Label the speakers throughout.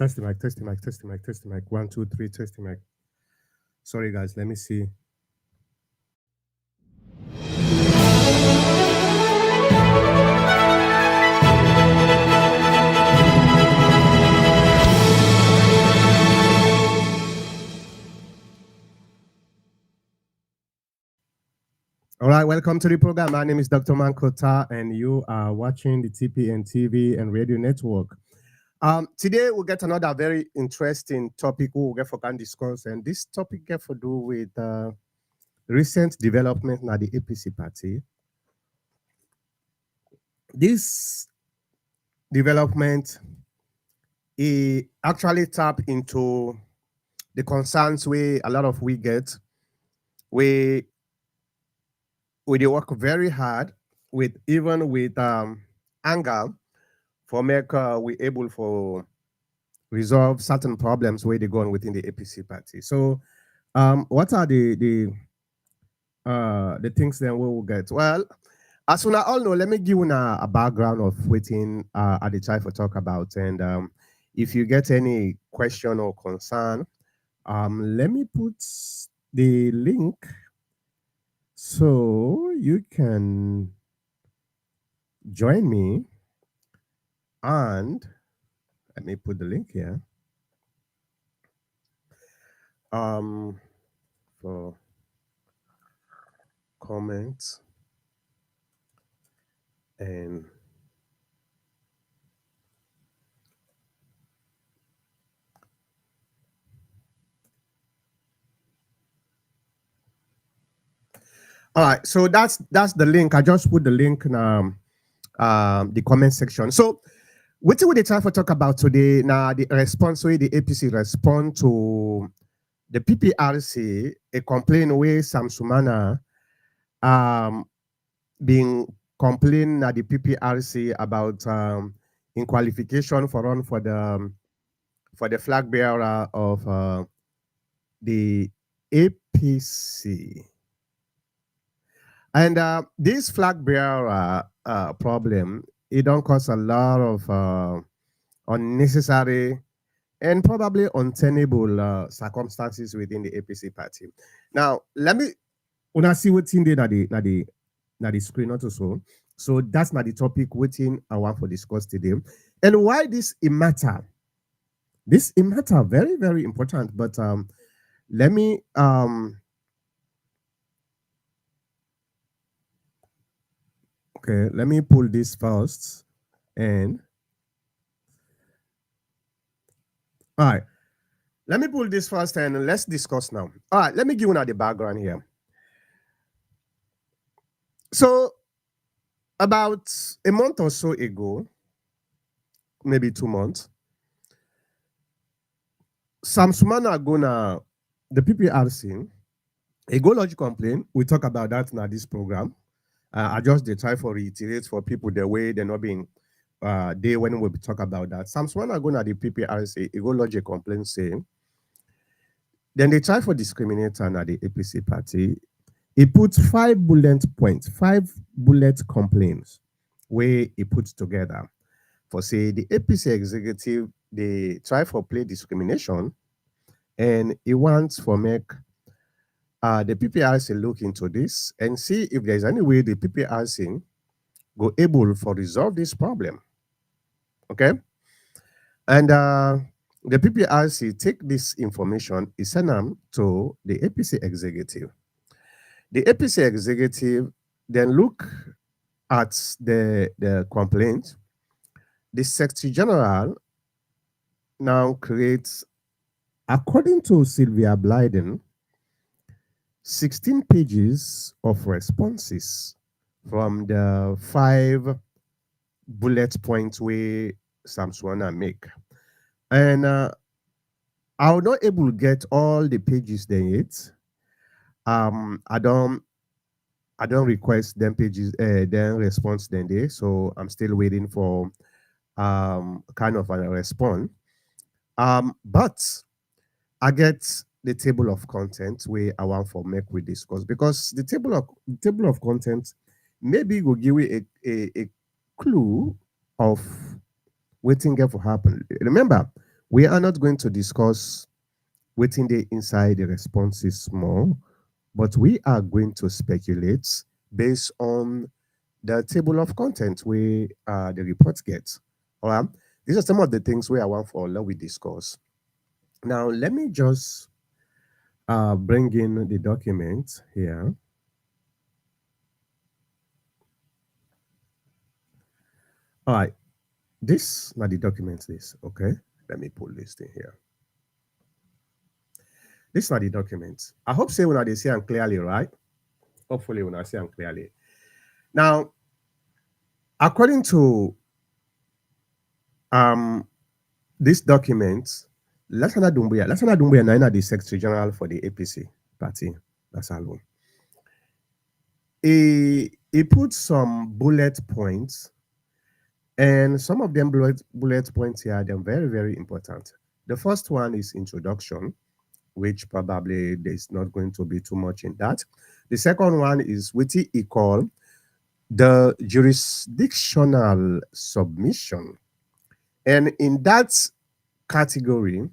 Speaker 1: Testing mic, testing mic, testing mic, testing mic. One, two, three, testing mic. Sorry, guys. Let me see. All right, welcome to the program. My name is Dr. Mankota, and you are watching the TPN TV and Radio Network. Today we'll get another very interesting topic we'll get for can discuss, and this topic get to do with recent development at the APC party. This development it actually tap into the concerns we a lot of we get. We they work very hard with even with anger for make we able for resolve certain problems where they go on within the APC party. So what are the things then we will get? Well, as we all know, let me give you a background of waiting at the try for talk about. And if you get any question or concern, let me put the link so you can join me. And let me put the link here. For comments and all right, so that's the link. I just put the link in the comment section. So what would they try to talk about today? Now the response way the APC respond to the PPRC, a complaint where Sam Sumana being complaining at the PPRC about in qualification for run for the flag bearer of the APC. And this flag bearer problem, it don't cause a lot of unnecessary and probably untenable circumstances within the APC party. Now, let me una see what's in there na the screen also. So that's not the topic waiting I want for discuss today. And why this it matter? This it matter very, very important. But let me okay, let me pull this first and all right. Let me pull this first and let's discuss now. All right, let me give you the background here. So about a month or so ago, maybe 2 months, Sam Sumana gonna the PPRC, a go lodge complaint. We talk about that in this program. I just they try for reiterate for people the way they're not being there when we talk about that. Sam Sumana gonna the PPRC, a go lodge a complaint saying. Then they try for discriminator at the APC party. He put 5 bullet points, 5 bullet complaints where he puts together for say the APC executive, they try for play discrimination and he wants for make the PPRC look into this and see if there's any way the PPRC go able for resolve this problem. Okay? And the PPRC take this information, is send them to the APC executive. The APC executive then look at the complaint. The Secretary General now creates, according to Sylvia Blyden, 16 pages of responses from the 5 bullet points where Sam Sumana make. And I was not able to get all the pages there yet. I don't request them pages, then response then there. So I'm still waiting for kind of a response. But I get the table of content where I want for make we discuss because the table of content maybe will give you a clue of waiting get for happen. Remember, We are not going to discuss within the inside the responses more, but we are going to speculate based on the table of content where the report gets. All right. These are some of the things where I want for let we discuss. Now, let me just bring in the document here. All right. This, now the document is, okay. Let me pull this thing here. This is not the document. I hope say when they see them clearly, right? Hopefully when I see them clearly. Now, according to this document, Lassana Doumbouya now the Secretary General for the APC party. That's alone. He put some bullet points, and some of them bullet points here are very, very important. The first one is introduction, which probably there's not going to be too much in that. The second one is what he call the jurisdictional submission. And in that category,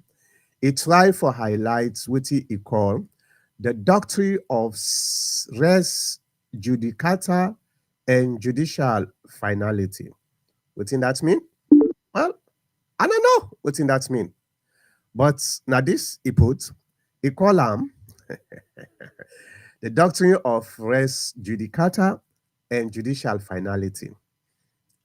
Speaker 1: it try for highlights what he call the doctrine of res judicata and judicial finality. What in that mean? Well, I don't know what in that mean. But now this he put, he call the doctrine of res judicata and judicial finality.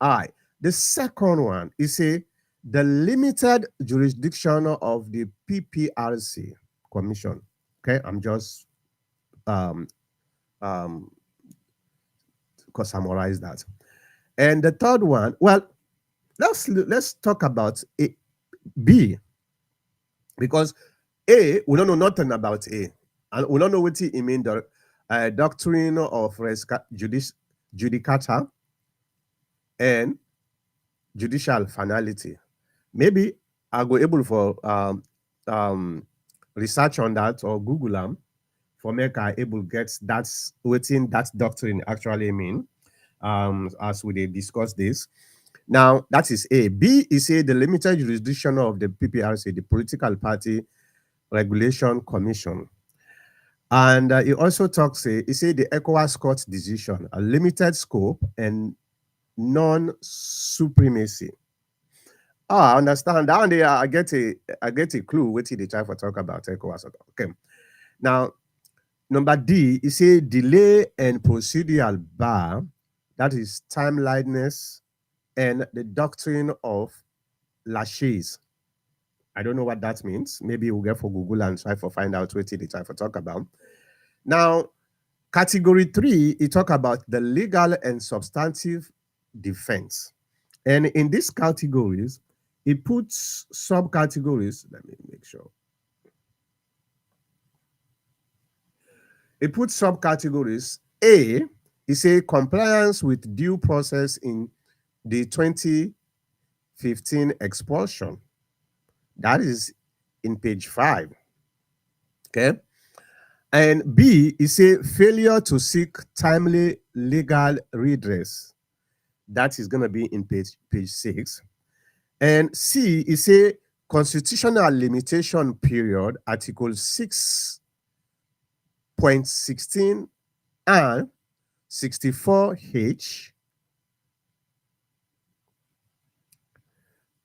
Speaker 1: All right. The second one is the limited jurisdiction of the PPRC Commission. Okay, I'm just um summarize that. And the third one, well, let's talk about B, because A, we don't know nothing about A, and we don't know what it mean the doctrine of res judicata and judicial finality. Maybe I'll go able for research on that or Google them for make I able get that's within that doctrine actually mean as we discuss this. Now that is A. B is the limited jurisdiction of the PPRC, the Political Party Regulation Commission. And it also talks, it say the ECOWAS court decision, a limited scope and non-supremacy. I understand. Down there, I get a clue what they try to talk about ECOWAS. Okay. Now, number D is a delay and procedural bar, that is timelikeness and the doctrine of laches. I don't know what that means. Maybe we'll get for Google and try to find out what they try to talk about. Now, category 3, it talk about the legal and substantive defense. And in these categories, it puts subcategories. Let me make sure. It puts subcategories. A is a compliance with due process in the 2015 expulsion. That is in page 5. Okay. And B is a failure to seek timely legal redress. That is going to be in page 6. And C is a constitutional limitation period, Article 6.16 and 64H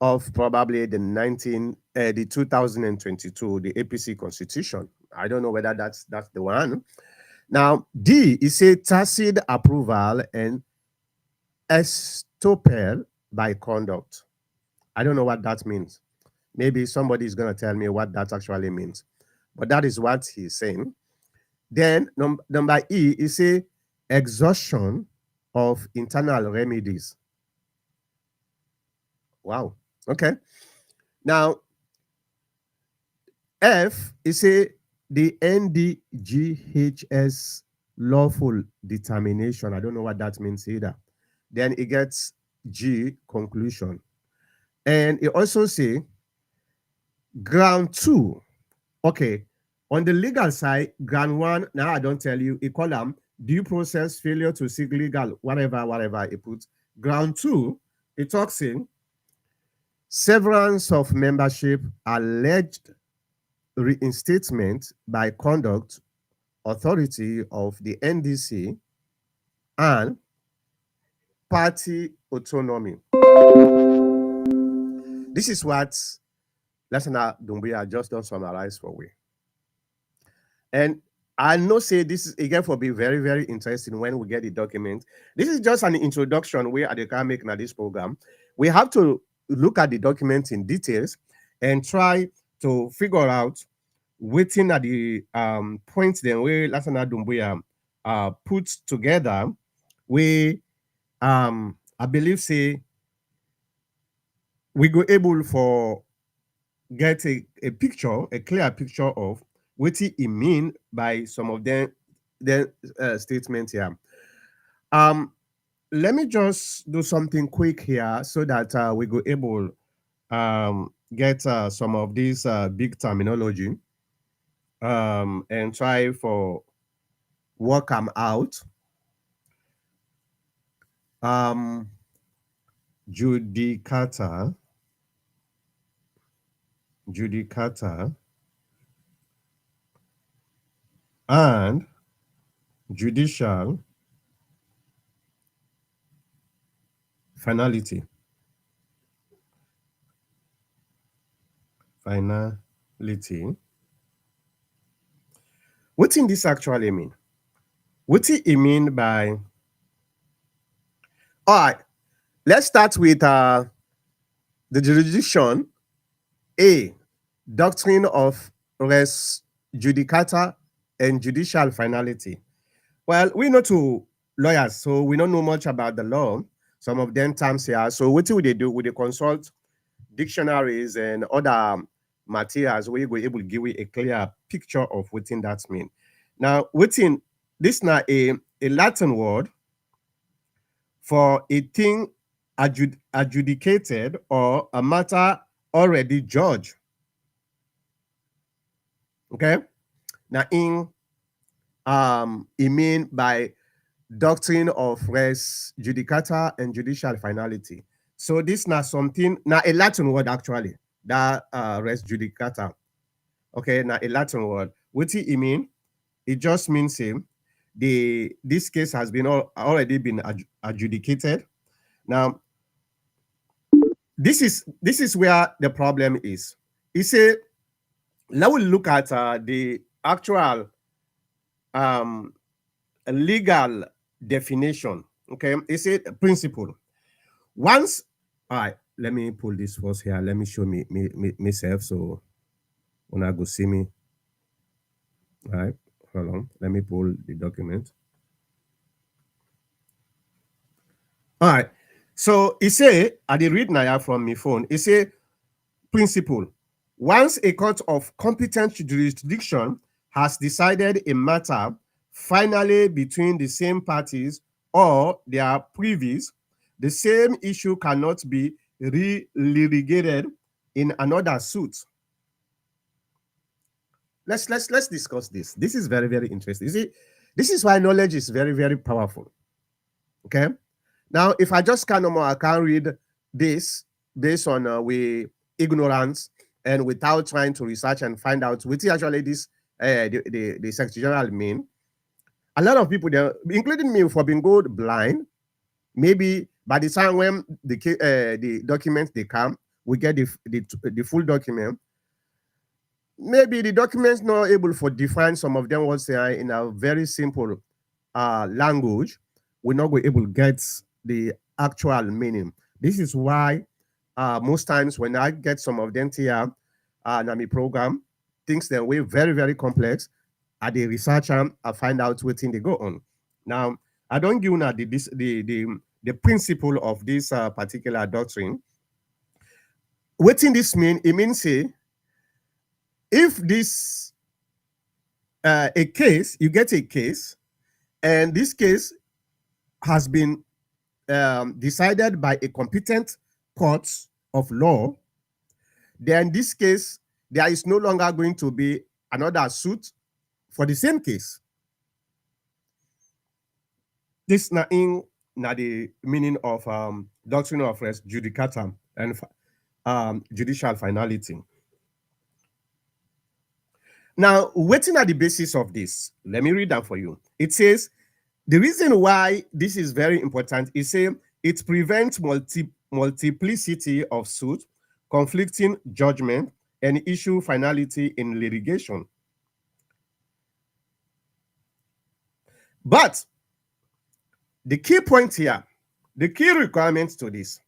Speaker 1: of probably the 2022, the APC Constitution. I don't know whether that's the one. Now, D is a tacit approval and estoppel by conduct. I don't know what that means. Maybe somebody is going to tell me what that actually means. But that is what he's saying. Then number E is a exhaustion of internal remedies. Wow. Okay. Now, F is the NDGHS lawful determination. I don't know what that means either. Then it gets G, conclusion. And it also say ground 2. Okay. On the legal side, ground 1, now I don't tell you, it call them due process, failure to seek legal, whatever it puts. Ground 2, it talks in severance of membership, alleged reinstatement by conduct authority of the NDC, and party autonomy. This is what Lieutenant Doumbouya just done summarize for we. And I know say this is again for be very, very interesting when we get the document. This is just an introduction where they can make now this program. We have to look at the document in details and try to figure out waiting at the points then where Lieutenant Doumbouya put together. We I believe say we go able for get a picture, a clear picture of what he mean by some of them statements here. Let me just do something quick here so that we go able get some of these big terminology and try for work them out. Judicata, and judicial finality. What in this actually mean? What it mean by? All right, let's start with the jurisdiction. A, doctrine of res judicata and judicial finality. Well, we know two lawyers, so we don't know much about the law. Some of them terms here. So what do they do? Would they consult dictionaries and other materials where you were able to give you a clear picture of what that mean? Now, within this now a Latin word for a thing adjudicated or a matter already judged. Okay. Now it mean by doctrine of res judicata and judicial finality. So this now something now a Latin word actually that res judicata. Okay, now a Latin word. What it mean? It just means this case has been already been adjudicated. Now this is where the problem is. He said, now we look at the actual legal definition. Okay, it's a principle. Once, all right, let me pull this first here. Let me show me myself so when I go see me. All right, hold on. Let me pull the document. All right. So it say, I did read now from my phone. It say principle. Once a court of competent jurisdiction has decided a matter finally between the same parties or their privies, the same issue cannot be re-litigated in another suit. Let's discuss this. This is very, very interesting. You see, this is why knowledge is very, very powerful. Okay. Now, if I just I can't read this based on we ignorance and without trying to research and find out what actually this the Secretary General mean. A lot of people there, including me, for being good blind, maybe by the time when the documents they come, we get the full document. Maybe the documents not able to define some of them what's in a very simple language. We're not going able to get the actual meaning. This is why most times when I get some of them here, NAMI program, things that way very, very complex. At the researcher, I find out what thing they go on. Now, I don't give now the principle of this particular doctrine. What in this mean? It means say, if this a case, you get a case, and this case has been decided by a competent court of law, then in this case, there is no longer going to be another suit for the same case. This na the meaning of doctrine of res judicata and judicial finality. Now, waiting at the basis of this, let me read that for you. It says the reason why this is very important is it prevents multiplicity of suit, conflicting judgment, and issue finality in litigation. But the key point here, the key requirements to this,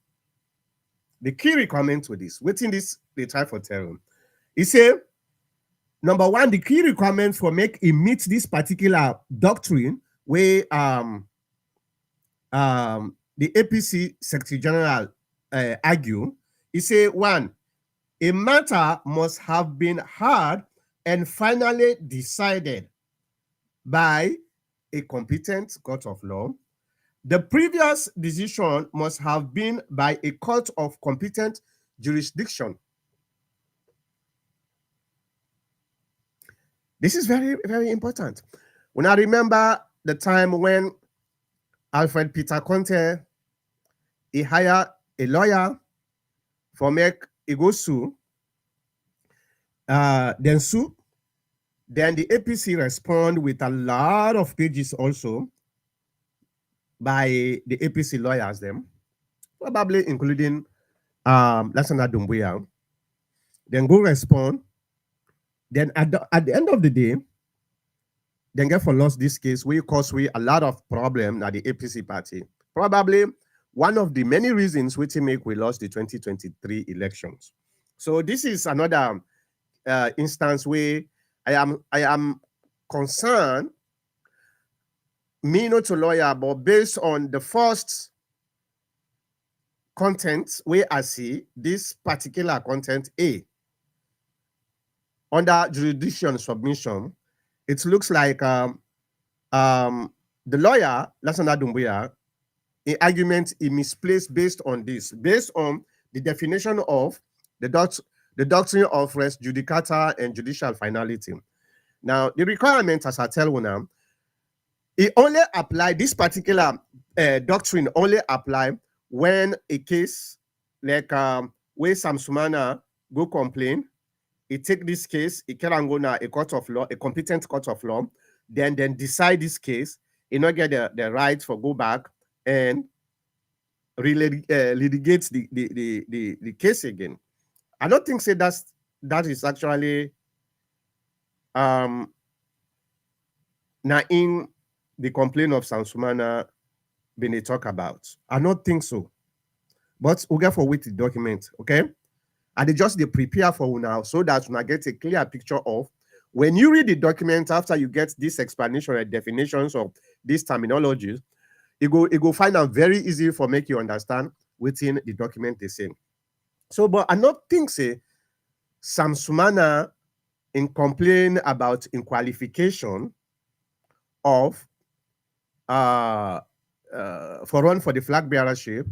Speaker 1: waiting this they try for terror. It say number one, the key requirement for make it meet this particular doctrine where the APC Secretary General argue, he say one, a matter must have been heard and finally decided by a competent court of law. The previous decision must have been by a court of competent jurisdiction. This is very, very important. When I remember the time when Alfred Peter Conte, he hired a lawyer for make he go sue, then sue. Then the APC respond with a lot of pages also by the APC lawyers, them, probably including Lassana Doumbouya. Then go respond. Then at the end of the day, then get for lost this case, we cause we a lot of problem at the APC party. Probably one of the many reasons which make we lost the 2023 elections. So this is another instance where I am concerned, me not a lawyer, but based on the first content where I see this particular content A under jurisdiction submission, it looks like the lawyer Lassana Doumbouya, in argument he misplaced based on this, based on the definition of the doctrine of res judicata and judicial finality. Now, the requirement, as I tell you now, it only apply this particular doctrine only apply when a case like where Sam Sumana go complain, he take this case, he can go now a court of law, a competent court of law, then decide this case, he not get the right for go back and litigate the case again. I don't think say that is actually now in the complaint of Sam Sumana been a talk about. I don't think so. But we get for with the document, okay? And they just they prepare for you now so that you get a clear picture of when you read the document after you get this explanation and definitions of these terminologies, it go find out very easy for make you understand within the document they say. So, but I not think say Sam Sumana in complain about in qualification of for run for the flag bearership,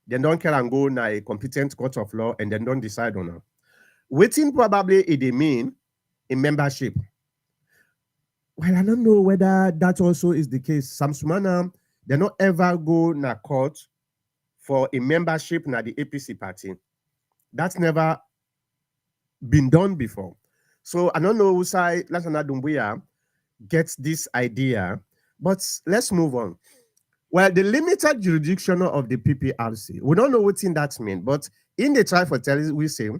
Speaker 1: then don't care and go na a competent court of law and then don't decide on it. Waiting probably it they mean in membership. Well, I don't know whether that also is the case. Sam Sumana, they not ever go na court for a membership na the APC party. That's never been done before. So I don't know who side Lassana Doumbouya gets this idea, but let's move on. Well, the limited jurisdiction of the PPRC, we don't know what in that means, but in the trial for tell we say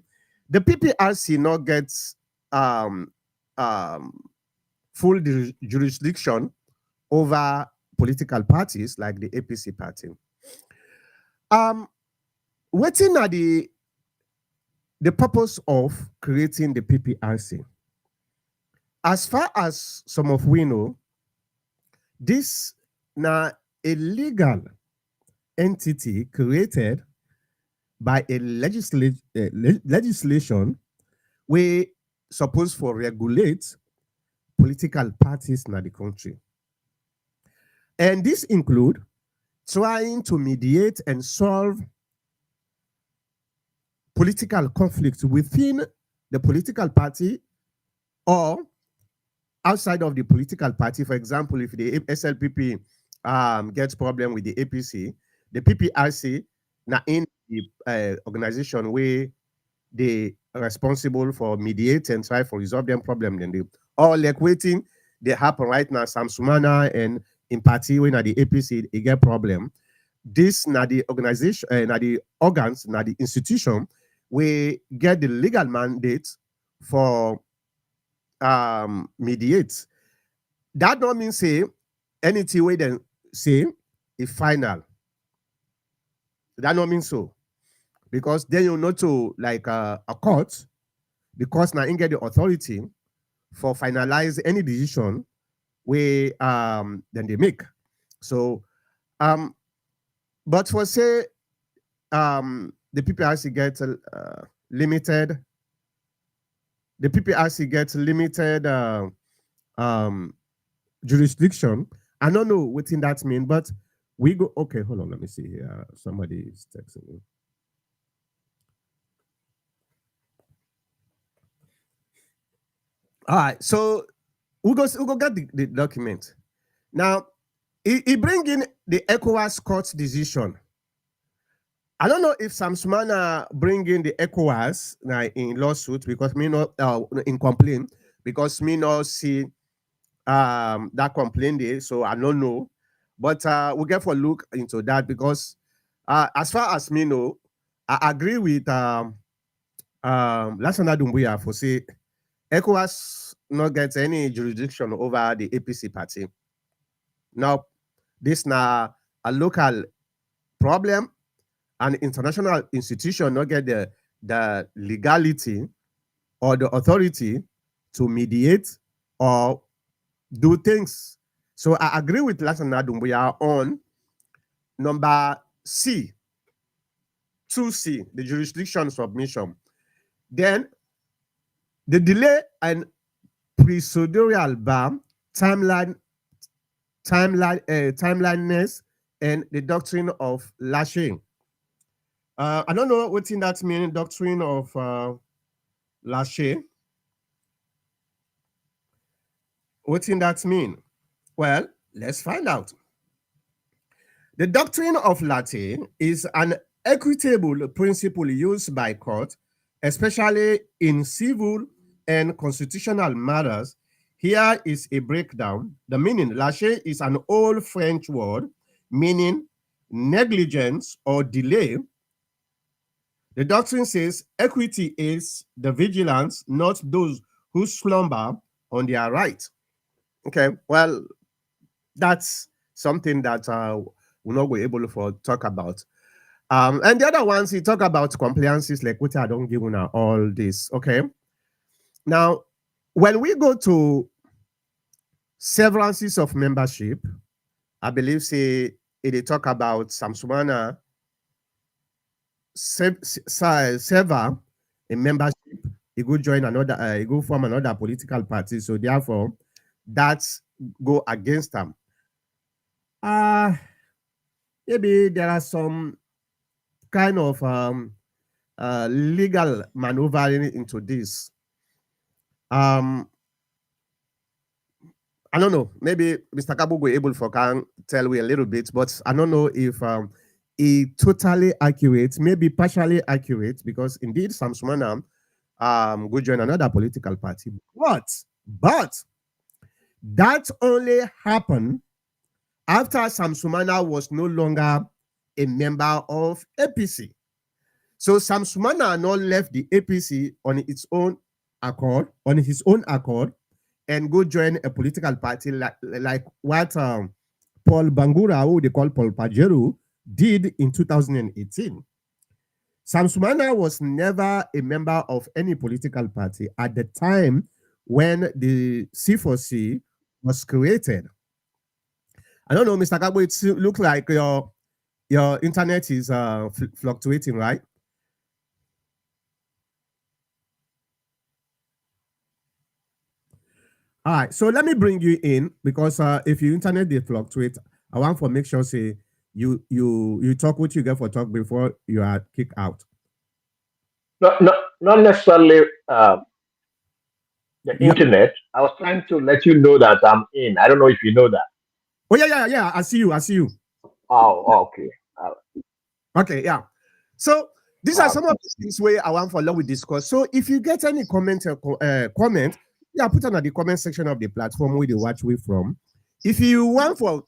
Speaker 1: the PPRC not gets full jurisdiction over political parties like the APC party. Waiting at the purpose of creating the PPRC. As far as some of we know, this now a legal entity created by a legislation where supposed for regulate political parties in the country. And this include trying to mediate and solve political conflicts within the political party or outside of the political party. For example, if the SLPP gets problem with the APC, the PPRC na in the organization where they responsible for mediate and try for resolve them problem. Then they all like waiting. They happen right now. Sam Sumana and in party when at the APC they get problem. This na the organization, na the organs, na the institution we get the legal mandate for mediate. That don't mean say anything we then say is final. That don't mean so. Because then you know to like a court, because now you get the authority for finalize any decision where then they make. So but for say the PPRC gets limited, the PPRC gets limited jurisdiction. I don't know what in that mean, but we go okay, hold on, let me see here. Somebody is texting me. All right, so we go get the document. Now, he bring in the ECOWAS court decision. I don't know if Sam Sumana bring in the ECOWAS in lawsuit because me not in complaint because me not see that complaint there, so I don't know. But we get for look into that because as far as me know, I agree with Lassana Dumbuya for say ECOWAS not get any jurisdiction over the APC party. Now, this now a local problem, and international institution not get the legality or the authority to mediate or do things. So I agree with Lassana Dumbuya on number C, 2C, the jurisdiction submission. Then the delay and procedural bar, timeliness, and the doctrine of lashing. I don't know what in that mean, doctrine of lashing. What in that mean? Well, let's find out. The doctrine of Latin is an equitable principle used by court, especially in civil and constitutional matters. Here is a breakdown. The meaning, lâcher is an old French word meaning negligence or delay. The doctrine says equity is the vigilance, not those who slumber on their right. Okay, well, that's something that we're not going able to talk about. And the other ones, he talk about compliances, like which I don't give you now all this. Okay. Now, when we go to severances of membership, I believe say they talk about Sam Sumana sever a membership, he go join another, he go form another political party. So therefore, that's go against them. Maybe there are some kind of legal maneuvering into this. I don't know. Maybe Mr. Kabu will able to can tell me a little bit, but I don't know if he totally accurate, maybe partially accurate, because indeed Sam Sumana go join another political party. But that only happened after Sam Sumana was no longer a member of APC. So Sam Sumana not left the APC on his own accord, and go join a political party like what Paul Bangura, who they call Paul Pajero, did in 2018. Sam Sumana was never a member of any political party at the time when the C4C was created. I don't know, Mr. Kabo, it looks like your internet is fluctuating, right? All right, so let me bring you in because if your internet they fluctuate, I want to make sure say you talk what you get for talk before you are kicked out.
Speaker 2: Not necessarily the
Speaker 1: Yeah.
Speaker 2: internet. I was trying to let you know that I'm in. I don't know if you know that.
Speaker 1: Oh yeah. I see you.
Speaker 2: Oh, okay.
Speaker 1: Okay, yeah. So these are
Speaker 2: Wow.
Speaker 1: some of the things where I want for law we discuss. So if you get any comment, yeah, put on the comment section of the platform where they watch we from. If you want for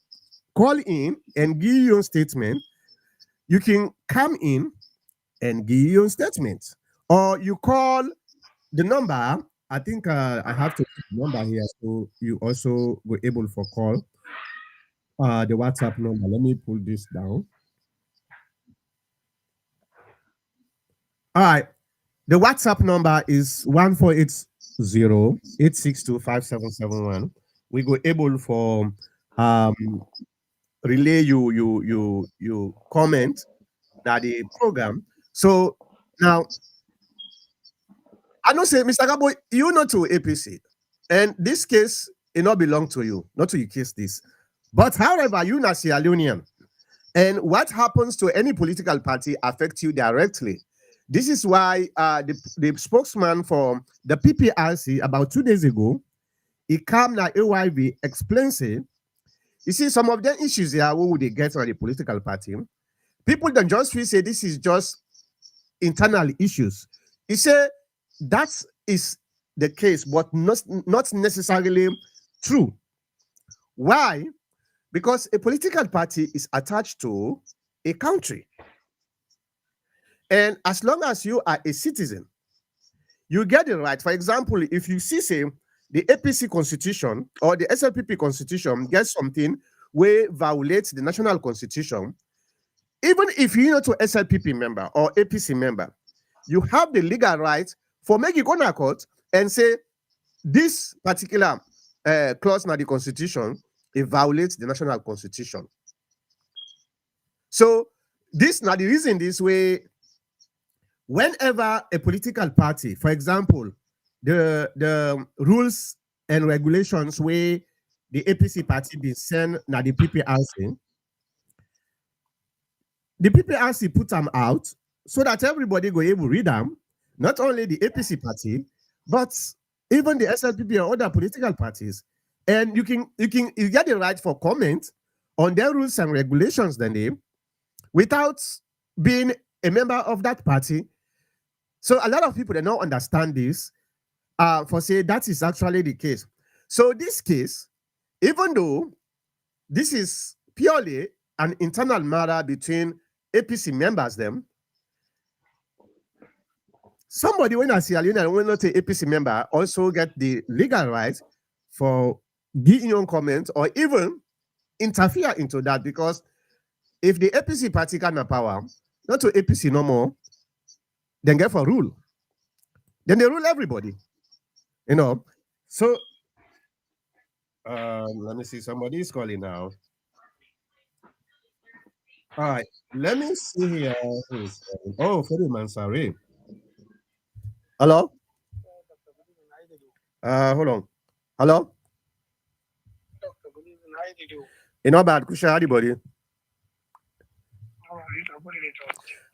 Speaker 1: call in and give your statement, you can come in and give your statement, or you call the number. I think I have to put the number here, so you also were able for call the WhatsApp number. Let me pull this down. All right. The WhatsApp number is 1480 862 5771. We go able for um relay you comment that the program. So now I know say Mr. Gabo, you not to APC. And this case it not belong to you, not to you case this. But however, you not Sierra Leonean. And what happens to any political party affects you directly. This is why the spokesman for the PPRC about 2 days ago, he came na AYV explains it. You see, some of the issues here, what would they get on the political party? People don't just feel say this is just internal issues. He said that is the case, but not necessarily true. Why? Because a political party is attached to a country. And as long as you are a citizen, you get the right. For example, if you see, say, the APC constitution or the SLPP constitution gets something where violates the national constitution, even if you're not a SLPP member or APC member, you have the legal right for make you go to court and say this particular clause in the constitution, it violates the national constitution. So this now the reason this way. Whenever a political party, for example, the rules and regulations where the APC party be sent na the PPRC put them out so that everybody go able to read them, not only the APC party, but even the SLPP and other political parties. And you get the right for comment on their rules and regulations then they without being a member of that party. So a lot of people they don't understand this. For say that is actually the case. So this case, even though this is purely an internal matter between APC members, them somebody when I see Alina when not a APC member also get the legal right for giving your comment or even interfere into that, because if the APC party can have power, not to APC no more, then get for rule. Then they rule everybody. You know. So let me see. Somebody is calling now. All right. Let me see here. Who is calling? Oh, Ferdinand Mansari. Hello? Hold on. Hello?
Speaker 3: Doctor, good evening. How did you?
Speaker 1: You know about Kusha anybody?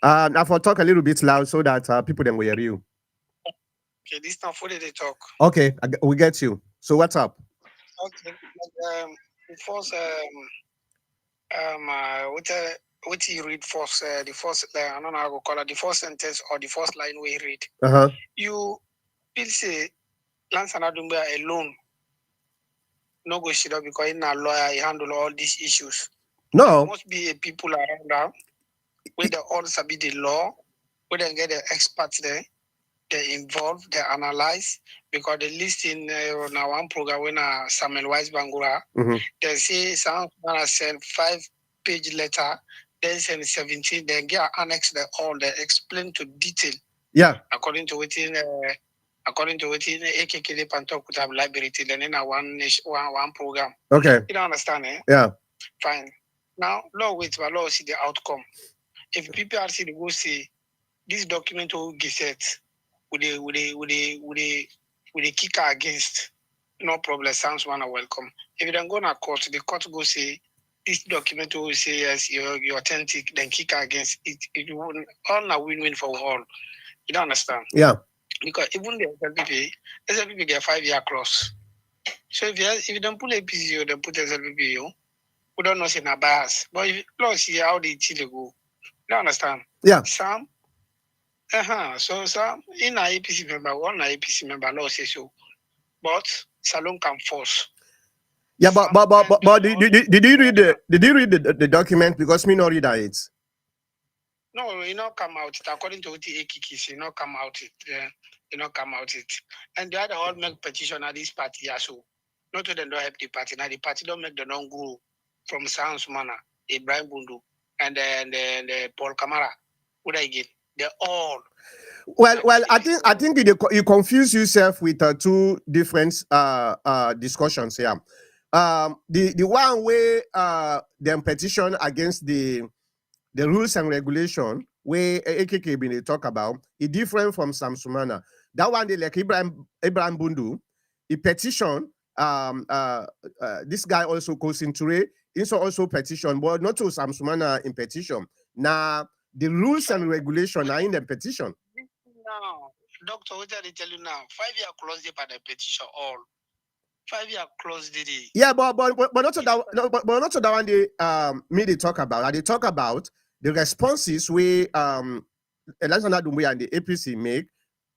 Speaker 1: Now for talk a little bit loud so that people then will hear you.
Speaker 3: Okay, this now fully they talk.
Speaker 1: Okay, we get you. So what's up?
Speaker 3: Okay, the first what you read first the first I don't know how to call it, the first sentence or the first line we read. You will say Lance and Adumba alone no go shit up because he's not a lawyer, he handle all these issues.
Speaker 1: No.
Speaker 3: There must be a people around now where they all sabi the law, where they get the experts there. They involve, they analyze, because they list in now one program when Samuel Wise Bangura, they say some send 5-page letter, then send 17, then get annex the all, they explain to detail.
Speaker 1: Yeah.
Speaker 3: According to within AKK Pantok could have library, then in a one program.
Speaker 1: Okay.
Speaker 3: You don't understand, eh?
Speaker 1: Yeah.
Speaker 3: Fine. Now, law wait, but law see the outcome. If PPRC go say this document will get set, would they kick her against? No problem. Sam Sumana welcome. If you don't go to court, the court go say this document will say yes, you're authentic. Then kick her against it. It will all a win-win for all. You don't understand?
Speaker 1: Yeah.
Speaker 3: Because even the SLPP get 5-year clause. So if you don't put APC, you don't put SLPP, we don't know say na bias. But if law see how the Chile go, you don't understand?
Speaker 1: Yeah.
Speaker 3: Sam. So Sam, in our APC member, one APC member law says so, but Salon can force.
Speaker 1: Yeah, but did you read the document? Because me not read it.
Speaker 3: No, it not come out. According to the AKKs, it not come out. It not come out. And the other all make petition at this party as so. Not to them don't help the party. Now the party don't make the non grow from Sam Sumana, Ibrahim Bundu, and then the Paul Kamara. What I get? They're all.
Speaker 1: Well, I think you confuse yourself with two different discussions here. The one where the petition against the rules and regulation where AKK been they talk about is different from Sam Sumana. That one they like Ibrahim Bundu, a petition. This guy also goes into it. Also petition, but not to Sam Sumana in petition. Now the rules and regulation are in the petition.
Speaker 3: Now, doctor, what did I tell you now? 5-year closed by the petition all. 5-year closed it.
Speaker 1: Yeah, but not to that. No, but not to that one. They talk about. They talk about the responses we Elijah Dumbuya and the APC make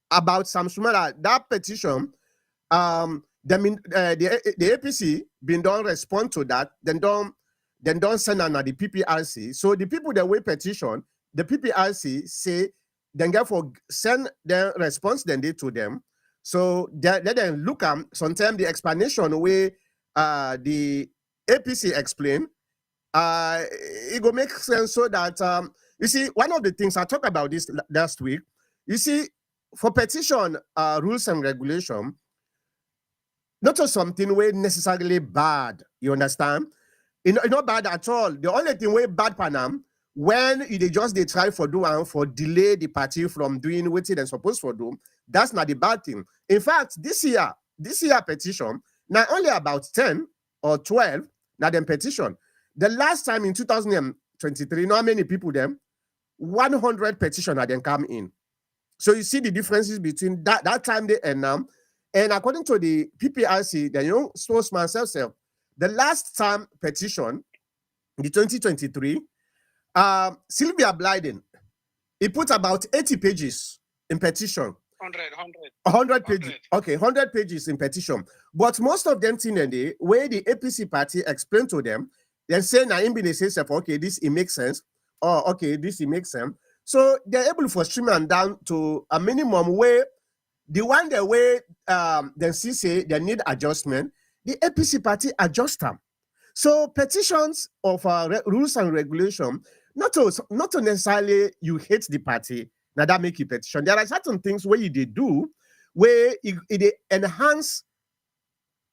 Speaker 1: about Sam Sumana. That petition, the APC been don't respond to that. Then don't send on the PPRC. So the people that we petition, the PPRC say then therefore send their response then they to them. So let them look at sometimes the explanation way the APC explain it will make sense so that you see one of the things I talked about this last week. You see, for petition rules and regulation, not just something way necessarily bad. You understand? It's not bad at all. The only thing way bad Panam when they try for do and for delay the party from doing what they're supposed to do. That's not the bad thing. In fact, this year petition, not only about 10 or 12, now them petition. The last time in 2023, not many people them, 100 petition had them come in. So you see the differences between that time they and now. And according to the PPRC, the young spokesman self, the last time petition, the 2023, Sylvia Blyden, he put about 80 pages in petition. 100 pages. Okay, 100 pages in petition. But most of them the where the APC party explained to them, then say they say, okay, this it makes sense. Or okay, this it makes sense. So they're able to streamline down to a minimum where the one the way then see say they need adjustment, the APC party adjust them. So petitions of rules and regulation, not to necessarily you hate the party, now that make you petition. There are certain things where you do where it enhance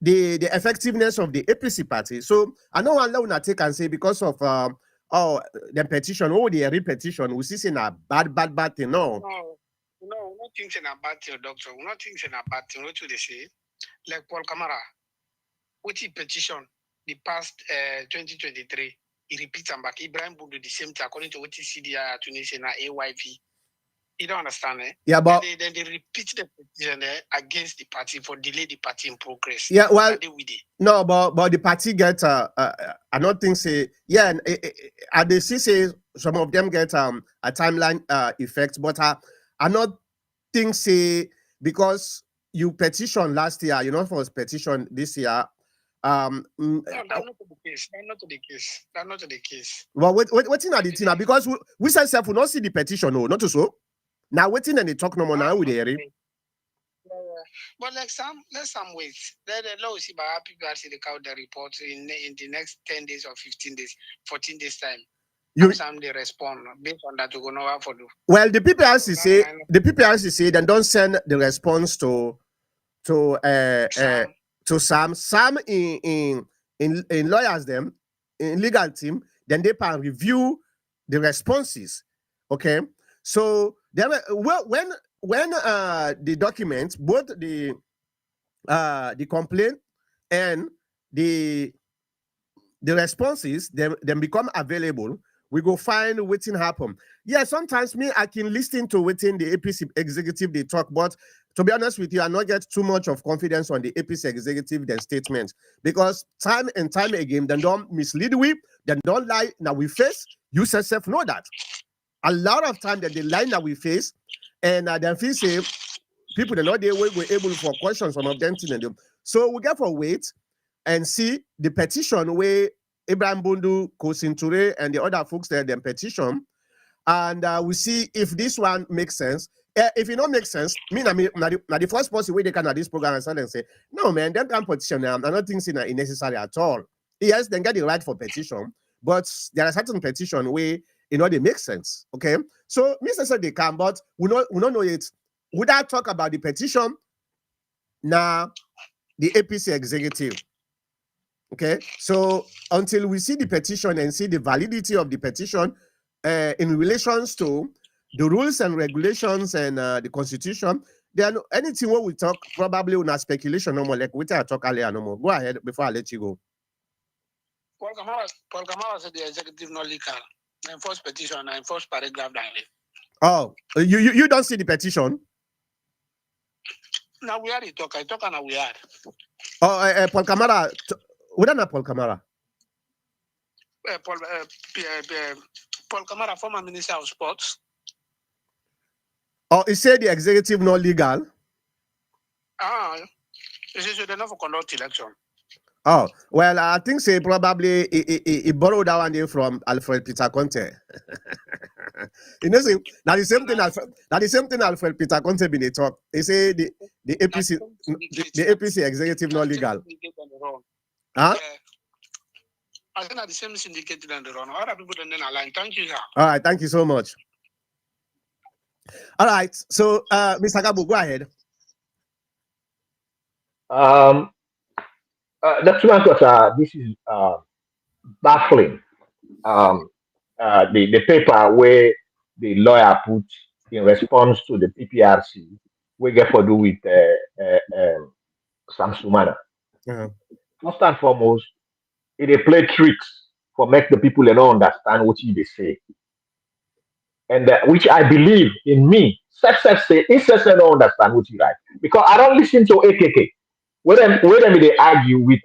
Speaker 1: the effectiveness of the APC party. So I know one level take and say because of the petition, the repetition, we see saying a bad thing.
Speaker 3: No, not things in a bad thing, doctor. Not things in a bad thing. What do they say? Like Paul Kamara, which he petition the past 2023, he repeats and back. Ibrahim Bundu the same thing according to what he see the Tunisian AYV. You don't understand, eh?
Speaker 1: Yeah, but
Speaker 3: then they repeat the petition against the party for delay the party in progress.
Speaker 1: Yeah, well, no, but the party get I don't think say and they say some of them get a timeline effect, but I not think say because you petition last year, you know, for petition this year.
Speaker 3: No, that's not the case. That's not the case.
Speaker 1: Well, what's in the because we say self will not see the petition, no, not to so. Now waiting and they talk no more now with the
Speaker 3: but like let's wait. The law see by PPRC they count the report in the next 10 days or 15 days, 14 days time. Some they respond based on that to go know what for do.
Speaker 1: Well, the PPRC say then don't send the response to Sam. Sam in lawyers them in legal team, then they can review the responses. Okay. So then, when the documents, both the complaint and the responses, then become available, we go find what's happen. Yeah, sometimes I can listen to within the APC executive they talk, but to be honest with you, I not get too much of confidence on the APC executive their statements because time and time again, they don't mislead we, they don't lie. Now we face you yourself know that. a lot of time that the line that we face, and then feel say people that not they were able for questions some of them thing and them. So we get for wait and see the petition where Abraham Bundu, Kosin Ture, and the other folks there then petition, and we see if this one makes sense. If it don't make sense, now the first person where they can at this program and say, no man, them can petition now. I don't think it's necessary at all. Yes, then get the right for petition, but there are certain petition where they make sense. Okay, so Mr. said they can, but we don't know it. Would I talk about the petition? Now, the APC executive. Okay, so until we see the petition and see the validity of the petition in relations to the rules and regulations and the constitution, there are no, anything what we talk probably on a speculation no more, like we talk earlier no more. Go ahead before I let you go.
Speaker 3: Paul Kamara said the executive not legal. And first petition and first paragraph down there.
Speaker 1: Oh, you don't see the petition?
Speaker 3: Now we had it talk. I talk and we had.
Speaker 1: Oh, Paul Kamara. We don't know Paul Kamara.
Speaker 3: Paul Kamara, former Minister of Sports.
Speaker 1: Oh, he said the executive not legal.
Speaker 3: He said they're not for conduct election.
Speaker 1: Oh, well, I think say probably he borrowed that one there from Alfred Peter Conte. You know, see, now the same thing Alfred Peter Conte been a talk. He say the APC executive not legal. Huh?
Speaker 3: I think that the same syndicated and the wrong. Other people don't align. Thank you, sir.
Speaker 1: All right, thank you so much. All right, so Mr. Gabu, go ahead.
Speaker 2: Dr. Mankota, this is baffling. The paper where the lawyer put in response to the PPRC, we get for do with Sam Sumana. First and foremost, it play tricks for make the people don't understand what they say, and which I believe in me. Success say instead don't understand what you write because I don't listen to AKK. Where them they argue with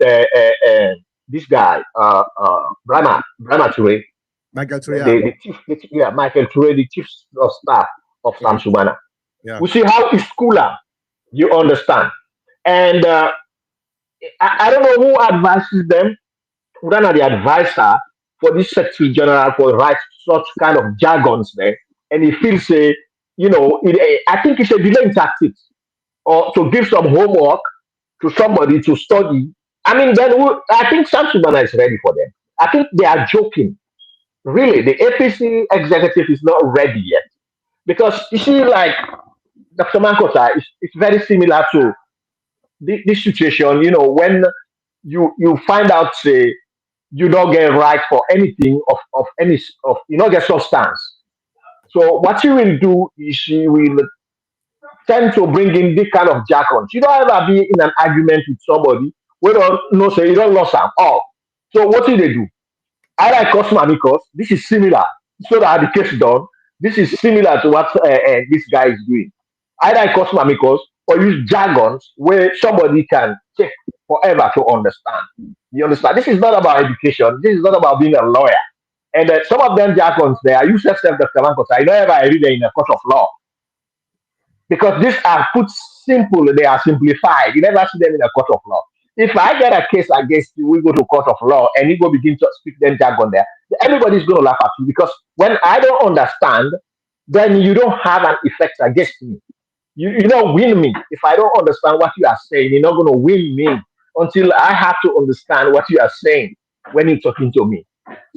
Speaker 2: this guy, Brahma Ture,
Speaker 1: Michael Ture,
Speaker 2: the chief, Michael Ture, the chief of staff of Sam Sumana.
Speaker 1: Yeah.
Speaker 2: We see how it's cooler, you understand. And I don't know who advises them, who are the advisor for this Secretary General for write such kind of jargons there. And he feels, I think it's a delaying tactics or to give some homework to somebody to study. I mean, then I think Sam Sumana is ready for them. I think they are joking. Really, the APC executive is not ready yet. Because you see, like Dr. Mankota, it's very similar to this situation, when you find out, say, you don't get right for anything of you don't get substance. So what you will do is you will tend to bring in this kind of jargons. You don't ever be in an argument with somebody. We don't know, say you don't lose them all. So what do they do? I like customer amicus. This is similar. So that the case done. This is similar to what this guy is doing. I like customer amicus or use jargons where somebody can take forever to understand. You understand? This is not about education. This is not about being a lawyer. And some of them jargons there, I use yourself, Dr. Mankota. I know ever I read it in a court of law. Because these are put simple, they are simplified. You never see them in a court of law. If I get a case against you, we go to court of law and you go begin to speak them jargon there, everybody's going to laugh at you because when I don't understand, then you don't have an effect against me. You don't win me. If I don't understand what you are saying, you're not going to win me until I have to understand what you are saying when you're talking to me.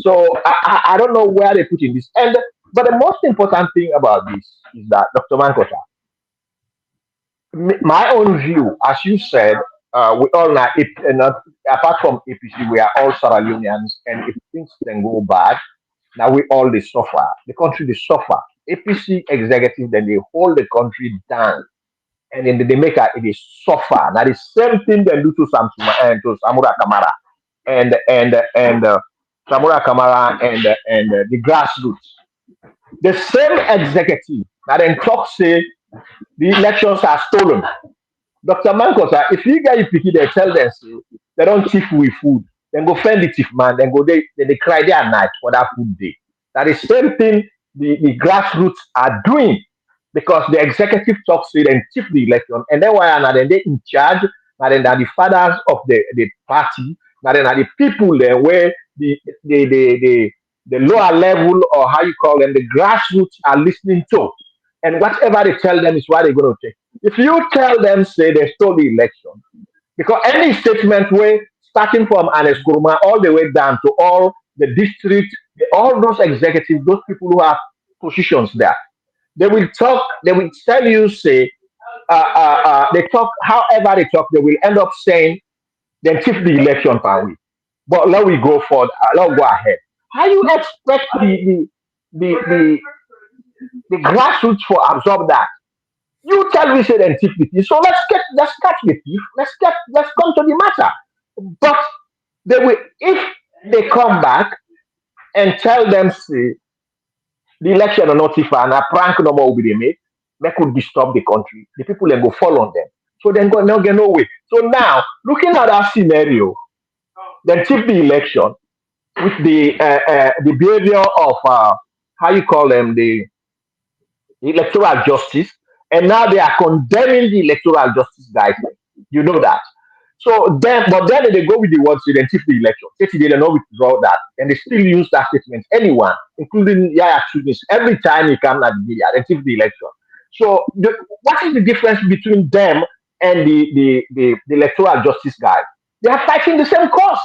Speaker 2: So I don't know where they put in this. But the most important thing about this is that, Dr. Mankota, my own view, as you said, we all know it, apart from APC, we are all Sierra Leoneans, and if things then go bad, now we all they suffer. The country they suffer. APC executive then they hold the country down, and then they make it suffer. Now the same thing they do to to Samura Kamara, and Samura Kamara and the grassroots. The same executive that then talk say the elections are stolen. Dr. Mankota, if you guys pick it, they tell them say, they don't thief with food. Then go find the thief man, then go they cry day and night for that food day. That is same thing the grassroots are doing, because the executive talks to them chief the election, and then why are then they in charge, and then are the fathers of the party, and then are the people there where the lower level, or how you call them, the grassroots are listening to. And whatever they tell them is what they're going to take. If you tell them, say they stole the election, because any statement where starting from Anes Kuruma all the way down to all the district, all those executives, those people who have positions there, they will talk, they will tell you, say, they talk, however they talk, they will end up saying, then keep the election per week. But let we go for, let we go ahead. How you expect the, the, the grassroots for absorb that? You tell me say then thief the thief. So let's catch the thief. Let's come to the matter. But they will, if they come back and tell them, say, the election are not thief and a prank no more will be they make, that could disturb the country. The people then go fall on them. So then go now get no way. So now looking at that scenario, then thief the election with the behavior of how you call them, the electoral justice, and now they are condemning the electoral justice guys. You know that. So then, but then they go with the words to identify the election. Say they don't withdraw that, and they still use that statement. Anyone, including Yaya Tunis, every time he come at the media, identify the election. So what is the difference between them and the electoral justice guys? They are fighting the same cause.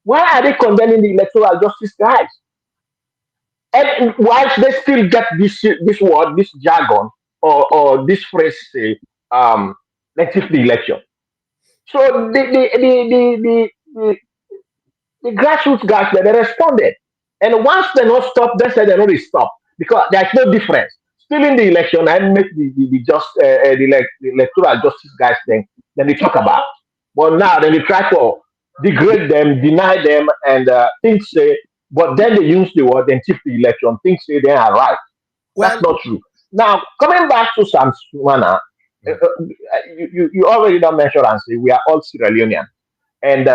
Speaker 2: Why are they condemning the electoral justice guys? And whilst they still get this word, this jargon, or this phrase, say, let's take the election. So the grassroots guys, they responded. And once they not stop, they said they already stop, because there's no difference. Still in the election, I make the electoral justice guys then they talk about. But now then they try to degrade them, deny them, and think say, but then they use the word then keep the election, think say they are right. That's
Speaker 1: Well,
Speaker 2: not true. Now, coming back to Sam Sumana, you already don't mention and say we are all Sierra Leonean. And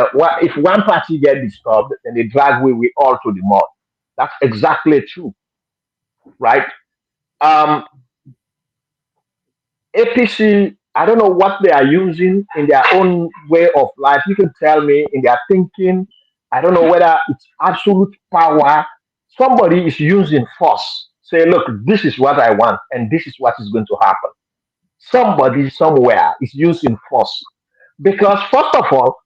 Speaker 2: if one party get disturbed, then they drag we all to the mud. That's exactly true, right? Um, APC, I don't know what they are using in their own way of life. You can tell me in their thinking. I don't know whether it's absolute power. Somebody is using force. Say, look, this is what I want, and this is what is going to happen. Somebody somewhere is using force. Because first of all,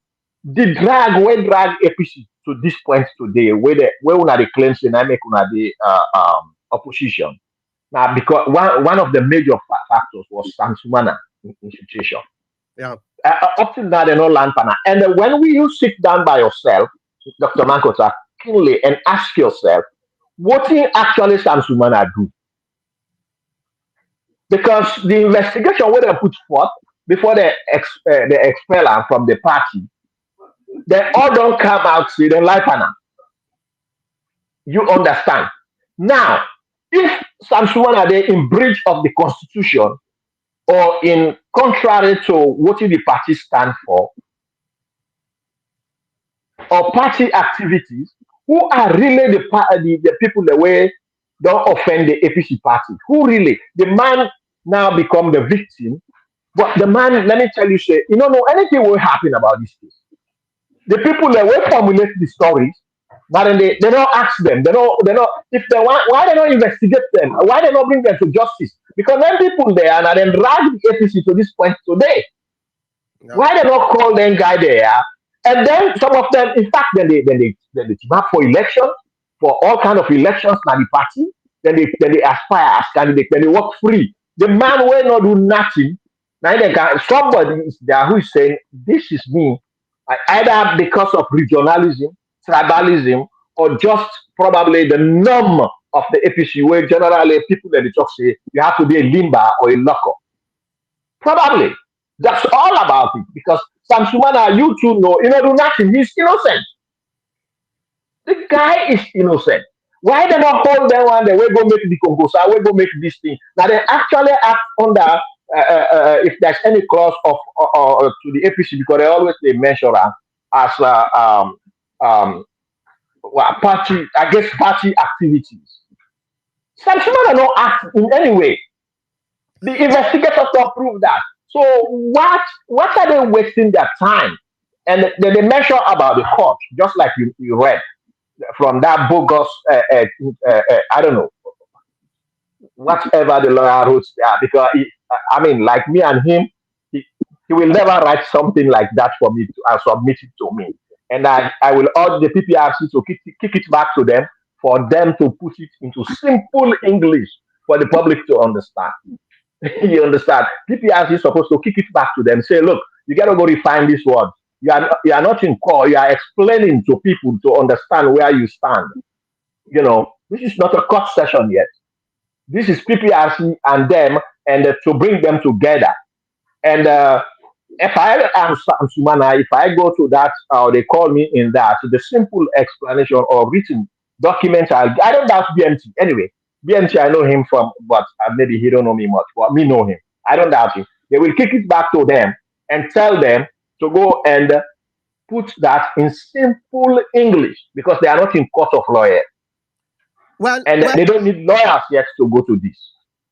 Speaker 2: the drag where drag APC to this point today, where una the claims and I make una the opposition. Now, because one of the major factors was Sam Sumana institution.
Speaker 1: yeah.
Speaker 2: Up till now, they no land partner. And when you sit down by yourself, Dr. Mankota, keenly and ask yourself, what did actually Sam Sumana do? Because the investigation where they put forth before they expel her from the party, they all don't come out say they like partner. You understand? Now, if Sam Sumana they in breach of the constitution, or in contrary to what the party stand for, or party activities, who are really the people the way don't offend the APC party? Who really? The man now become the victim, but the man, let me tell you, say, you don't know anything will happen about this case. The people that will formulate the stories, but then they don't ask them. They don't if they want, why they don't investigate them? Why they don't bring them to justice? Because then people there and then drag the APC to this point today.
Speaker 1: Yeah.
Speaker 2: Why they not call them guy there? And then some of them, in fact, then they team up for elections, for all kind of elections now the party. Then they aspire as candidates. Then they work free. The man will not do nothing. Now they can, somebody is there who is saying, "This is me." Either because of regionalism, tribalism, or just probably the norm of the APC, where generally people that they talk say you have to be a limber or a locker. Probably. That's all about it. Because Sam Sumana, you two know, do nothing. He's innocent. The guy is innocent. Why they not hold them one day? We go make the Congo, so we go make this thing. Now they actually act under if there's any clause of to the APC, because they always they mention her as um, well, party, I guess party activities. Sam Sumana no act in any way. The investigators don't prove that. So what are they wasting their time? And they mention about the court, just like you read from that bogus, I don't know, whatever the lawyer wrote there, because I mean, like me and him, he, he will never write something like that for me to submit it to me. And I will urge the PPRC to kick it back to them for them to put it into simple English for the public to understand. You understand? PPRC is supposed to kick it back to them, say, look, you got to go refine this word. You are not in court. You are explaining to people to understand where you stand. This is not a court session yet. This is PPRC and them, and to bring them together. And if I am Sumana, if I go to that, or they call me in that, the simple explanation or written document, I don't doubt BMT. Anyway, BMT, I know him from, but maybe he don't know me much, but me know him. I don't doubt him. They will kick it back to them and tell them to go and put that in simple English because they are not in court of lawyers. And they don't need lawyers yet to go to this.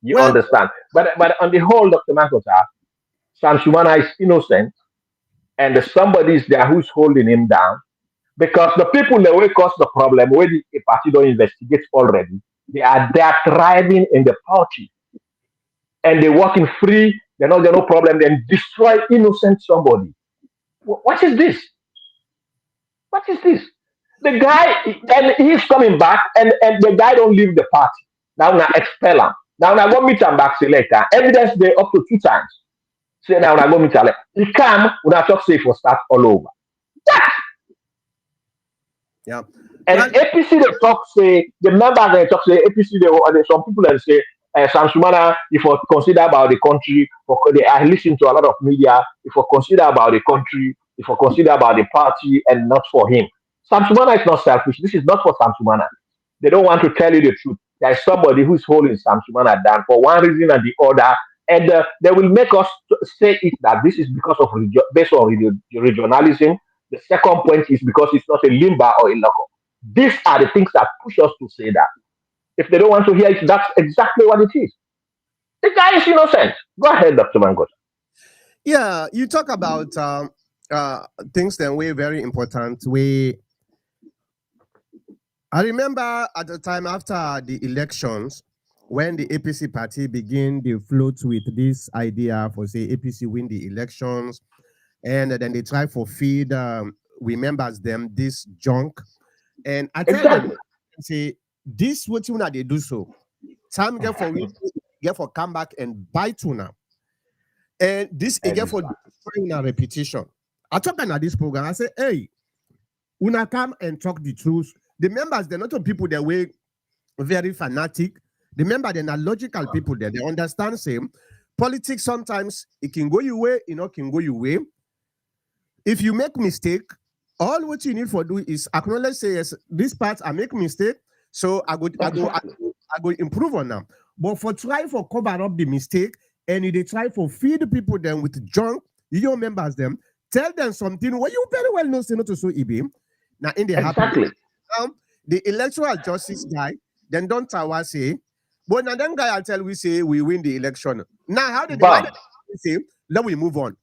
Speaker 2: You understand? But on the whole, Dr. Makota, Sam Sumana is innocent, and somebody is there who's holding him down because the people that will cause the problem, where the party don't investigate already, they are thriving in the party, and they're working free. They're not no problem. Then destroy innocent somebody. What is this? What is this? The guy, and he's coming back, and the guy don't leave the party. Now I expel him. Now I go meet him back later. Evidence they up to 2 times. Say now I go meet him. He come when I talk say for start all over. What?
Speaker 1: Yeah.
Speaker 2: And APC they talk say the members they talk say APC they some people that say Sam Sumana if you consider about the country, I listen to a lot of media. If you consider about the country, if you consider about the party and not for him. Sam Sumana is not selfish. This is not for Sam Sumana. They don't want to tell you the truth. There is somebody who is holding Sam Sumana down for one reason and the other, and they will make us say it that this is because of based on regionalism. The second point is because it's not a limba or a local. These are the things that push us to say that. If they don't want to hear it, that's exactly what it is. The guy is innocent. Go ahead, Dr. Mangot.
Speaker 1: Yeah, you talk about things that were very important. I remember at the time after the elections, when the APC party began the float with this idea for say APC win the elections, and then they try for feed we members them this junk, and I tell them say this what you they do so. Time get for come back and buy tuna, and this again for a repetition. I talk about this program. I say, hey, una come and talk the truth. The members, they're not the people that were very fanatic. The members, they're not logical people there. They understand same. Politics sometimes it can go your way, can go your way. If you make mistake, all what you need for do is acknowledge say yes, this part I make mistake, so I go improve on them. But for try for cover up the mistake, and they try for feed the people them with junk, your members them, tell them something what you very well know say not to so EB. Now in the
Speaker 2: exactly.
Speaker 1: The electoral justice guy, then don't say, but now then guy until we say we win the election. Now how did they say let we move on?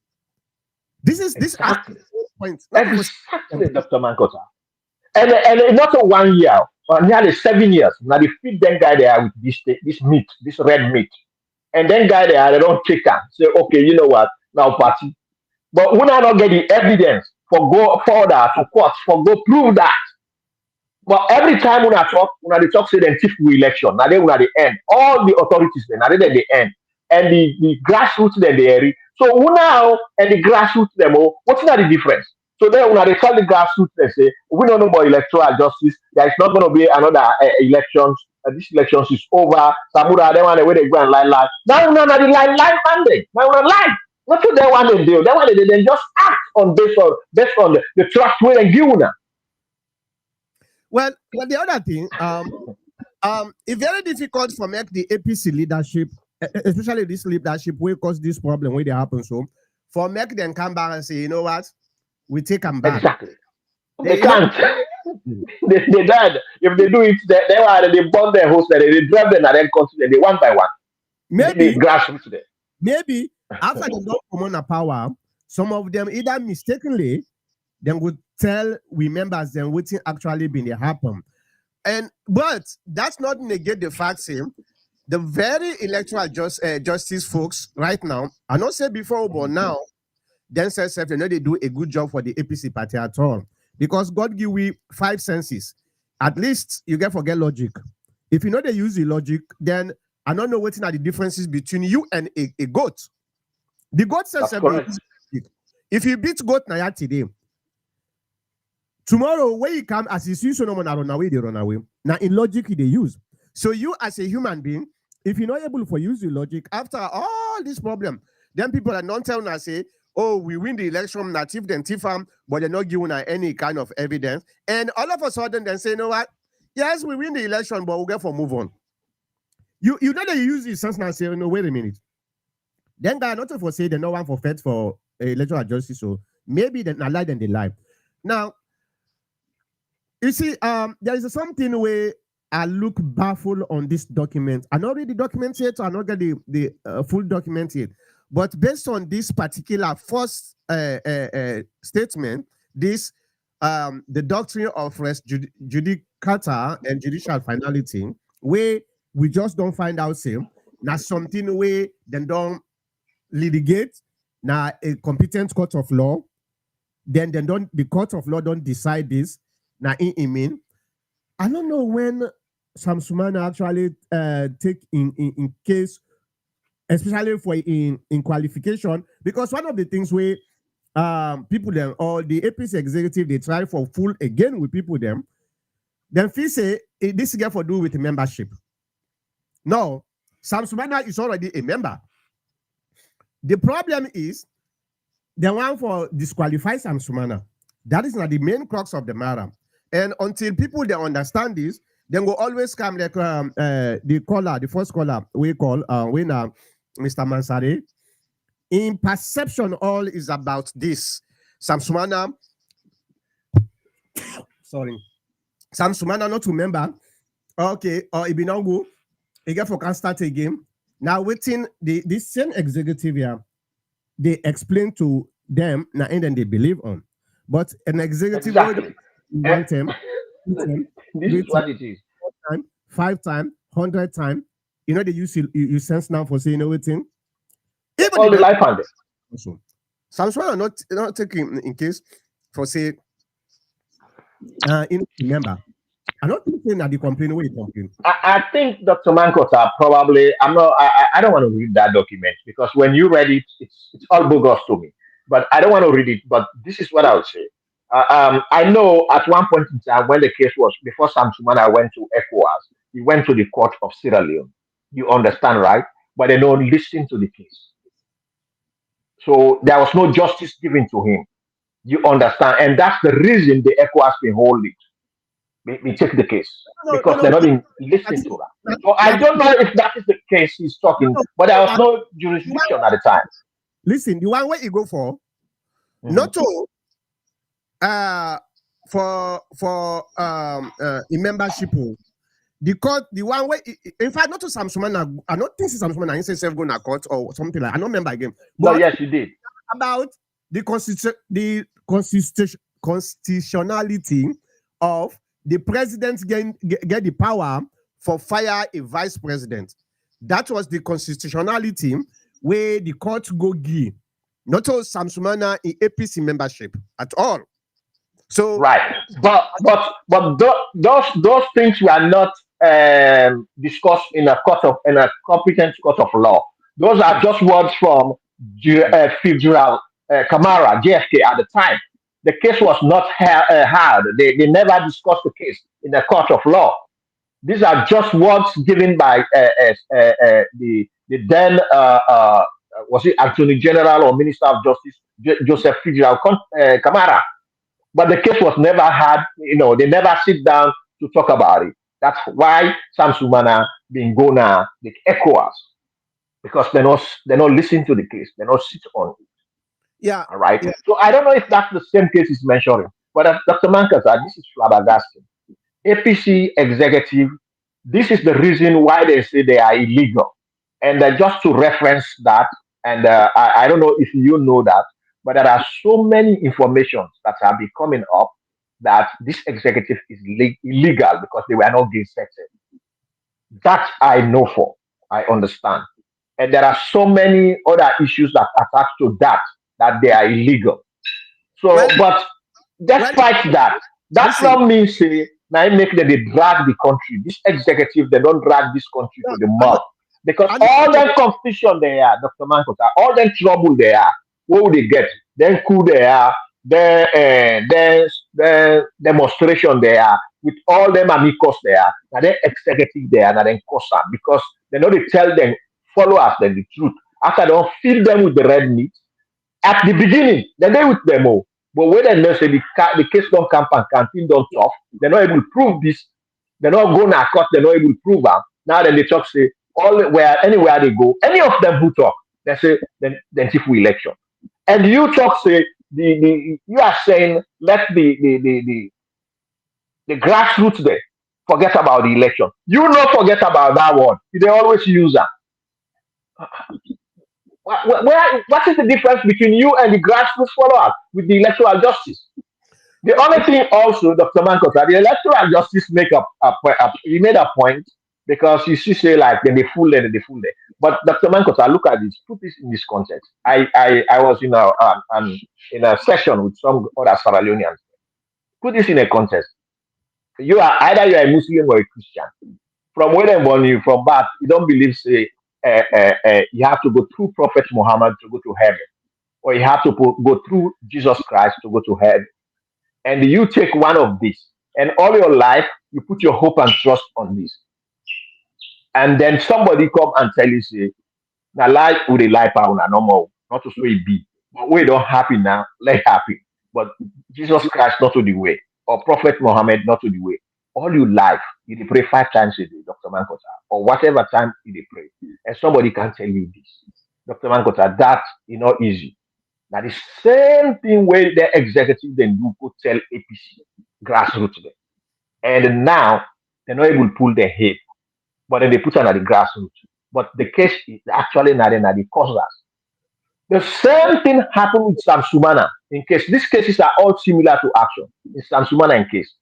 Speaker 1: This is
Speaker 2: exactly.
Speaker 1: this point.
Speaker 2: Exactly, Dr. Mankota. And not a 1 year, or nearly 7 years. Now they feed them guy there with this meat, this red meat. And then guy there, they don't take them. Say, okay, you know what? Now party. But when I not get the evidence for go further to court, for go prove that. But every time when they talk say them thief election, now they when they end. All the authorities then, now they at the end. And the grassroots then they area. So now and the grassroots them what's not the difference? So then when they tell the grassroots they say, we don't know about electoral justice, there is not going to be another elections. This elections is over. Samura, they want the way they go and lie. Now the lie mandate. Now lie. What do they want to do? They want to then just act on based on the trust we and give now.
Speaker 1: Well, the other thing, it's very difficult for make the APC leadership, especially this leadership, will cause this problem when they happen. So, for make them come back and say, you know what, we take them back.
Speaker 2: Exactly. They can't. They died. If they do it, they burn their host, they drive them and then continue. They one by one. They
Speaker 1: Maybe,
Speaker 2: grassroots there.
Speaker 1: maybe after they don't come on a power, some of them either mistakenly then would tell we members then what actually been happen. And but that's not negate the fact, same. The very electoral justice folks right now, I not say before, but now, then says they know they do a good job for the APC party at all. Because God give we 5 senses. At least you get forget logic. If you know they use the logic, then I don't know what are the differences between you and a goat. The goat says if you beat goat now today, tomorrow when you come as you see someone run away, they run away. Now in logic they use. So you as a human being, if you're not able to use the logic after all this problem, then people are not telling us say, oh, we win the election, native then tifam, but they're not giving us any kind of evidence. And all of a sudden then say, you know what? Yes, we win the election, but we'll get for move on. You know that you use the sense now say, no, wait a minute. Then guy not for say they no one for fed for electoral justice, so maybe they lie then they lie. Now, you see, there is something where I look baffled on this document. I not read the document yet, I not get the full document yet. But based on this particular first statement, this the doctrine of res judicata and judicial finality, where we just don't find out same. Now something where then don't litigate. Now a competent court of law, then don't the court of law don't decide this. Now mean, I don't know when Sam Sumana actually take in case, especially for in qualification, because one of the things where people them or the APC executive they try for full again with people them, then feel say this get for do with membership. No, Sam Sumana is already a member. The problem is the one for disqualify Sam Sumana. That is not the main crux of the matter. And until people they understand this, then will always come like the first caller we call Mr. Mansare. In perception, all is about this. Sam Sumana, sorry, Sam Sumana not to remember. Okay, or Ibinangu, again for can start again. Now waiting this same executive here, they explain to them now and then they believe on. But an executive one time,
Speaker 2: this is what it is.
Speaker 1: 5 times, 100 times. You know they use you sense now for saying everything.
Speaker 2: Even all the life handed.
Speaker 1: Also, Samsung are not taking in case for say remember. I'm not thinking that the complaint where you complain.
Speaker 2: I think Dr. Mankota probably I don't want to read that document because when you read it, it's all bogus to me. But I don't want to read it. But this is what I would say. I know at one point in time when the case was before Sam Sumana went to ECOWAS, he went to the court of Sierra Leone. You understand, right? But they don't listen to the case. So there was no justice given to him. You understand? And that's the reason the ECOWAS can hold it. We take the case because they're not listening to that. So I don't know if that is the case he's talking, but there was no jurisdiction at the time.
Speaker 1: Listen, the one way you go for, not to for in membership. The court, the one way, in fact, not to Sam Sumana, I don't think Sam Sumana is himself going to court or something like. I don't remember again.
Speaker 2: But no, yes, you did.
Speaker 1: About the constitutionality of the president get the power for fire a vice president. That was the constitutionality where the court go give. Not all Sam Sumana in APC membership at all. So
Speaker 2: right, but those things were not discussed in a competent court of law. Those are just words from Federal Camara, JFK at the time. The case was not heard. They never discussed the case in the court of law. These are just words given by the then was it Attorney General or Minister of Justice Joseph Federal Camara. But the case was never had, they never sit down to talk about it. That's why Sam Sumana being go now with ECOWAS, because they're not listening to the case, they're not sit on it.
Speaker 1: Yeah.
Speaker 2: All right.
Speaker 1: Yeah.
Speaker 2: So I don't know if that's the same case he's mentioning. But Dr. Mankasa, this is flabbergasting. APC executive, this is the reason why they say they are illegal. And just to reference that, and I don't know if you know that, but there are so many informations that have been coming up that this executive is illegal because they were not gazetted. That I know for, I understand. And there are so many other issues that attach to that they are illegal. So,
Speaker 1: Well,
Speaker 2: but
Speaker 1: well,
Speaker 2: despite that, that's
Speaker 1: listen.
Speaker 2: not mean say now make them they drag the country. This executive they don't drag this country
Speaker 1: No,
Speaker 2: to the mud because
Speaker 1: I know
Speaker 2: all them confusion they are, Dr. Mankota, all them trouble they are. What would they get? Then coup they are, then demonstration they are with all them amicus they are. Now then executive they are, now then cosa because they know they tell them followers them the truth. After they don't fill them with the red meat at the beginning, then they with them all. But when they know say the case don't come and campaign don't tough, they're not able to prove this. They're not going to court, they're not able to prove that. Now then they talk say all where anywhere they go, any of them who talk, they say then chief election. And you talk say the you are saying let the grassroots there forget about the election. You not forget about that one. They always use that. What is the difference between you and the grassroots followers with the electoral justice? The only thing also, Dr. Mankota, the electoral justice make he made a point because you see say like then they fool them, they fool them. But Dr. Mankota, look at this, put this in this context. I was in a session with some other Sierra Leoneans. Put this in a context. You are either you are a Muslim or a Christian. From when they born you from birth, you don't believe say you have to go through Prophet Muhammad to go to heaven, or you have to go through Jesus Christ to go to heaven. And you take one of these, and all your life you put your hope and trust on this, and then somebody come and tell you say, "Now life with a life power no more, not to say it be, but we don't happy now, let happy." But Jesus Christ not to the way, or Prophet Muhammad not to the way. All your life you dey pray 5 times a day, Dr. Mankota, or whatever time you dey pray, and somebody can tell you this, Dr. Mankota, that not easy. Now the same thing where the executive then do go tell APC grassroots them. And now they're not able to pull their head, but then they put on at the grassroots. But the case is actually not in the causes. The same thing happened with Sam Sumana. In case these cases are all similar to action. In Sam Sumana in case.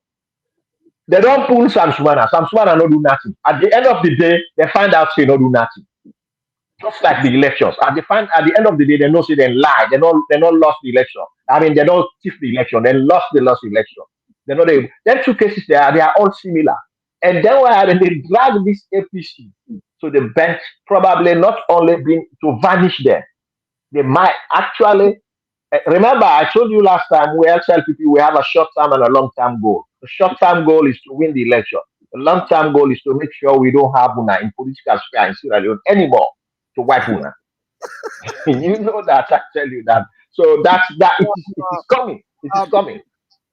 Speaker 2: They don't pull Sam Sumana. Sam Sumana not do nothing. At the end of the day, they find out they not do nothing. Just like the elections. At the end of the day, they know say they lie. They not lost the election. I mean they don't thief the election. They lost the lost election. They know they then two cases they are all similar. And then why they drag this APC to the bench, probably not only been to vanish them. They might actually remember I told you last time we tell people we have a short term and a long term goal. The short term goal is to win the election. The long term goal is to make sure we don't have una in political sphere in Sierra Leone anymore to wipe una. You know that I tell you that. So it is coming. It is
Speaker 1: um,
Speaker 2: coming.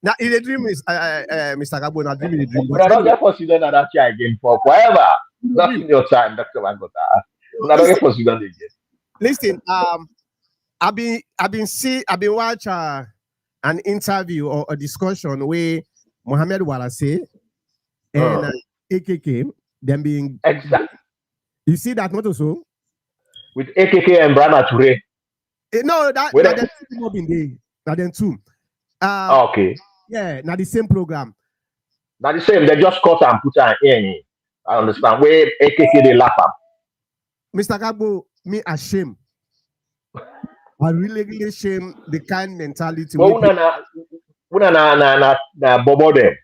Speaker 1: now in the dream is Mr. Gabo, not dream in the dream.
Speaker 2: But I
Speaker 1: But
Speaker 2: don't
Speaker 1: anyway,
Speaker 2: get considered that chair again for forever.
Speaker 1: in the
Speaker 2: Not in
Speaker 1: dream.
Speaker 2: your time, Dr. Wangota. I don't
Speaker 1: Listen,
Speaker 2: get considered again.
Speaker 1: listen. I've been watch an interview or a discussion where Mohammed Warase and
Speaker 2: Uh,
Speaker 1: AKK them being.
Speaker 2: exactly.
Speaker 1: You see that not also?
Speaker 2: With AKK and Brahma Toure.
Speaker 1: No, that
Speaker 2: With
Speaker 1: now
Speaker 2: it.
Speaker 1: them two not been there. Now them two. Uh,
Speaker 2: Okay.
Speaker 1: yeah, now the same program.
Speaker 2: Now the same, they just cut and put her in. I understand. Where AKK they laugh at.
Speaker 1: Mr. Gabo, me ashamed. I really ashamed the kind mentality
Speaker 2: But
Speaker 1: we people.
Speaker 2: una na bobo them.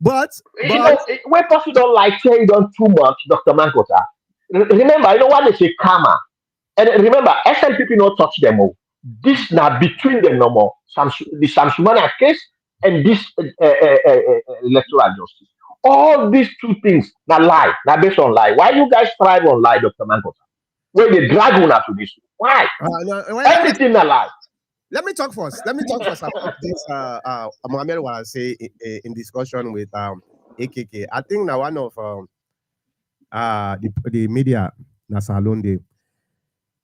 Speaker 1: But
Speaker 2: You know, when person don't like say you don't too much, Dr. Mankota. Remember, you know what they say karma. And remember, SLPP not touch them all. This now between them no more. The Samsumana case and this electoral justice. All these two things now lie, now based on lie. Why you guys thrive on lie, Dr. Mankota? Where they drag una to this? Why?
Speaker 1: no, well,
Speaker 2: Everything na lie.
Speaker 1: let me talk first. Let me talk first about this. Mohammed was say in discussion with AKK. I think now one of the media na salon day.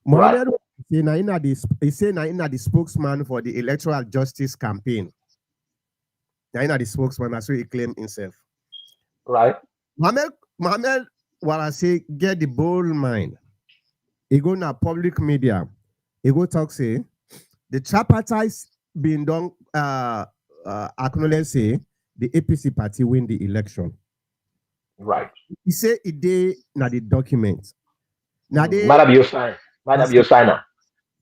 Speaker 2: Right.
Speaker 1: Mohammed he say na in the spokesman for the electoral justice campaign. Now, the spokesman, that's what he claimed himself.
Speaker 2: Right.
Speaker 1: Mohammed, what I say, get the bold mind. He go na public media. He go talk say the tripartite being done acknowledge say the APC party win the election.
Speaker 2: Right.
Speaker 1: He say it dey na the document. Now they
Speaker 2: Madam, you sign. Madam, you sign up.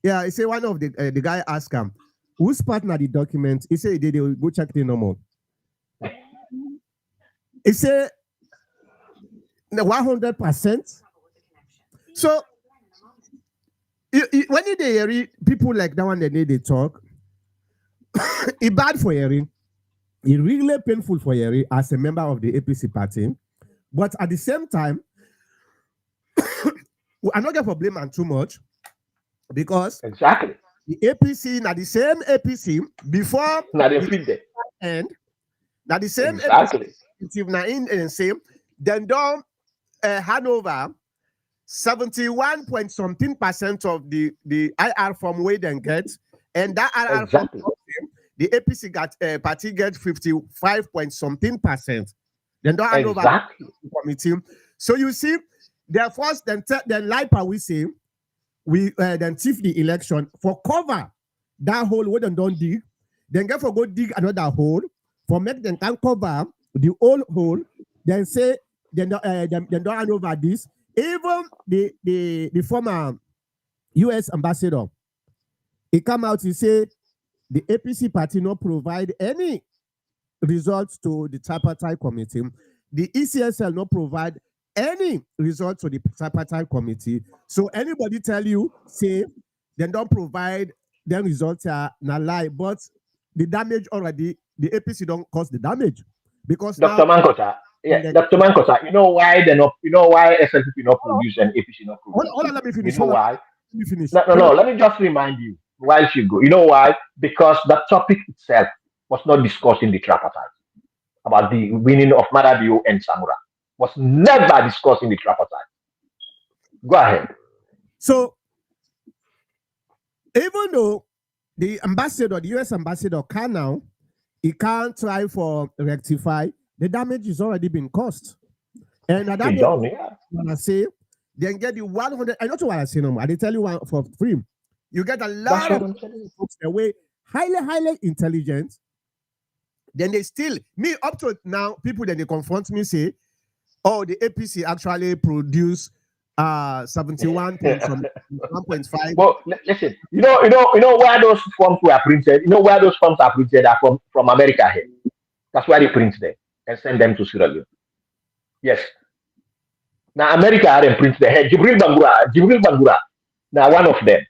Speaker 1: yeah, he say one of the guy ask him whose part na the document. He say they will go check the number. He say 100%. So when they hear people like that one, they talk. It's bad for hearing. It's really painful for hearing as a member of the APC party. But at the same time, I'm not going for blame and too much because
Speaker 2: Exactly.
Speaker 1: the APC, now the same APC before
Speaker 2: Now they fit there.
Speaker 1: and now the same
Speaker 2: Exactly.
Speaker 1: APC now in same then don't hand over 71 point something percent of the IR form way then get, and that IR
Speaker 2: Exactly.
Speaker 1: form the APC got party get 55 point something percent. Then don't hand over
Speaker 2: Exactly.
Speaker 1: the committee. So you see, their first then LIPA we say we then thief the election for cover that hole where they don't dig. Then get for go dig another hole for make them can cover the old hole. Then say then don't hand over this. Even the former US ambassador, he come out, he say the APC party not provide any results to the tripartite committee. The ECSL not provide any results to the tripartite committee. So anybody tell you, say, they don't provide them results are not lie, but the damage already, the APC don't cause the damage. Because
Speaker 2: Dr.
Speaker 1: now,
Speaker 2: Mankota. Yeah, Dr. Mankota, you know why they're not, you know why SLPP not produce and APC not produce?
Speaker 1: hold on, let me finish.
Speaker 2: You know why?
Speaker 1: Let me finish.
Speaker 2: No. Let me just remind you while she go. You know why? Because the topic itself was not discussed in the tripartite about the winning of Madabio and Samura. Was never discussed in the tripartite. Go ahead.
Speaker 1: So even though the ambassador, the US ambassador can now, he can't try for rectify, the damage is already been caused. And at that
Speaker 2: Done, yeah.
Speaker 1: when I say, then get the 100, I don't know what I say no more. I tell you one for free. You get a lot
Speaker 2: That's what
Speaker 1: of
Speaker 2: I'm telling you.
Speaker 1: folks that way, highly intelligent. Then they still, me up to now, people then they confront me, say, oh, the APC actually produce 71.5.
Speaker 2: Well, listen. You know where those forms were printed. You know where those forms are printed are from America here. That's why they print them and send them to Sierra Leone. Yes. Now America had them print the head. Jibril Bangura. Now one of them.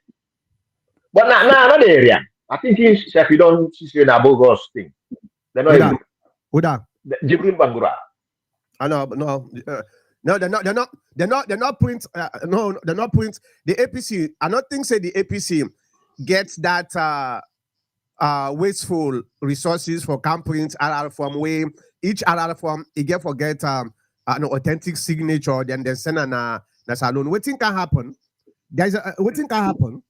Speaker 2: But now not the area. I think he's if you don't see the Abogos thing. They're not
Speaker 1: Uda.
Speaker 2: Jibril Bangura.
Speaker 1: I know, no. No, they're not print. No, they're not print. The APC, I don't think say the APC gets that wasteful resources for camp print RR form way. Each RR form, it get forget an authentic signature, then they send an salon. What thing can happen? There's what thing can happen?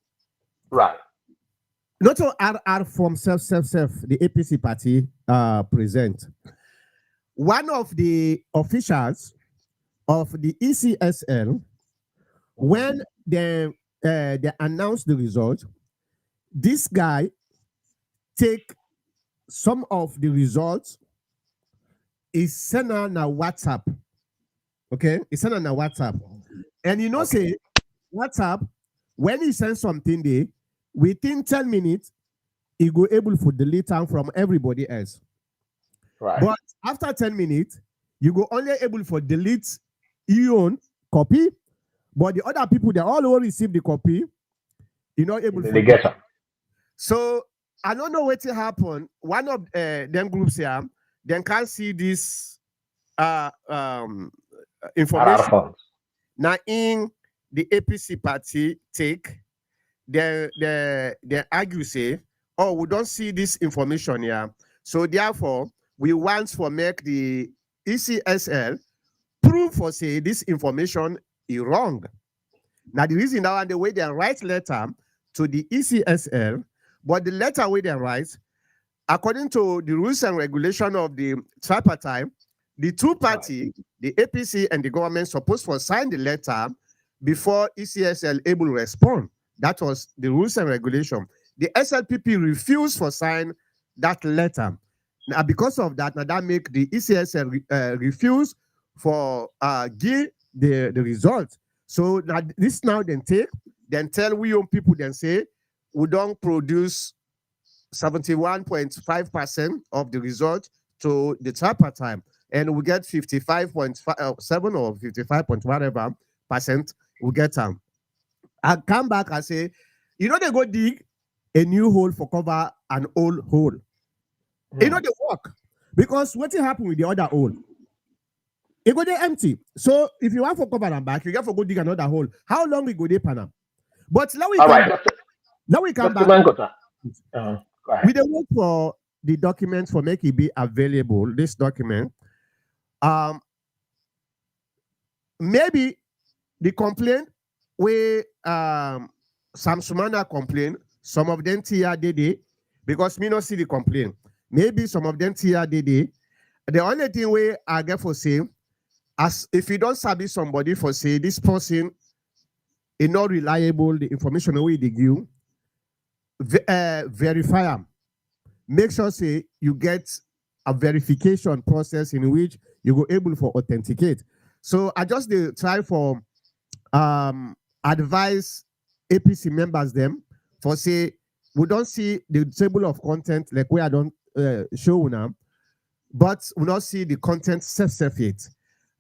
Speaker 2: Right.
Speaker 1: Not all RR form self. The APC party present. One of the officials of the ECSL, when they announced the result, this guy take some of the results, is sent on a WhatsApp. Okay, it's sent on a WhatsApp, and you know, say WhatsApp when he sends something there, within 10 minutes, he go able to delete them from everybody else.
Speaker 2: Right.
Speaker 1: But after 10 minutes, you go only able for delete your own copy, but the other people they all will receive the copy. You're not able to
Speaker 2: get them.
Speaker 1: So I don't know what will happen. One of them groups here, they can't see this information. Now in the APC party take, they argue say, oh, we don't see this information here. So therefore, we want for make the ECSL prove for say this information is wrong. Now the reason now and the way they write letter to the ECSL, but the letter way they write, according to the rules and regulation of the tripartite, the two party, the APC and the government, supposed to sign the letter before ECSL able to respond. That was the rules and regulation. The SLPP refused to sign that letter. Now, because of that, now that make the ECSL refuse for give the result. So now this now then tell we young people then say we don't produce 71.5% of the result to the tripartite, and we get 55.7 or 55 point whatever percent we get them. I come back and say, they go dig a new hole for cover an old hole. They work. Because what will happen with the other hole? It go there empty. So if you want for cover and back, you have to go dig another hole. How long we go there, Panam? But now we come back. We don't wait for the documents for make it be available. This document. Maybe the complaint where Sam Sumana complain, some of them TRDD, because me not see the complaint. Maybe some of them TRDD. The only thing we I get for say, as if you don't sabi somebody for say this person is not reliable, the information we they give, verify them. Make sure say you get a verification process in which you go able for authenticate. So I just try for advise APC members them for say we don't see the table of content like where I don't show now, but we not see the content self-certificate.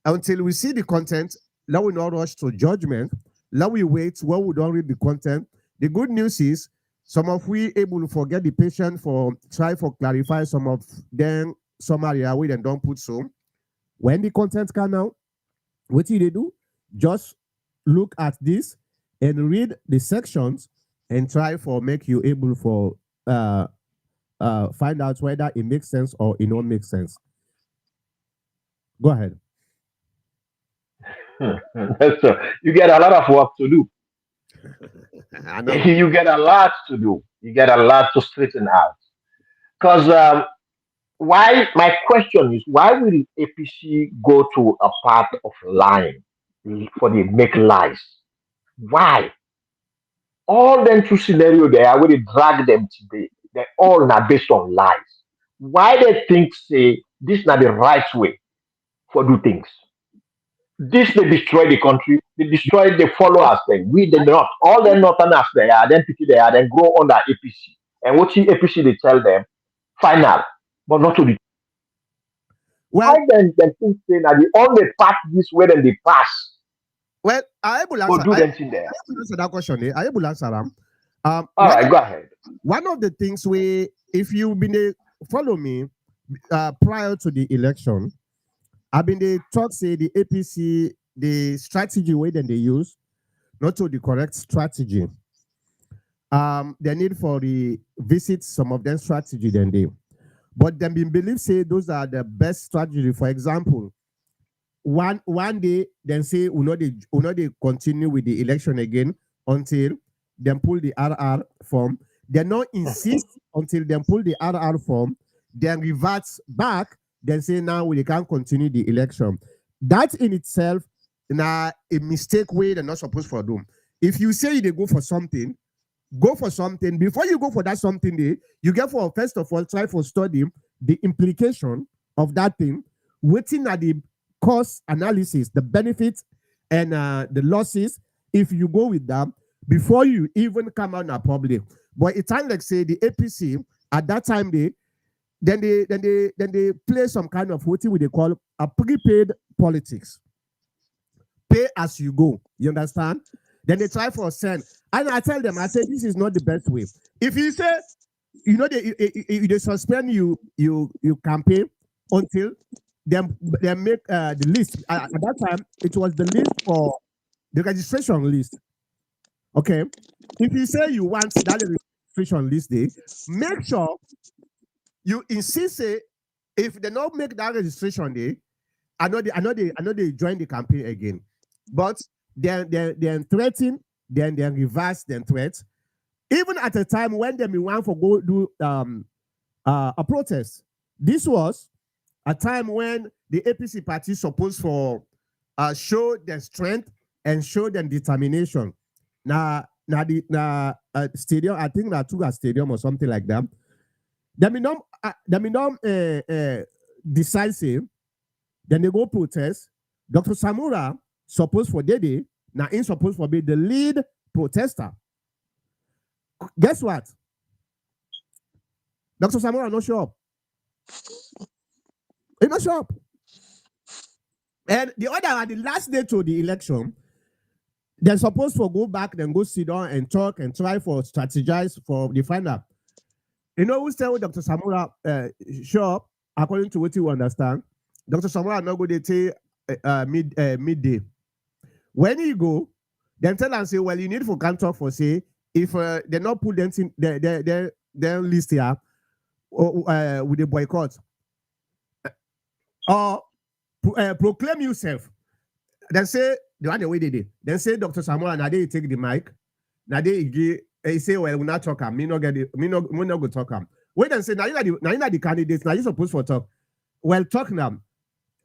Speaker 1: Until we see the content, now we not rush to judgment. Now we wait when we don't read the content. The good news is some of we able to forget the patient for try for clarify some of them some area we then don't put so. When the content come out, what do they do? Just look at this and read the sections and try for make you able for find out whether it makes sense or it don't make sense. Go ahead.
Speaker 2: So you get a lot of work to do.
Speaker 1: I know.
Speaker 2: You get a lot to do. You get a lot to straighten out. Because why? My question is, why will APC go to a path of lying for the make lies? Why? All them two scenarios there, I will drag them today. They all not based on lies. Why they think say this not the right way for do things? This they destroy the country, they destroy the followers then. We the not all the northerners they are identity they are then grow under APC. And what the APC they tell them, final, but not to the
Speaker 1: Well,
Speaker 2: why then think say that the only path this way then they pass
Speaker 1: well, I able
Speaker 2: or
Speaker 1: answer.
Speaker 2: do
Speaker 1: I
Speaker 2: them in there.
Speaker 1: able answer that question. I able answer them.
Speaker 2: All
Speaker 1: One
Speaker 2: right,
Speaker 1: of,
Speaker 2: go ahead.
Speaker 1: one of the things we, if you've been follow me prior to the election, I've been the talk say the APC the strategy way that they use not to the correct strategy. They need for the visit some of them strategy then they, but them been believe say those are the best strategy. For example, one day then say we know they continue with the election again until them pull the RR form. They not insist until them pull the RR form, then reverts back, then say now we can't continue the election. That in itself now a mistake way they're not supposed to do. If you say they go for something, go for something. Before you go for that something day, you get for first of all try for study the implication of that thing, waiting at the cost analysis, the benefits and the losses. If you go with them before you even come out in public, but it's time like say the APC at that time they play some kind of what they call a prepaid politics. Pay as you go. You understand? Then they try for send. And I tell them, I say this is not the best way. If you say, they suspend you campaign until they make the list. At that time, it was the list for the registration list. Okay. If you say you want that registration list day, make sure you insist say if they don't make that registration day, I know they join the campaign again. But then threaten, then reverse then threat. Even at a time when they want for go do a protest. This was a time when the APC party supposed for show their strength and show their determination. Now, stadium, I think that took a stadium or something like that. They may not decisive. Then they go protest. Dr. Samura supposed for Dede, now in supposed for be the lead protester. Guess what? Dr. Samura no show up. He no show up. And the other, the last day to the election, they're supposed to go back, then go sit down and talk and try for strategize for the final. You know who's telling Dr. Samura show up, according to what you understand? Dr. Samura not go to say midday. When you go, then tell and say, well, you need for cantor for say, if they not put them in their list here with the boycott. Or proclaim yourself. Then say the one the way they did. Then say Dr. Samuel now they take the mic. Now they say well we not talk. Me not get it. Me not go talk. Wait and say now you know the candidates. Now you supposed for talk. Well talk now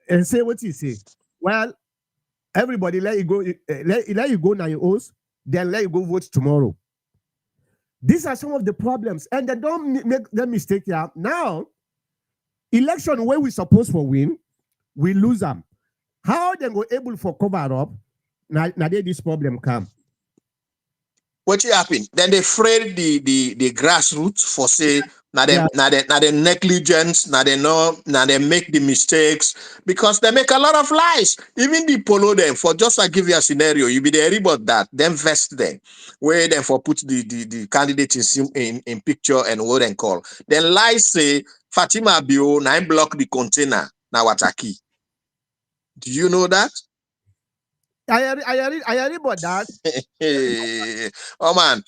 Speaker 1: and say what you say. Well everybody let you go. Let you go now your host. Then let you go vote tomorrow. These are some of the problems, and they don't make the mistake here. Now election where we supposed for win, we lose them. How they go able for cover up? Now this problem come.
Speaker 4: What happen? Then they afraid the grassroots for say now they negligence, now they make the mistakes because they make a lot of lies. Even the follow them for just to give you a scenario, you be there about that, then vest them, where then for put the candidate in picture and what then call. Then lies say Fatima Bio 9 block the container now wataki. Do you know that?
Speaker 1: I read about that.
Speaker 4: Oh man,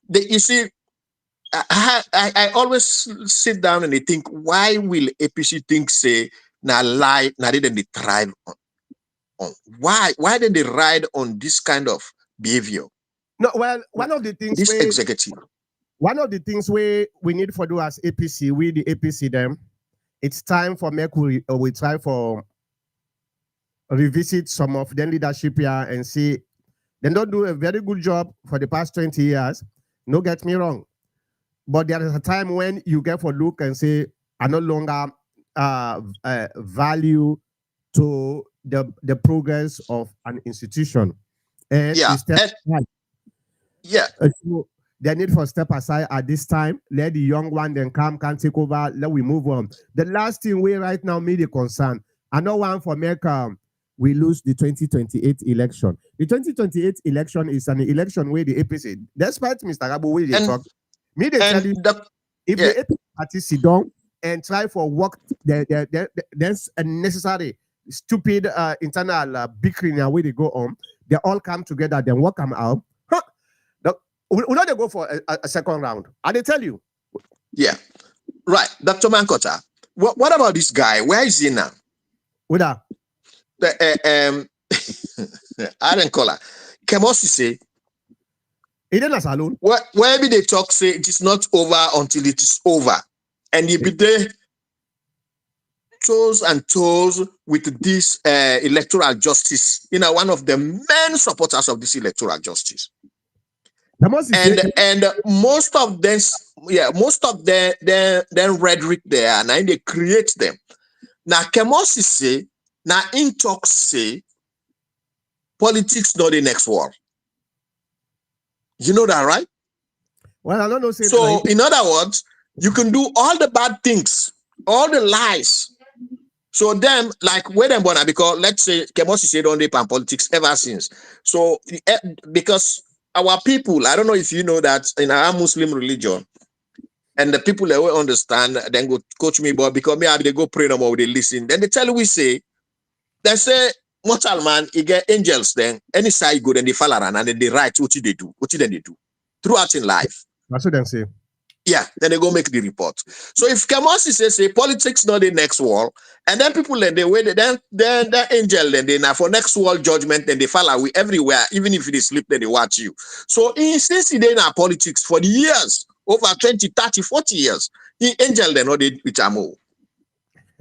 Speaker 4: you see, I always sit down and I think, why will APC think say na lie? Na didn't they thrive on? Why did they ride on this kind of behavior?
Speaker 1: No, well, one of the things
Speaker 4: this executive.
Speaker 1: One of the things we need for do as APC, we the APC them, it's time for we try for revisit some of the leadership here and see they don't do a very good job for the past 20 years. No, get me wrong. But there is a time when you get for look and say, I no longer value to the progress of an institution. And
Speaker 4: yeah.
Speaker 1: So they need for step aside at this time. Let the young one then come, can take over. Let we move on. The last thing we right now made a concern. I know one for America. We lose the 2028 election. The 2028 election is an election where the APC, despite Mr. Rabu, where they talk, me they tell you if the APC party sit down and try for work, there's a necessary stupid internal bickering where they go on. They all come together, then work them out. We not go for a second round. I they tell you.
Speaker 4: Yeah, right, Dr. Mankota. What about this guy? Where is he now?
Speaker 1: With that.
Speaker 4: I didn't call her. Kemosi say,
Speaker 1: he didn't salon.
Speaker 4: Where they talk say it is not over until it is over, and you be there toes and toes with this electoral justice. You know, one of the main supporters of this electoral justice. And most of them, their rhetoric there, and they create them. Now Kemosi say. Now, in talks say, politics not the next war. You know that, right?
Speaker 1: Well, I don't know.
Speaker 4: So, in other words, you can do all the bad things, all the lies. So, them, like, where them born, because let's say, Kemosi said on rape and politics ever since. So, because our people, I don't know if you know that in our Muslim religion, and the people that will understand, then go coach me, but because me, they go pray no more, they listen. Then they tell we say, they say, mortal man, you get angels then, any side go, then they fall around and then they write what they do, throughout in life.
Speaker 1: That's what they say.
Speaker 4: Yeah, then they go make the report. So if Kemosi says, say, politics not the next war, and then people then they wait, then the angel, then they now for next world judgment, then they fall away everywhere, even if they sleep, then they watch you. So since he did in politics for the years, over 20, 30, 40 years. The angel they know they with Amo.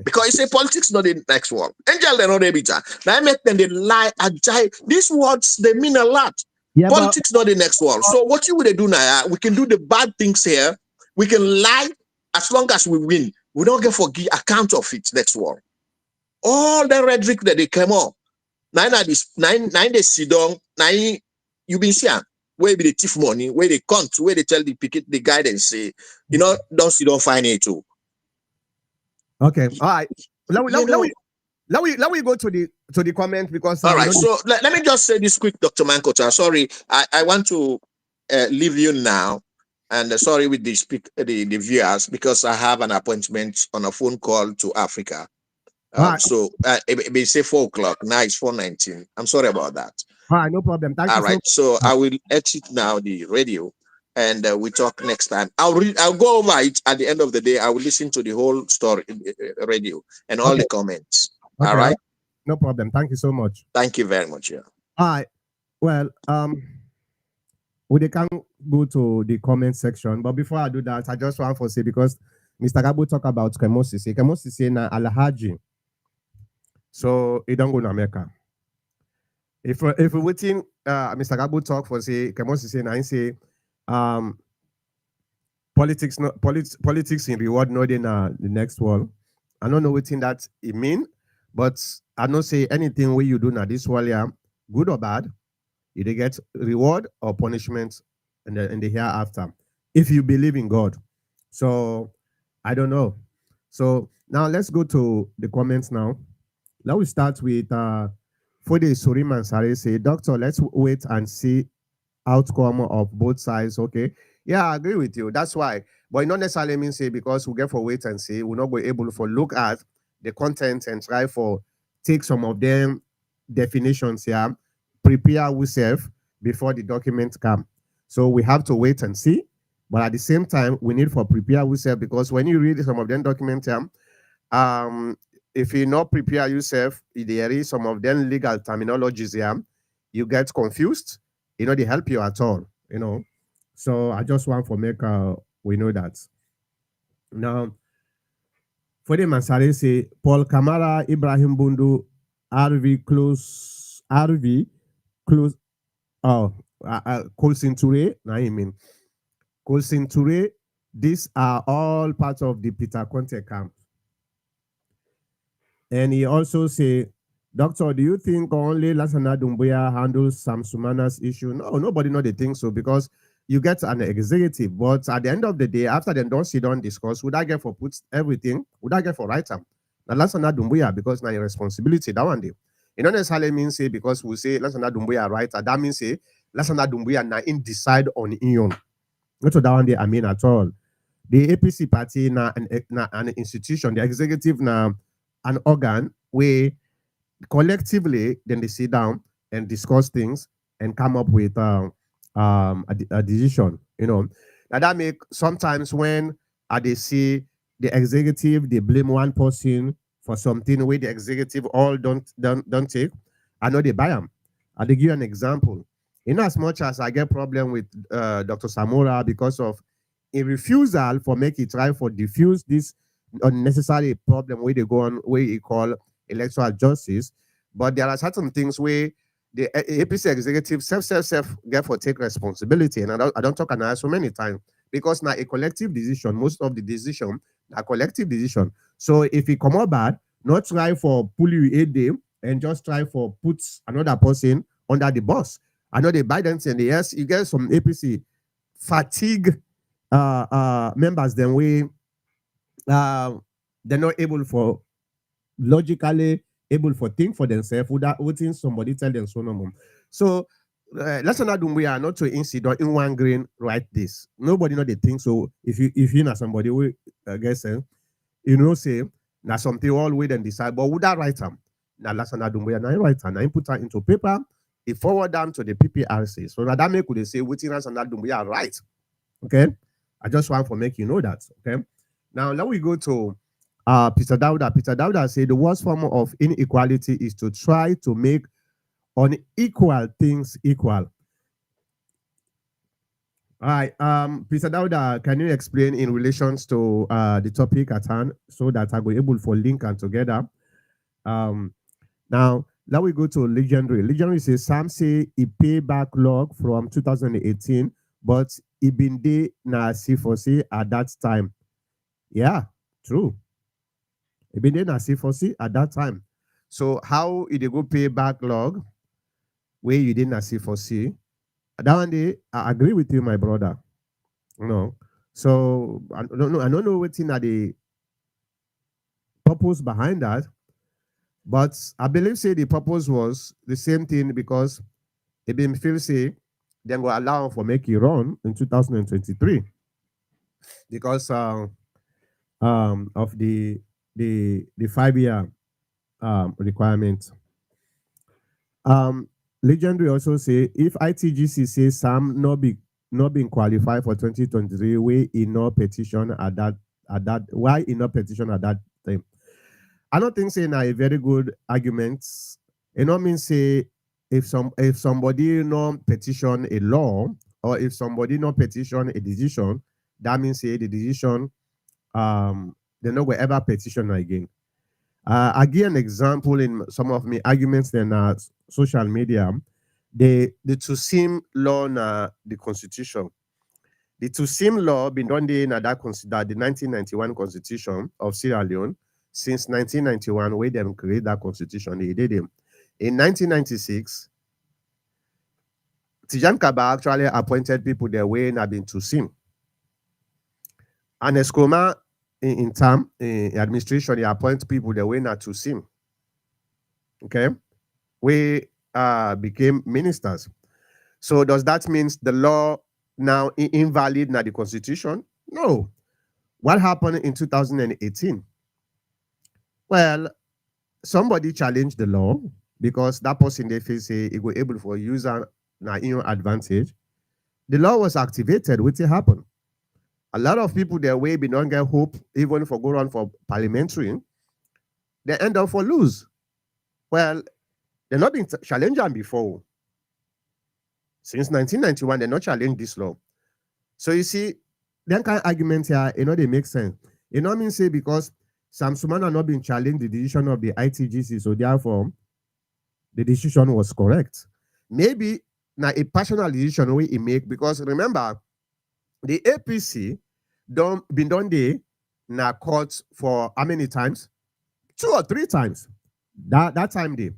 Speaker 4: Because it's a politics not the next one. Angel they know they with her. Now I make them they lie agile. These words they mean a lot.
Speaker 1: Yeah,
Speaker 4: Politics not the next one. So what you would do now? We can do the bad things here. We can lie as long as we win. We don't get forgive account of it next one. All the rhetoric that they came up. Nine they sit down. Nine you been seeing where be the thief money, where they come to, where they tell the guy and say, don't sit down find it too.
Speaker 1: Okay, all right. Let me go to the comment because
Speaker 4: all right. So let me just say this quick, Dr. Mankota. Sorry, I want to leave you now, and sorry with the viewers because I have an appointment on a phone call to Africa.
Speaker 1: right.
Speaker 4: So it say 4 o'clock. Now it's 4:19. I'm sorry about that.
Speaker 1: All right, no problem. Thank you.
Speaker 4: All right. So I will exit now the radio, and we talk next time. I'll go over it at the end of the day. I will listen to the whole story radio and all the comments.
Speaker 1: Okay,
Speaker 4: all right.
Speaker 1: No problem. Thank you so much.
Speaker 4: Thank you very much. Yeah.
Speaker 1: All right. Well, we can go to the comment section, but before I do that, I just want to say because Mr. Gabo talk about Kemosisi na Alhaji, so he don't go to America. If we waiting, Mr. Gabo talk for say Kemosisi na say, politics in reward not in the next world. I don't know what thing that it mean, but I don't say anything where you do now this world, yeah, good or bad, you get reward or punishment in the hereafter if you believe in God. So I don't know. So now let's go to the comments now. Now we start with Fode Suriman Sare say, Doctor, let's wait and see outcome of both sides. Okay. Yeah, I agree with you. That's why. But it not necessarily mean say because we get for wait and see, we're not be able to look at the content and try for take some of them definitions here, prepare ourselves before the document come. So we have to wait and see. But at the same time, we need for prepare ourselves because when you read some of them documents here, if you not prepare yourself, there is some of them legal terminologies here, you get confused, they help you at all, So I just want to make we know that. Now, for the Mansare say, Paul Kamara, Ibrahim Bundu, RV close, Colson Toure, I mean, Colson Toure, these are all parts of the Peter Conte camp. And he also say, Doctor, do you think only Lassana Doumbouya handles Sam Sumana's issue? No, nobody know they think so because you get an executive, but at the end of the day, after they don't sit down discuss, would I get for put everything? Would I get for write them? Now Lassana Doumbouya because now your responsibility that one day. It don't necessarily mean say because we say Lassana Doumbouya writer, that means say Lassana Doumbouya now in decide on Ion. Not that one day I mean at all. The APC party na an institution, the executive na an organ where collectively then they sit down and discuss things and come up with a decision. Now that make sometimes when they see the executive, they blame one person for something where the executive all don't take. I know they buy them. I'll give you an example. In as much as I get problem with Dr. Samora because of a refusal for make it try for diffuse this unnecessary problem where they go on where you call electoral justice, but there are certain things where the APC executive self get for take responsibility, and I don't talk and so many times because now a collective decision, most of the decision a collective decision. So if it come out bad, not try for pull you a day and just try for put another person under the bus. I know the Biden and yes, you get some APC fatigue members then we they're not able for logically able for think for themselves without waiting somebody tell them so no more. So let's not do we are not to incident in one grain write this. Nobody know the thing. So if you know somebody we guess say now something all wait and decide, but would that write them? Now let's not do we are not write and I put that into paper, it forward them to the PPRC. So now that make could they say waiting us and that do we are right. Okay. I just want to make you know that. Okay. Now let we go to Peter Dauda. Peter Dauda said the worst form of inequality is to try to make unequal things equal. All right. Mr. Dauda, can you explain in relations to the topic at hand so that I will able for link and together? Um, now we go to legendary. Legendary says Sam say he pay backlog from 2018, but he been there na C4C at that time. Yeah, true. He been there na C4C at that time. So how did they go pay backlog where you didn't C4C? That one day, I agree with you, my brother. No. So I don't know what's in the purpose behind that, but I believe say the purpose was the same thing because it been feel say then go allow for make it run in 2023 because of the 5 year requirement. Um, Legendary also say if ITGC say Sam not being qualified for 2023, we in no petition at that why in no petition at that time. I don't think say na a very good argument. It not mean say if somebody no petition a law or if somebody no petition a decision, that means say the decision they no will ever petition again. I give an example in some of my arguments in social media. The Tusim law na the constitution. The Tusim law been done in that consider the 1991 constitution of Sierra Leone since 1991 where them create that constitution. They did them. In 1996, Tijan Kaba actually appointed people their way and have been Tusim. And Escoma in term in administration, they appoint people their way not Tusim. Okay, we became ministers. So does that mean the law now invalid na the constitution? No. What happened in 2018? Well, somebody challenged the law because that person they feel say it was able for user na in your advantage. The law was activated, which happened. A lot of people their way be don't get hope even for go on for parliamentary. They end up for lose. Well, they're not been challenged before. Since 1991, they're not challenged this law. So you see, that kind of argument here, they make sense. It not mean say because Sam Sumana not been challenged the decision of the ITGC, so therefore the decision was correct. Maybe now a personal decision we make because remember the APC been done there na court for how many times? 2 or 3 times. That time day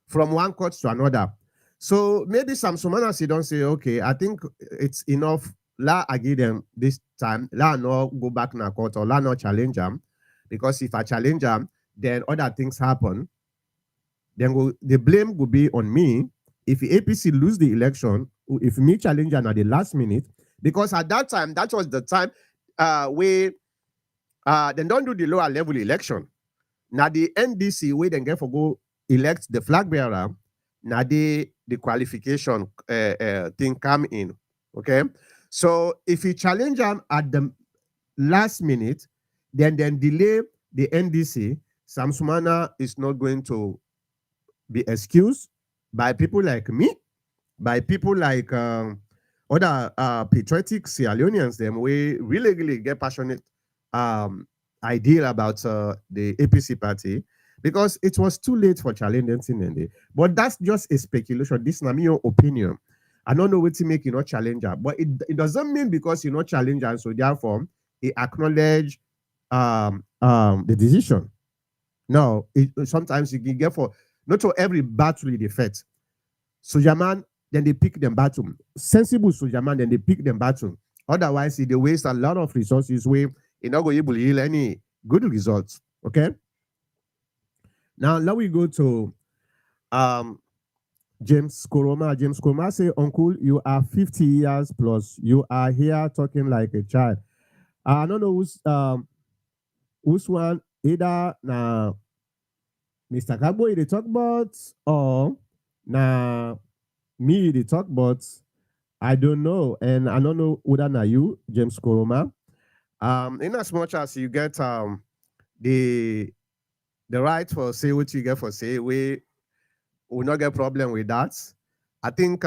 Speaker 1: from one court to another. So maybe Sam Sumana don't say, okay, I think it's enough. La I give them this time. La no go back na court or la no challenge them. Because if I challenge them, then other things happen. Then the blame will be on me. If the APC lose the election, if me challenge them at the last minute, because at that time, that was the time where they don't do the lower level election. Now the NDC where they get for go elect the flag bearer. Now the qualification thing come in. Okay. So if you challenge them at the last minute, then delay the NDC, Sam Sumana is not going to be excused by people like me, by people like other patriotic Sierra Leoneans, them we really get passionate ideal about the APC party because it was too late for challenging. But that's just a speculation. This is not your opinion. I don't know what to make you not challenger, but it doesn't mean because you're not challenger, so therefore it acknowledge the decision. No, sometimes you can get for not for every battle they fight. Sojaman, then they pick them battle. Sensible Sojaman, then they pick them battle. Otherwise, they waste a lot of resources where you're not going to yield any good results. Okay. Now let we go to James Koroma. James Koroma say, Uncle, you are 50 years plus. You are here talking like a child. I don't know who's one either na Mr. Kagbo they talk about or na me they talk about. I don't know, and I don't know whether na you, James Koroma. In as much as you get the right for say what you get for say, we will not get problem with that. I think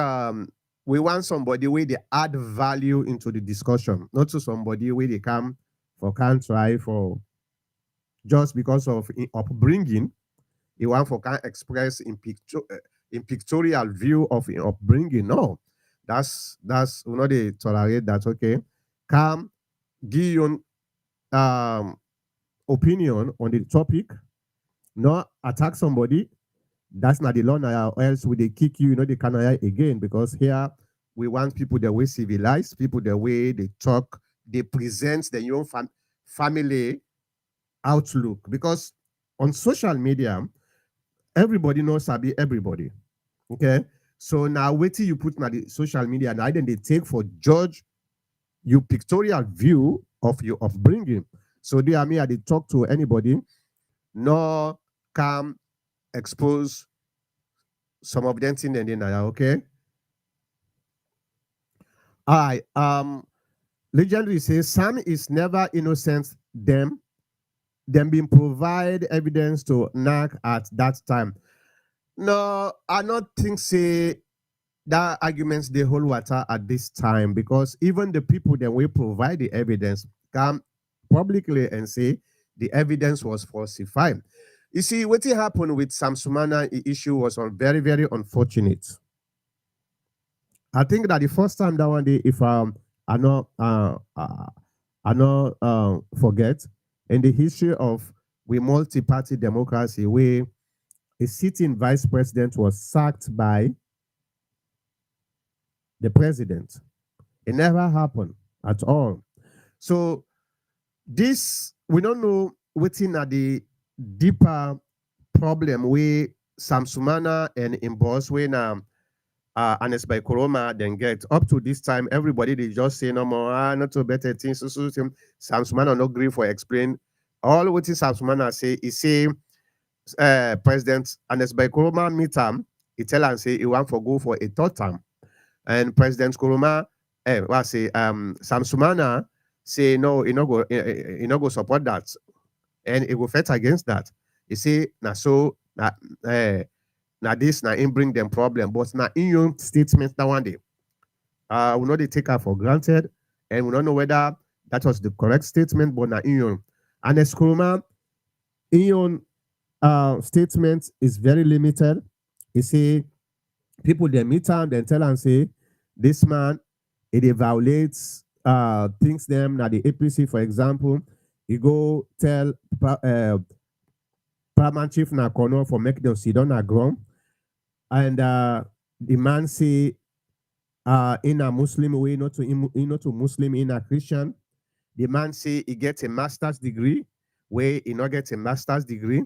Speaker 1: we want somebody where they add value into the discussion, not to somebody where they come for can't try for just because of upbringing. You want for can express in pictorial view of upbringing. No, that's we know they tolerate that. Okay, come give your opinion on the topic, not attack somebody. That's not the law now, or else will they kick you, they can again, because here we want people the way civilized, people the way they talk, they present their own family outlook. Because on social media, everybody knows Sabi everybody. Okay. So now wait till you put on the social media, now then they take for judge your pictorial view of your upbringing. So they are me, I did talk to anybody, no come expose some of them thing and then okay. All right. Legendary says Sam is never innocent. Them being provide evidence to knock at that time. No, I not think say that arguments they hold water at this time, because even the people that will provide the evidence come publicly and say the evidence was falsified. You see, what happened with Sam Sumana issue was very, very unfortunate. I think that the first time that one day, if I not forget, in the history of we multi-party democracy, where a sitting vice president was sacked by the president. It never happened at all. So this, we don't know within the deeper problem where Sam Sumana and in boss when Anes by Koroma then get up to this time, everybody they just say no more, not to better things. So Sam Sumana no agree for explain. All what Sam Sumana say is say President Anes by Koroma midterm, he tell and say he want for go for a third term. And President Koroma say Sam Sumana say no, he no go support that. And he will fight against that. He say now so now this now in bring them problem, but now in your statement now one day, we know they take her for granted, and we don't know whether that was the correct statement, but now in your and Eskroma in your statement is very limited. He say people they meet him, then tell and say this man it violates things them now the APC, for example, he go tell Paramount Chief na Kono for make them sit down na ground. And the man say in a Muslim way, not to Muslim, in a Christian. The man say he gets a master's degree, where he not gets a master's degree.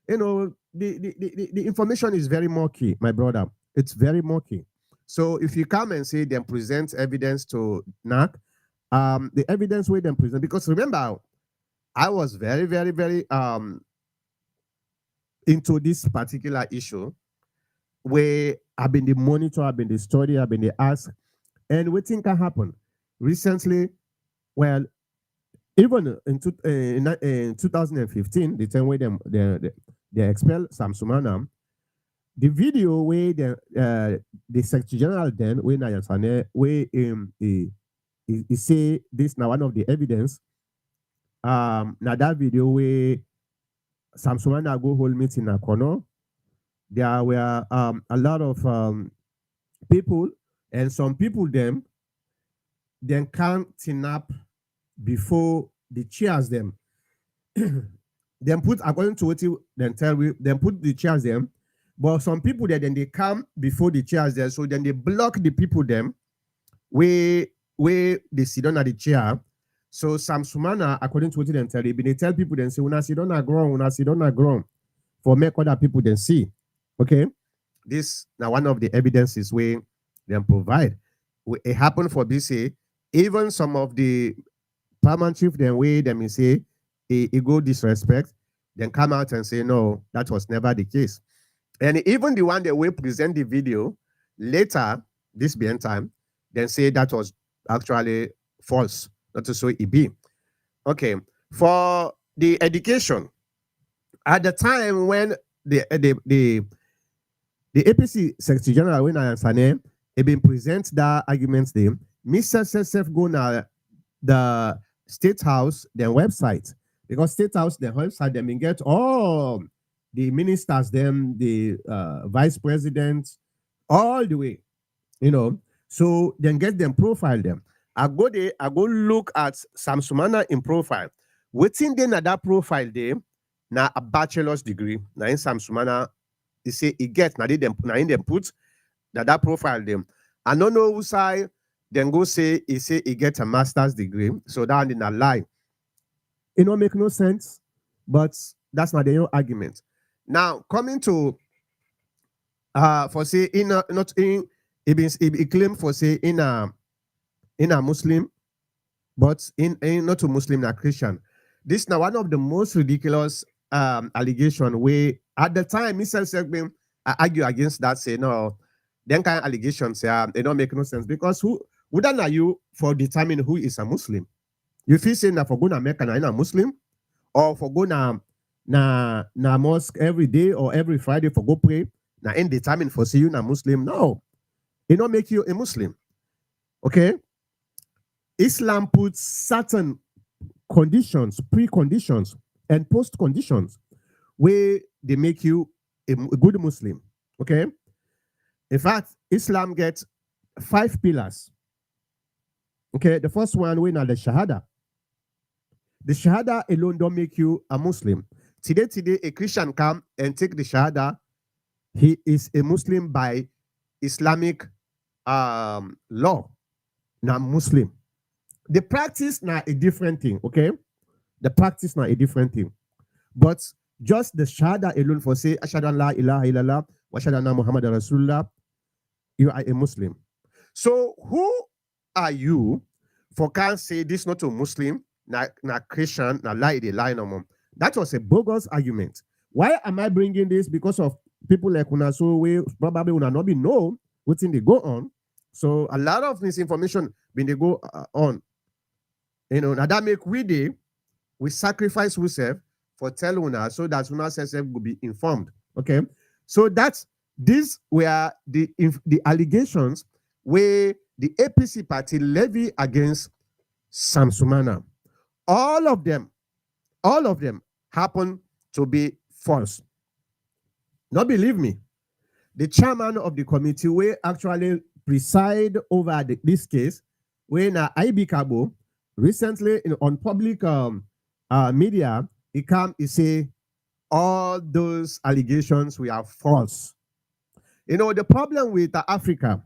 Speaker 1: You know, the information is very murky, my brother. It's very murky. So if you come and say then present evidence to NAC, the evidence where them present, because remember, I was very, very, very into this particular issue, where I've been the monitor, I've been the study, I've been the ask, and what thing can happen recently? Well, even in 2015, the time where they expelled Sam Sumana, the video where the Secretary General then when where he say this now one of the evidence. Now that video where Sam Sumana go hold meeting in a corner. There were a lot of people, and some people then can't turn up before the chairs them. Then put according to what you then tell we then put the chairs them, but some people there then they come before the chairs there, so then they block the people them where they sit down at the chair. So Sam Sumana, according to what you then tell, they tell people then say when I sit down at ground, for make other people then see. Okay, this now one of the evidences where they provide. It happened for BC. Even some of the paramount chief then way them say he go disrespect, then come out and say no, that was never the case. And even the one that will present the video later, this being time, then say that was actually false, not to so it be. Okay, for the education, at the time when the APC Secretary General when I answer It been present the arguments them. Mr. Sesef go na the State House, their website. Because State House, their website, them can get all the ministers, them, the vice presidents, all the way, you know. So then get them profile them. I go there, I go look at Sam Sumana in profile. Waiting then at that profile there, now a bachelor's degree. Now in Sam Sumana, he say he get now in them put that profile them. I don't know who side then go say he get a master's degree. So that in a lie. It don't make no sense, but that's not the argument. Now coming to for say in a, not in he claim for say in a Muslim, but in not a Muslim, not Christian. This now one of the most ridiculous allegation where at the time Mr. Segment argue against that, say no, then kind of allegations they don't make no sense because who wouldn't are you for determining who is a Muslim? You feel saying that for going to America na Muslim or for going na mosque every day or every Friday for go pray na in determine for see you na Muslim? No, it don't make you a Muslim. Okay, Islam puts certain conditions, preconditions, and post conditions where they make you a good Muslim. Okay, in fact, Islam gets 5 pillars. Okay, the first one we know the Shahada. The Shahada alone don't make you a Muslim. Today, a Christian come and take the Shahada. He is a Muslim by Islamic law. Now Muslim. The practice now a different thing, okay? The practice now a different thing. But just the Shahada alone for say, Ashhadu an la ilaha illallah, wa ashhadu anna Muhammadan Rasulullah, you are a Muslim. So who are you for can't say this not a Muslim, na Christian, na lie the lie no more? That was a bogus argument. Why am I bringing this? Because of people like una so we probably will not be know what's in they go on. So a lot of this information when they go on, you know, now that make we sacrifice ourselves for tell una so that una self will be informed. Okay, so that's these were the allegations where the APC party levy against Sam Sumana. All of them happen to be false. Not believe me. The chairman of the committee will actually preside over this case when IB Cabo recently on public media, he say all those allegations were false. You know, the problem with Africa,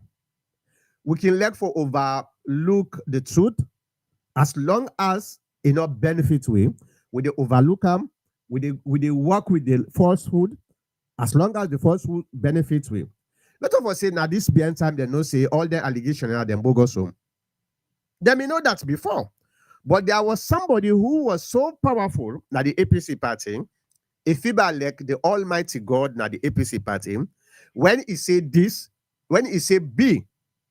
Speaker 1: we can let for overlook the truth as long as it not benefits we they overlook them, we work with the falsehood as long as the falsehood benefits we. Lot of us say now this behind time they know say all the allegations are them bogus. They may know that before. But there was somebody who was so powerful na the APC party, a FIBA like the Almighty God na the APC party, when he said this, when he said B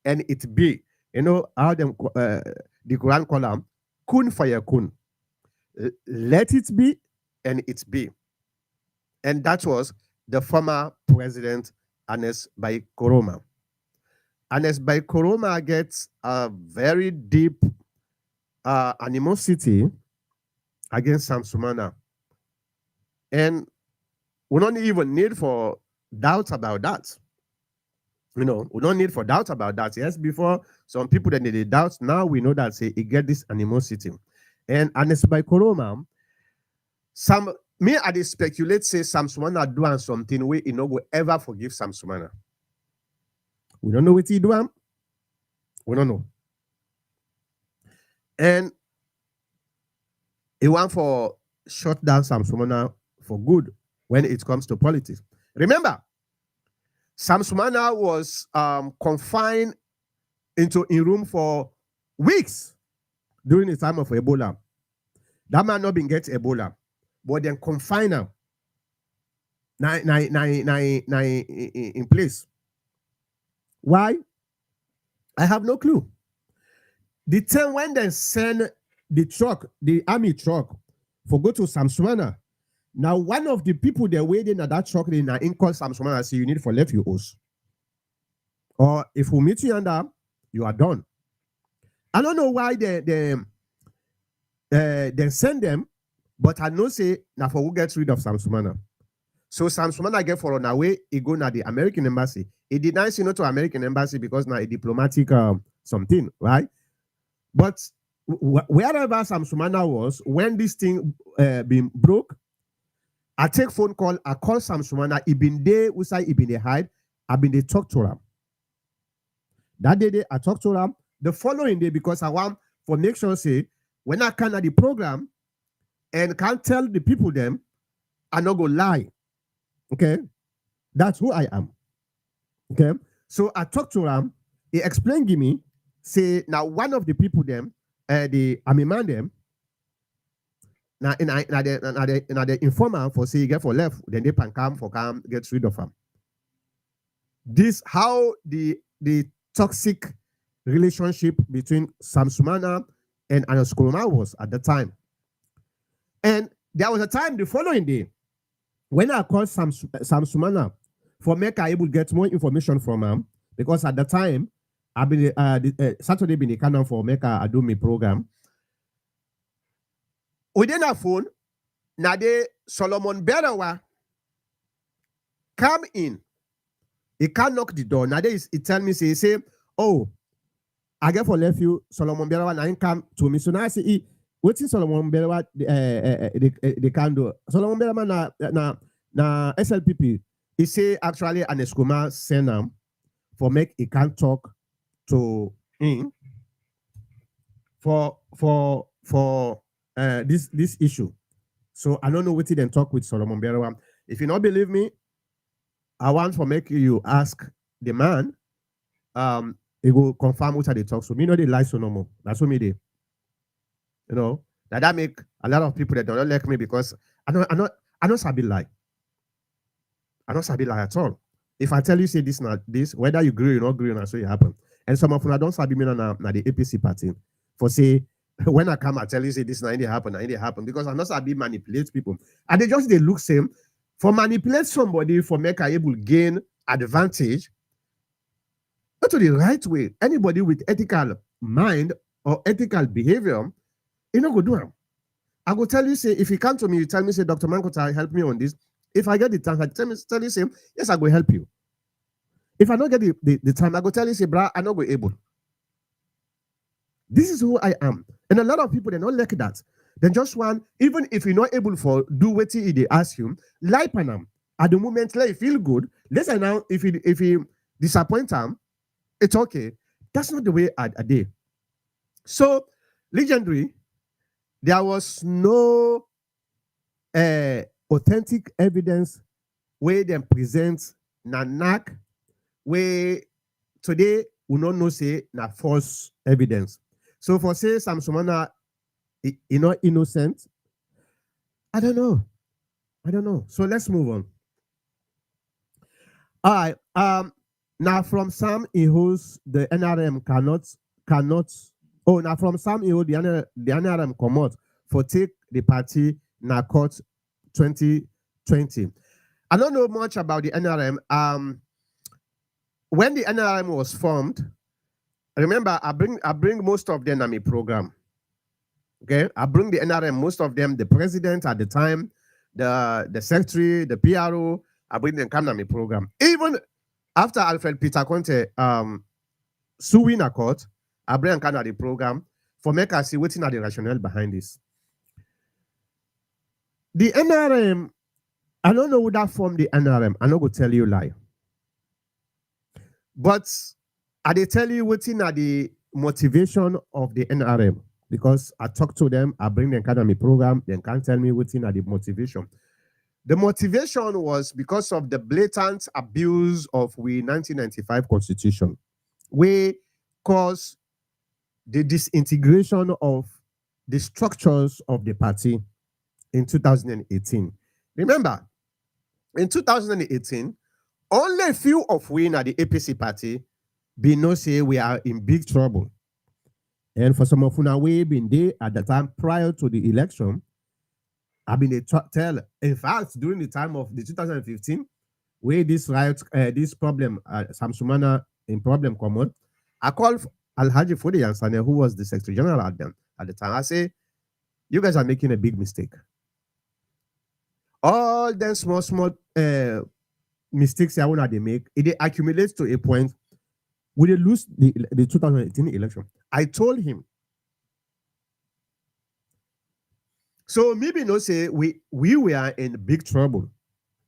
Speaker 1: and it be, you know how them the Quran call them kun fayakun. Let it be and it be. And that was the former president Anes Bai Koroma. Anes Bai Koroma gets a very deep animosity against Sam Sumana. And we don't even need for doubt about that. You know, we don't need for doubt about that. Yes, before some people that needed doubt, now we know that say he get this animosity. And Anes Bai Koroma, I speculate say Sam Sumana doing something where he no will ever forgive Sam Sumana. We don't know what he doing. We don't know. And he want for shut down Sam Sumana for good when it comes to politics. Remember, Sam Sumana was confined into a room for weeks during the time of Ebola. That man not been get Ebola, but then confine him in place. Why? I have no clue. The time when they send the truck, the army truck, for go to Sam Sumana. Now, one of the people they're waiting at that truck, they in call Sam Sumana say you need for left your house. Or if we meet you under, you are done. I don't know why they send them, but I know say now for who get rid of Sam Sumana. So Sam Sumana get for on away, he go na the American embassy. He denies to American embassy because now a diplomatic something, right? But wherever Sam Sumana was, when this thing been broke, I take phone call, I call Sam Sumana, he been there, he been there hide, I been there talk to him. That day I talked to him. The following day, because I want for make sure say, when I can at the program and can't tell the people them, I not go lie. Okay? That's who I am. Okay? So I talked to him, he explained to me, say, now one of the people them, the man them, now the informer for say get for left, then they can come get rid of him. This how the toxic relationship between Sam Sumana and Anas Kuruma was at the time. And there was a time the following day when I called Sam Sumana for make I able to get more information from him, because at the time I've been Saturday been a canon for make I do my program. Within our phone, now the Solomon Berawa come in. He can't knock the door. Now he tell me, say, oh, I get for left you Solomon Berawa now come to me. So now I say, what's in Solomon Berawa they can do? Solomon Berawa na SLPP. He say actually an Eskuma send him for make he can't talk to him for this issue. So I don't know what he then talk with Solomon Berawa. If you not believe me, I want to make you ask the man. He will confirm what they talk. So me know they lie so no more. That's what me do. You know that make a lot of people that don't like me because I don't sabi lie. I don't sabi lie at all. If I tell you say this not this, whether you agree or not agree, and so it happen. And some of them don't sabi me na the APC party for say when I come I tell you say this not it happen because I not sabi manipulate people and they look same for manipulate somebody for make I able gain advantage. Not to the right way. Anybody with ethical mind or ethical behavior, you know go do them. I go tell you, say, if you come to me, you tell me, say, Dr. Mankota, help me on this. If I get the time, I tell you, say, yes, I go help you. If I don't get the time, I go tell you, say, brah, I not go able. This is who I am. And a lot of people, they don't like that. Then just one, even if you're not able for do what they ask you, lie on them. At the moment, let it feel good. Let's say now, if you disappoint them, it's okay. That's not the way I did. So, legendary, there was no authentic evidence where they present nanak where today we don't know say na false evidence. So for say Sam Sumana you know innocent, I don't know. So let's move on. All right. Now from Sam he holds the NRM cannot. Oh, now from Sam he hold the NRM come out for take the party na court 2020. I don't know much about the NRM. When the NRM was formed, remember I bring most of them on my program. Okay, I bring the NRM, most of them, the president at the time, the secretary, the PRO, I bring them come on my program. Even after Alfred Peter Conte suing a court, I bring them come on the program for make us see what's in the rationale behind this. The NRM, I don't know who that formed the NRM. I'm not going to tell you lie. But I they tell you what's in the motivation of the NRM. Because I talk to them, I bring them kind of my program, they can't tell me what's in the motivation. The motivation was because of the blatant abuse of the 1995 Constitution, which caused the disintegration of the structures of the party in 2018. Remember, in 2018, only a few of we in the APC party be no say we are in big trouble. And for some of you we been there at the time prior to the election, I've been tell. In fact, during the time of the 2015, where this riot, this problem, Sam Sumana in problem common. I called Alhaji Fode Yansane, who was the Secretary General at the time. I say, you guys are making a big mistake. All them small mistakes that one they make, it accumulates to a point where they lose the 2018 election. I told him. So maybe no say we were in big trouble.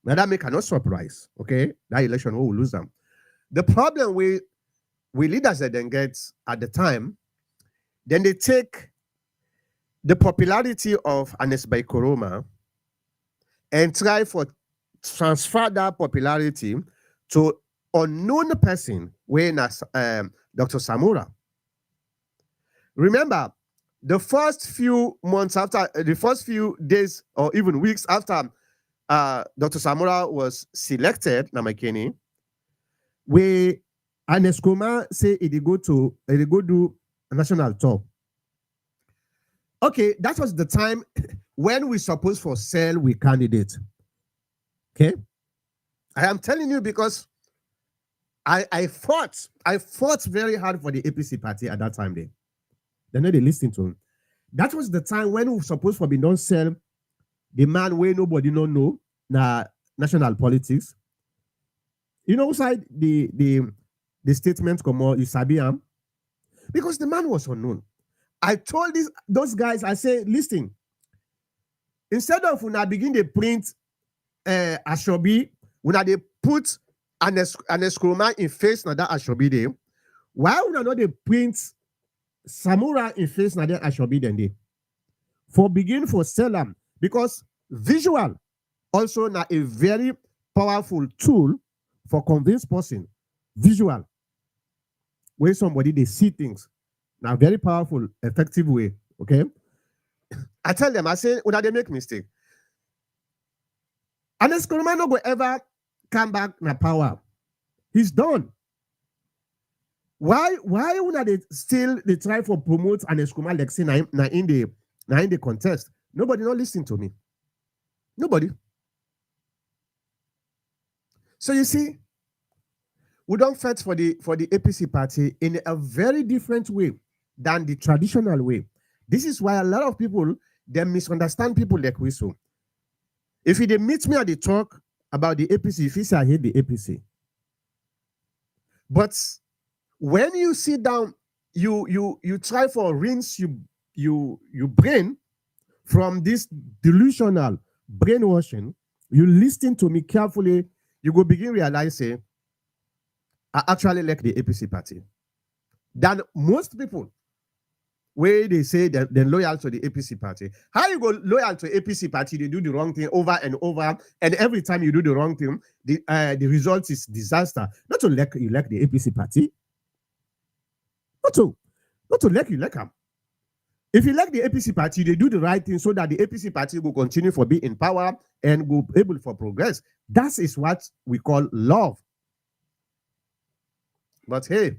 Speaker 1: Now that make no surprise. Okay, that election we will lose them. The problem we leaders that then get at the time, then they take the popularity of Anes Baikoroma and try for transfer that popularity to unknown person when Dr. Samura. Remember, the first few months after, the first few days or even weeks after Dr. Samura was selected, Namakeni, we Aneskoma say it go do a national tour. Okay, that was the time when we supposed for sell with candidate. Okay, I am telling you because I fought very hard for the APC party at that time. They know they listening to him. That was the time when we supposed for be don't sell the man where nobody don't know na national politics. You know, side the statement come out, you sabi him, because the man was unknown. I told those guys, I say, listen, instead of when I begin to print Ashobi, when I they put an escroma in face na that Ashobi day, why would I not they print Samura in face na that Ashobi then day? For begin for Selam, because visual also na a very powerful tool for convince person. Visual, where somebody they see things. Now, very powerful, effective way. Okay. I tell them, I say, when they make mistake. And Eskoroma no go ever come back na power. He's done. Why would they still they try for promote and Eskoroma like say na in the contest? Nobody not listening to me. Nobody. So you see, we don't fight for the APC party in a very different way than the traditional way. This is why a lot of people they misunderstand people like we so. If they meet me at the talk about the APC, if he say I hate the APC. But when you sit down, you try for rinse you brain from this delusional brainwashing, you listen to me carefully, you go begin realize say I actually like the APC party than most people where they say that they're loyal to the APC party. How you go loyal to APC party? They do the wrong thing over and over, and every time you do the wrong thing, the result is disaster. Not to like you like the APC party, not to like you like them. If you like the APC party, they do the right thing so that the APC party will continue for be in power and go able for progress. That is what we call love. But hey,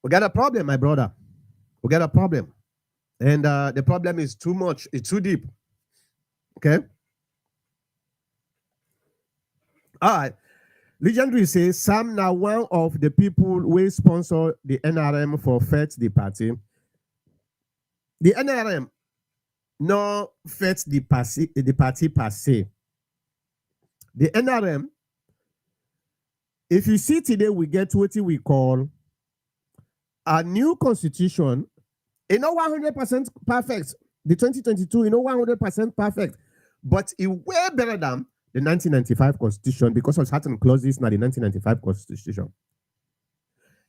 Speaker 1: we got a problem, my brother. We got a problem. And the problem is too much. It's too deep. Okay? All right. Legendary says, Sam now one of the people who sponsor the NRM for fetch the party. The NRM no fetch the party per se. The NRM, if you see today, we get what we call a new constitution. It's not 100% perfect. The 2022 is not 100% perfect, but it's way better than the 1995 constitution because of certain clauses in the 1995 constitution.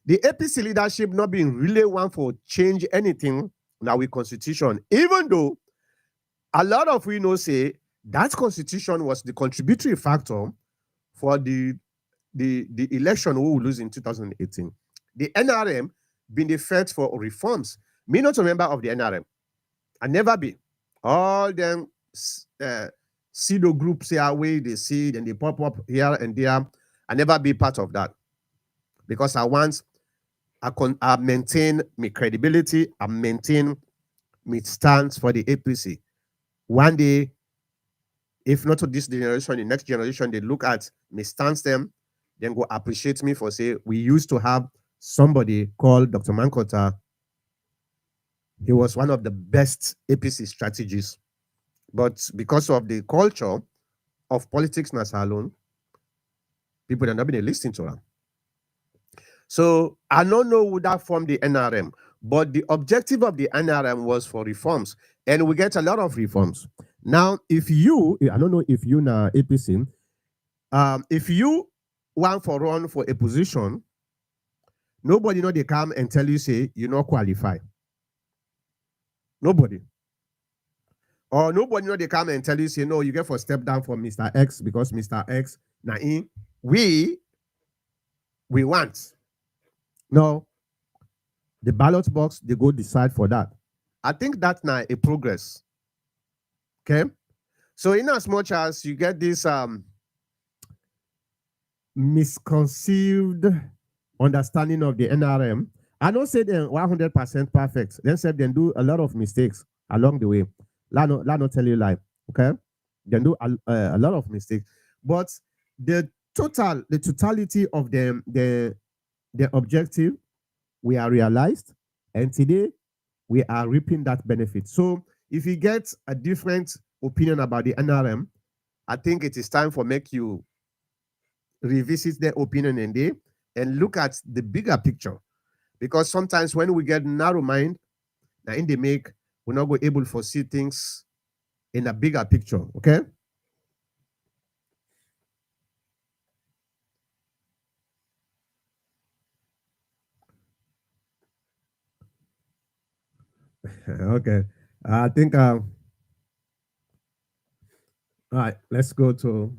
Speaker 1: The APC leadership not being really one for change anything now with constitution, even though a lot of we know say that constitution was the contributory factor for the election we will lose in 2018. The NRM been the fight for reforms. Me not a member of the NRM. I never be. All them pseudo groups here where they see and they pop up here and there. I never be part of that. Because I maintain my credibility, I maintain my stance for the APC. One day, if not to this generation, the next generation, they look at me stance them, then go appreciate me for say we used to have somebody called Dr. Mankota. He was one of the best APC strategists, but because of the culture of politics in Salon, people are not been listening to him. So I don't know who that formed the NRM, but the objective of the NRM was for reforms, and we get a lot of reforms. Now, if you, I don't know if you na APC, if you want for run for a position, nobody know they come and tell you say you not qualify. Nobody. Or nobody know they come and tell you say no, you get for step down from Mr. X because Mr. X na in we want. No, the ballot box, they go decide for that. I think that's now a progress. Okay. So in as much as you get this misconceived understanding of the NRM, I don't say they're 100% perfect. They say they do a lot of mistakes along the way. Let not tell you lie. Okay. They do a lot of mistakes. But the totality of them, the objective, we are realized, and today we are reaping that benefit. So if you get a different opinion about the NRM, I think it is time for make you revisit their opinion and look at the bigger picture. Because sometimes when we get narrow mind, now in the make, we're not able to see things in a bigger picture. Okay. Okay. I think all right, let's go to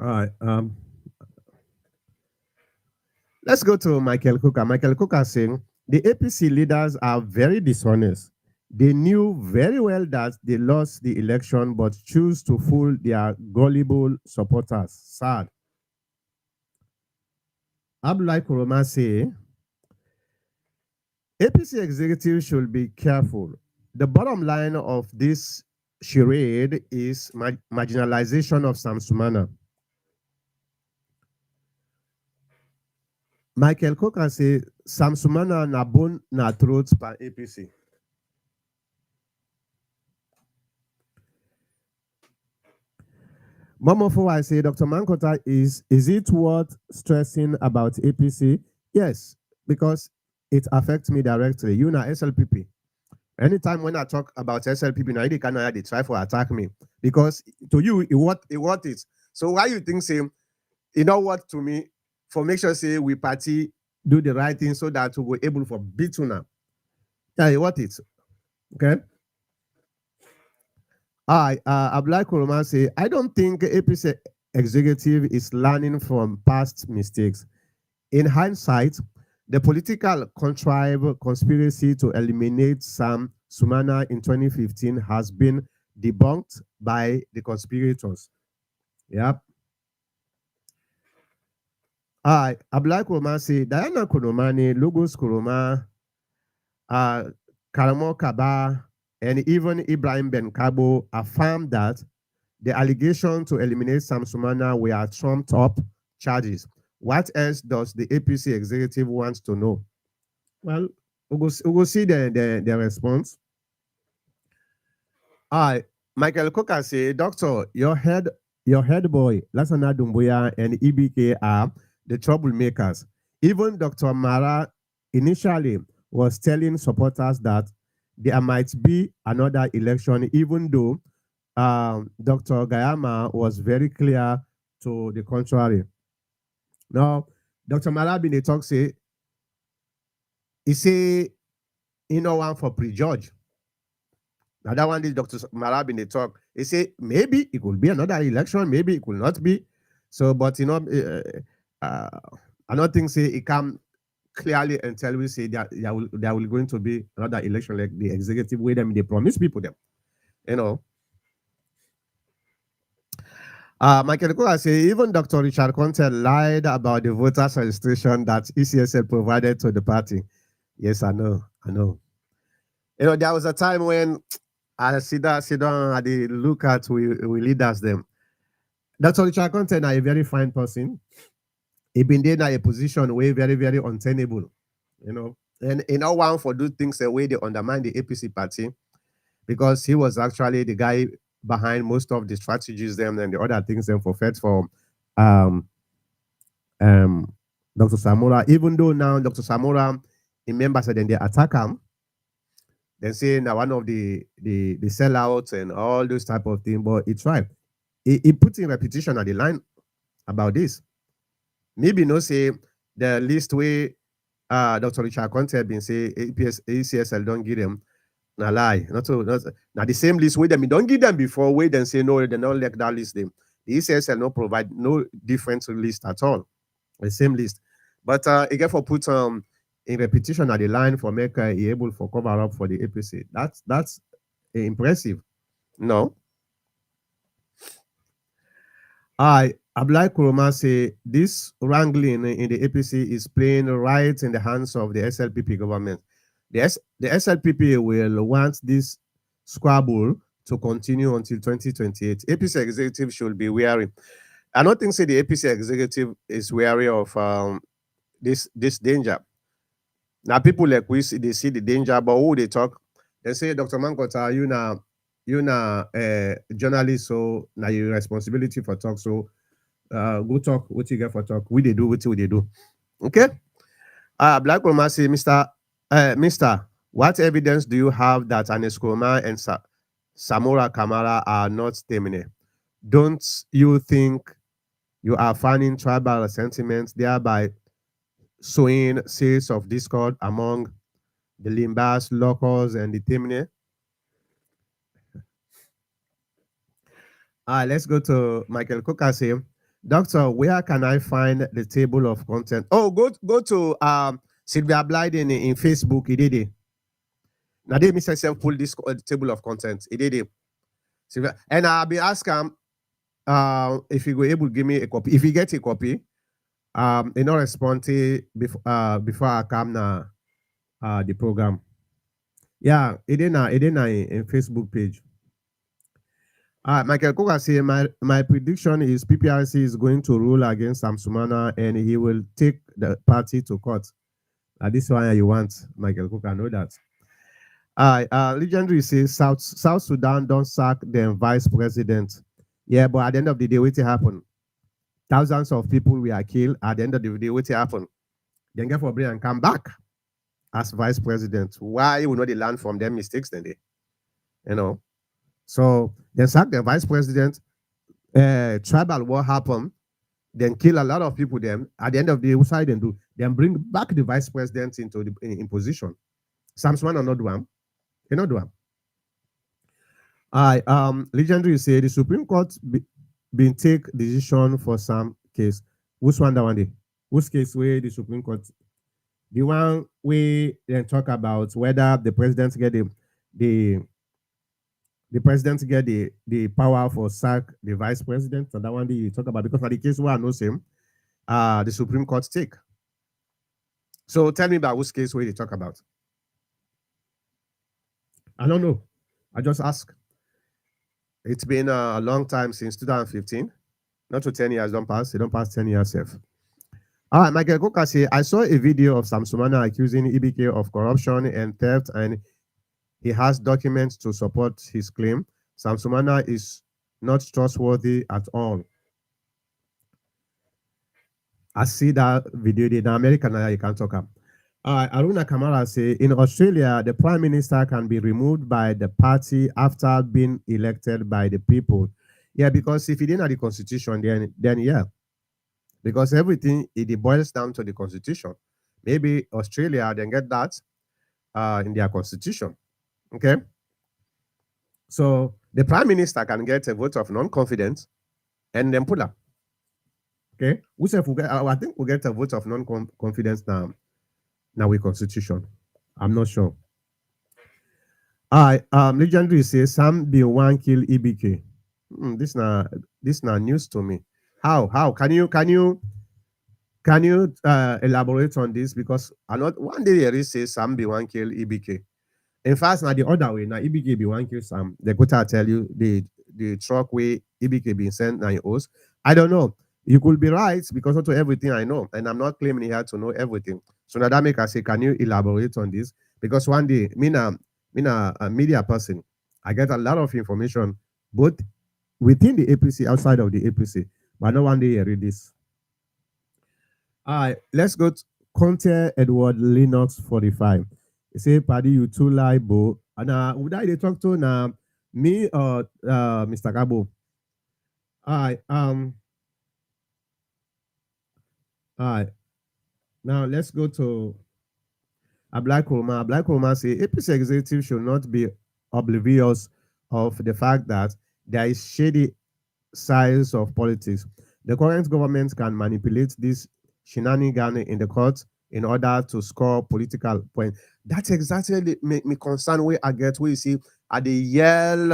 Speaker 1: all right. Let's go to Michael Cooker. Michael Cooker saying the APC leaders are very dishonest. They knew very well that they lost the election, but choose to fool their gullible supporters. Sad. Abdullah Kuroma say APC executives should be careful. The bottom line of this charade is marginalization of Sam Sumana. Michael Coker say Sam Sumana na bone na throat by APC. Momofo, I say Dr. Mankota, is it worth stressing about APC? Yes, because it affects me directly. You know SLPP. Anytime when I talk about SLPP, now they cannot they try for attack me because to you it what it. So why you think say you know what to me for make sure say we party do the right thing so that we were able for beat now. Tell you what it. Okay. Abdullah Kuroma say I don't think APC executive is learning from past mistakes. In hindsight, the political conspiracy to eliminate Sam Sumana in 2015 has been debunked by the conspirators. Yep. Abdullah Kuroma say Diana Konomani, Logos Kuroma, Karamo Kaba, and even Ibrahim Ben Kabo affirmed that the allegation to eliminate Sam Sumana were trumped up charges. What else does the APC executive want to know? Well, we'll see the response. Michael Coker say, Doctor, your head boy, Lassana Dumbuya and EBK are the troublemakers. Even Dr. Mara initially was telling supporters that there might be another election, even though Dr. Gayama was very clear to the contrary. Now, Dr. Mara in the talk say, he say, one for pre-judge. Now that one is Dr. Marab in the talk. He say maybe it could be another election, maybe it could not be. So, but I don't think say it come clearly and tell we say that there will going to be another election like the executive way them they promise people them. Michael Kula say even Dr. Richard Conte lied about the voters registration that ECSL provided to the party. Yes, I know. There was a time when I sit down at the look at we leaders them. That's all Richard Content are a very fine person. He been there in a position where very, very untenable, you know. And in all one for do things the way they undermine the APC party because he was actually the guy behind most of the strategies them and the other things them for fed for um um Dr. Samora. Even though now Dr. Samora in members said then they attack him, then say now one of the sellouts and all those type of things, but he tried. He put in repetition at the line about this. Maybe no say the list way Dr. Richard Conte been say ACSL don't give them na lie. Not so not now the same list where them don't give them before, wait and say no, they don't like that list them. The ACSL no provide no different list at all. The same list. But again for put in repetition at the line for make able for cover up for the APC. That's impressive. No. Ablai Kuroma say this wrangling in the APC is playing right in the hands of the SLPP government. The SLPP will want this squabble to continue until 2028. APC executive should be wary. I don't think say the APC executive is wary of this danger. Now people like we see they see the danger, but who they talk, they say Dr. Mankota, you na journalist, so now your responsibility for talk. So go talk what you get for talk. We they do what they do. Okay. Black Roma say, Mr. What evidence do you have that Anes Kroma and Samora Kamara are not Temine? Don't you think you are fanning tribal sentiments, thereby sowing seeds of discord among the Limbas, locals, and the Temine? Let's go to Michael Kokase. Doctor, where can I find the table of content? Oh, go to Sylvia Blyden in Facebook. He did it. Now they myself pull this table of content. He did it. Sylvia, and I'll be asking if you go able to give me a copy. If you get a copy, you know respond to before I come now the program. Yeah, it didn't in Facebook page. Michael Koga say my prediction is PPRC is going to rule against Sam Sumana and he will take the party to court. This one you want, Michael Koga, know that. Legendary says South Sudan don't sack their vice president. Yeah, but at the end of the day, what happened? Thousands of people were killed. At the end of the day, what happened? Then get for and come back as vice president. Why will not they learn from their mistakes then they? You know. So they sack the vice president, tribal war happened, then kill a lot of people. Then at the end of the day, what side then do? Then bring back the vice president into the in position. Sam Sumana not do one. He not do one. Legendary say the Supreme Court been take decision for some case. Which one that one day? Which case where the Supreme Court? The one we then talk about whether the president get the president get the power for sack the vice president, and that one day you talk about because for the case where I know same, the Supreme Court take. So tell me about which case where they talk about. I don't know. I just ask. It's been a long time since 2015. Not to 10 years don't pass. They don't pass 10 years safe. All right, Michael Koka say, I saw a video of Sam Sumana accusing EBK of corruption and theft, and he has documents to support his claim. Sam Sumana is not trustworthy at all. I see that video in America now, you can't talk up. Aruna Kamara say, in Australia, the prime minister can be removed by the party after being elected by the people. Yeah, because if he didn't have the constitution, then yeah. Because everything, it boils down to the constitution. Maybe Australia, then get that in their constitution. Okay? So the prime minister can get a vote of non-confidence and then pull up. Okay? I think we'll get a vote of non-confidence now with constitution. I'm not sure. Legendary says Sam be one kill EBK. This now news to me. How can you elaborate on this? Because I not one day there is say Sam be one kill EBK. In fact, now the other way, now EBK be one kill Sam. The quota tell you the truck way EBK being sent now your host. I don't know. You could be right because not to everything I know, and I'm not claiming here to know everything. So now that make us say, can you elaborate on this? Because one day, me na a media person, I get a lot of information, both within the APC, outside of the APC. But no one day I read this. All right, let's go to Conte Edward Linux 45. He say, Paddy, you too liable. And would I they talk to now me or Mr. Gabo? All right, all right. Now let's go to a Black Roma. Black Roma say APC executive should not be oblivious of the fact that there is shady sides of politics. The current government can manipulate this shenanigan in the court in order to score political points. That's exactly me concern where I get where you see at the yell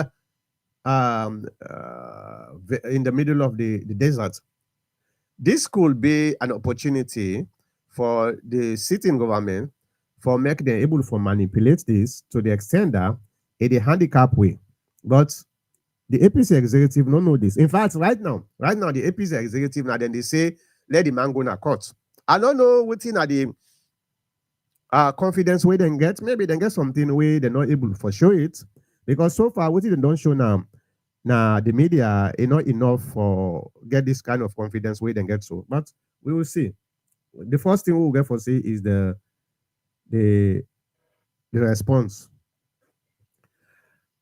Speaker 1: in the middle of the desert. This could be an opportunity for the sitting government for make them able to manipulate this to the extent that in a handicap way. But the APC executive don't know this. In fact, right now, the APC executive now then they say let the man go to court. I don't know what in the confidence way they get. Maybe they get something where they're not able to show it because so far what they don't show now. Now the media is not enough for get this kind of confidence where they get so. But we will see. The first thing we will get for see is the the response.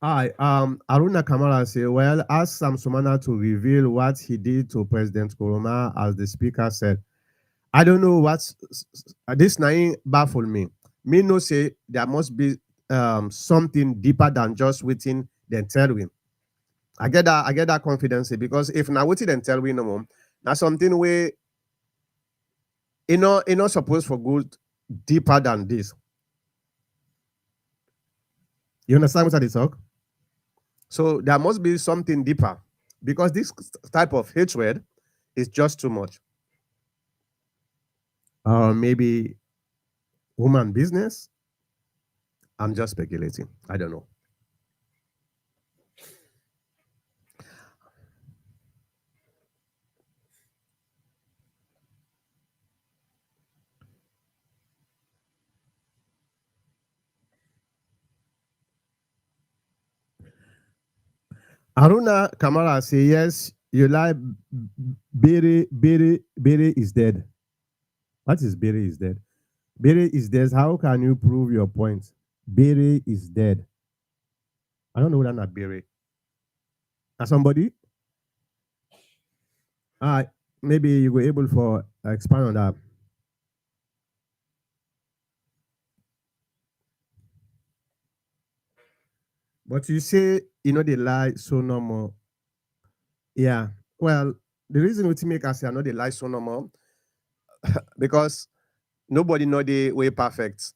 Speaker 1: Hi, Aruna Kamara say, well, ask Sam Sumana to reveal what he did to President Koroma, as the speaker said. I don't know what's this nine baffled me. Me no say there must be something deeper than just waiting then tell him. I get that confidence because if now waiting then tell we no more, now something where you know supposed for good deeper than this. You understand what I talk? So there must be something deeper because this type of hatred is just too much. Or maybe woman business. I'm just speculating. I don't know. Aruna Kamara say yes, you lie. Bere is dead. What is Bere is dead? Bere is dead. How can you prove your point? Bere is dead. I don't know whether not Bere. Are somebody? Maybe you were able for expand on that. But you say you know they lie so normal. Yeah. Well, the reason we make us say I know they lie so normal because nobody know the way perfect.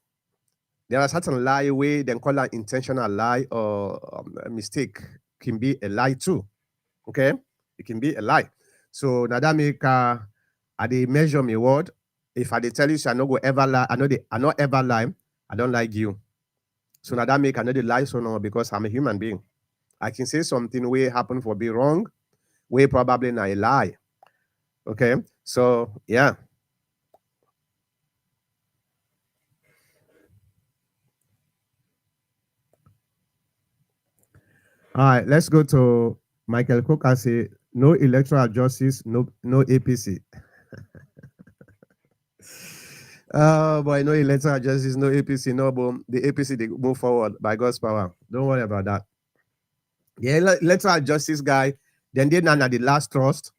Speaker 1: There are certain lie way then call an intentional lie or a mistake can be a lie too. Okay, it can be a lie. So now that make I they measure me word. If I they tell you, so I not go ever lie. I not ever lie. I don't like you. So now that make I know the lie so normal because I'm a human being. I can say something way happen for be wrong, way probably not a lie. Okay, so yeah. All right, let's go to Michael Cook. Say no electoral justice, no APC. Oh boy, no electoral justice, no APC, no boom. The APC they move forward by God's power. Don't worry about that. The electoral justice guy, then they now the last trust.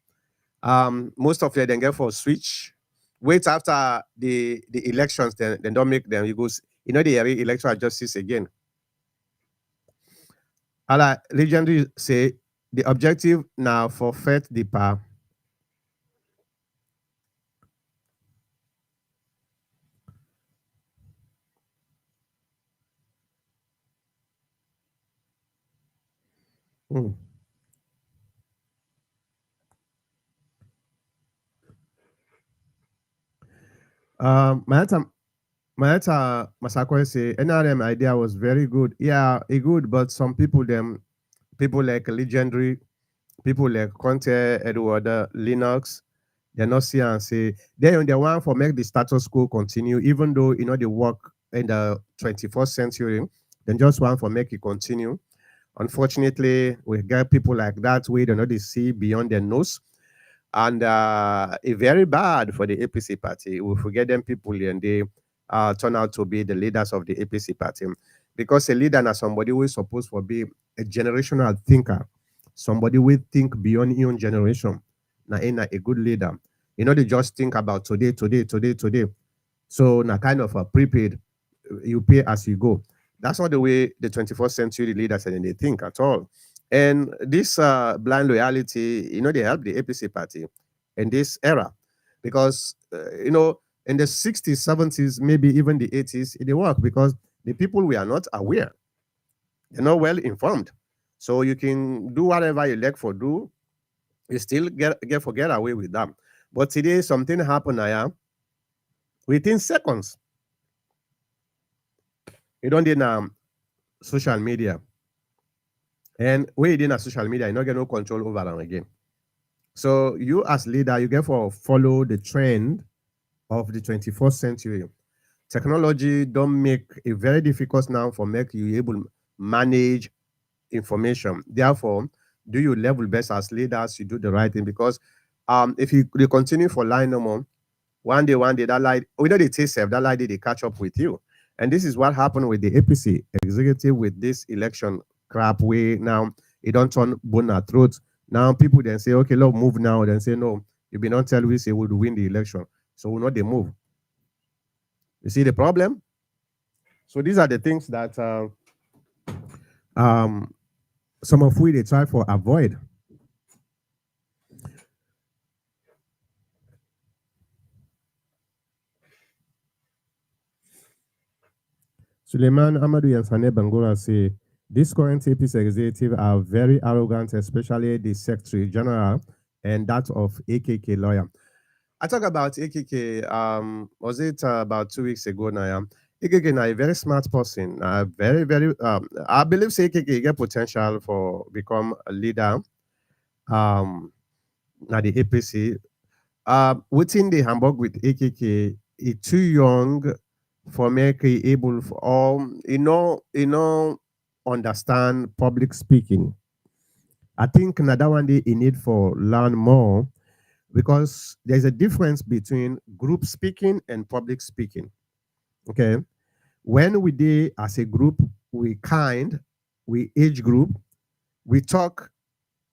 Speaker 1: Most of them then get for switch. Wait after the elections, then don't make them. You go, you know, the electoral justice again. Allah legendary say the objective now forfeit the power. Hmm. My answer, Mayata Masako say NRM idea was very good. Yeah, it good, but some people them people like legendary, people like Conte, Edward, Linux, they not see and say they on the one for make the status quo continue, even though you know they work in the 21st century, then just one for make it continue. Unfortunately, we get people like that we don't know they see beyond their nose. And it's very bad for the APC party. We forget them people and they turn out to be the leaders of the APC party. Because a leader is somebody who is supposed to be a generational thinker, somebody who think beyond your own generation. Now, in a good leader. You know, they just think about today, today, today, today. So, na kind of a prepaid, you pay as you go. That's not the way the 21st century leaders and they think at all. And this blind loyalty, you know, they help the APC party in this era because, you know, in the 60s, 70s, maybe even the 80s, it worked because the people were not aware. They're not well informed. So you can do whatever you like for do, you still get away with them. But today, something happened here within seconds. You don't need social media. And when you didn't social media, you don't get no control over them again. So you as leader, you get for follow the trend of the 21st century. Technology don't make it very difficult now for make you able to manage information. Therefore, do you level best as leaders, you do the right thing because if you continue for line no more, one day that lie, we know they take safe, that lie they catch up with you. And this is what happened with the APC executive with this election crap way now. It don't turn bone at throat. Now people then say, okay, look, move now. Then say, no, you be not tell we say we'll win the election. So we'll not they move. You see the problem? So these are the things that um, some of we they try for avoid. Suleiman Amadou Yansane Bangura say, these current APC executives are very arrogant, especially the Secretary General and that of AKK lawyer. I talk about AKK, was it about 2 weeks ago now? AKK is a very smart person, very, very, I believe say AKK get potential for become a leader at the APC. Within the Hamburg with AKK, is too young for make able for understand public speaking. I think another one day in need for learn more because there's a difference between group speaking and public speaking. Okay, when we did as a group, we kind, we age group, we talk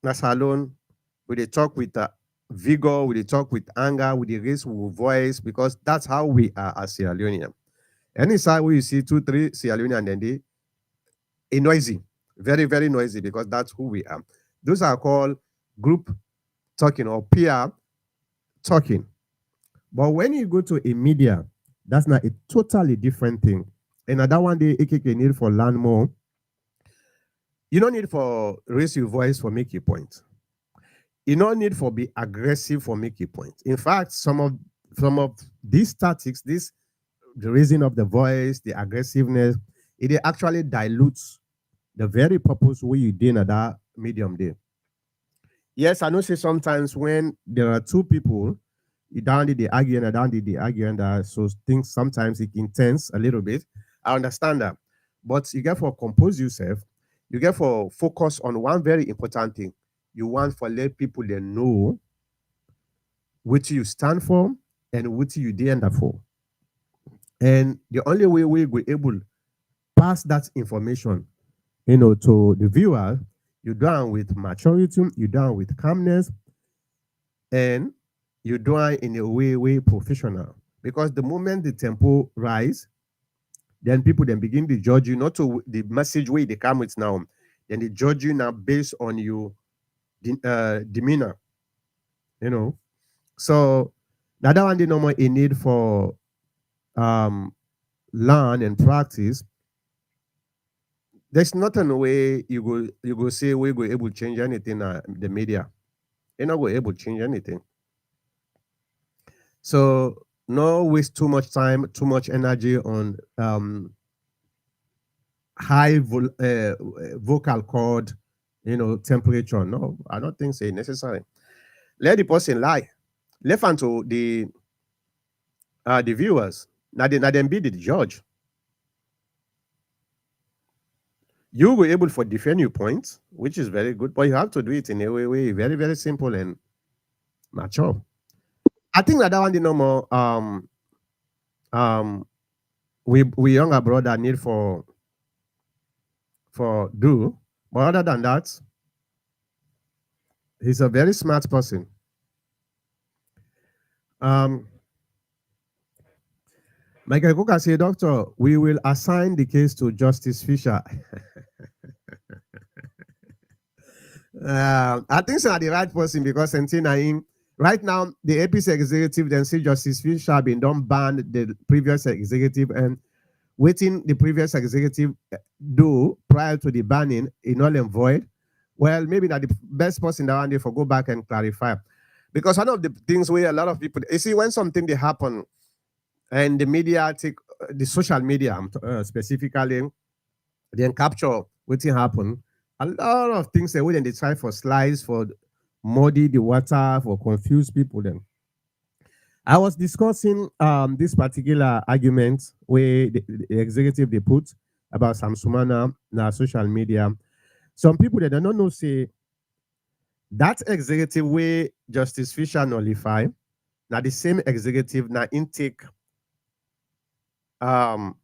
Speaker 1: as alone, we dey talk with vigor, we dey talk with anger, we dey raise our voice because that's how we are as Sierra Leonean. Anytime we see 2, 3 Sierra Leonean, then they a noisy, very, very noisy because that's who we are. Those are called group talking or peer talking. But when you go to a media, that's not a totally different thing. And that one day, AKK need for learn more. You don't need for raise your voice for make a point. You don't need for be aggressive for make a point. In fact, some of these tactics, this the raising of the voice, the aggressiveness, it actually dilutes the very purpose where you did at that medium there. Yes, I know say sometimes when there are two people, you down did the argue and down did the argue and so things sometimes it intense a little bit. I understand that. But you get for compose yourself, you get for focus on one very important thing. You want for let people they know what you stand for and what you did for. And the only way we will able pass that information, to the viewer, you done with maturity, you done with calmness, and you do it in a way professional. Because the moment the tempo rise, then people then begin to judge you, not to the message way they come with now. Then they judge you now based on your demeanor. So the other one, the normal a need for learn and practice. There's not a way you go say we go able to change anything the media. You're not going able to change anything. So no waste too much time, too much energy on high vocal cord, temperature. No, I don't think it's necessary. Let the person lie. Left hand to the viewers. Now them be the judge. You were able to defend your points, which is very good, but you have to do it in a way very, very simple and mature. I think that one, no more um we younger brother need for do. But other than that, he's a very smart person. Um Michael Cook say, Doctor, we will assign the case to Justice Fisher. I think so the right person because right now the APC executive then see Justice Fisher been done ban the previous executive and waiting the previous executive do prior to the banning in null and void. Well, maybe that the best person around there for go back and clarify. Because one of the things where a lot of people you see when something they happen and the media take the social media specifically then capture what happen. A lot of things they when they try for slides for muddy the water for confuse people. Then I was discussing this particular argument where the executive they put about Sam Sumana na social media. Some people they don't know say that executive way Justice Fisher nullify now the same executive now intake um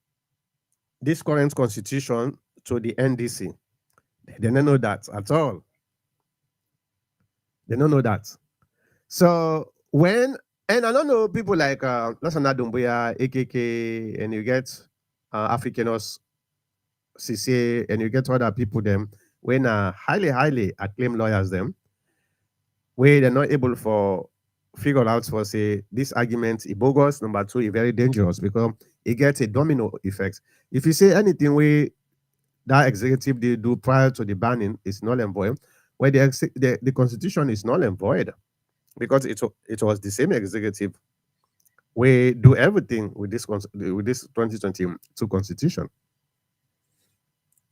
Speaker 1: this current constitution to the NDC. They don't know that at all. They don't know that. So when and I don't know people like Lasana Dumbuya, AKK, and you get Africanos CC, and you get other people them when highly acclaimed lawyers them where they're not able for figure out for say this argument is bogus. Number two, is very dangerous because it gets a domino effect. If you say anything where that executive they do prior to the banning is null and void, where the constitution is null and void because it was the same executive we do everything with this 2022 constitution.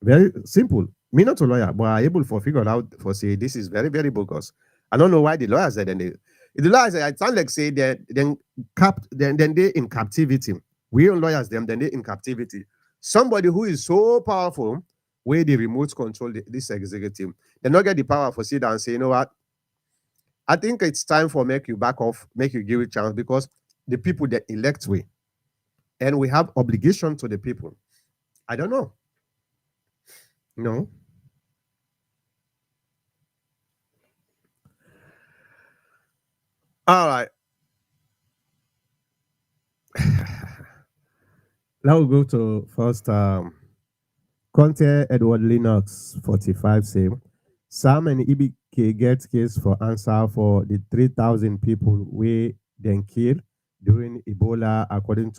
Speaker 1: Very simple. Me not a lawyer, but I able for figure out for say this is very very bogus. I don't know why the lawyers said then the lawyers I sound like say that then they in captivity. We own lawyers them then they in captivity. Somebody who is so powerful where they remote control this executive, they not get the power for sit down and say, you know what? I think it's time for make you back off, make you give it chance because the people that elect we, and we have obligation to the people. I don't know. No. All right. Now we'll go to first Conte Edward Linux 45 say Sam and EBK get case for answer for the 3,000 people we then killed during Ebola according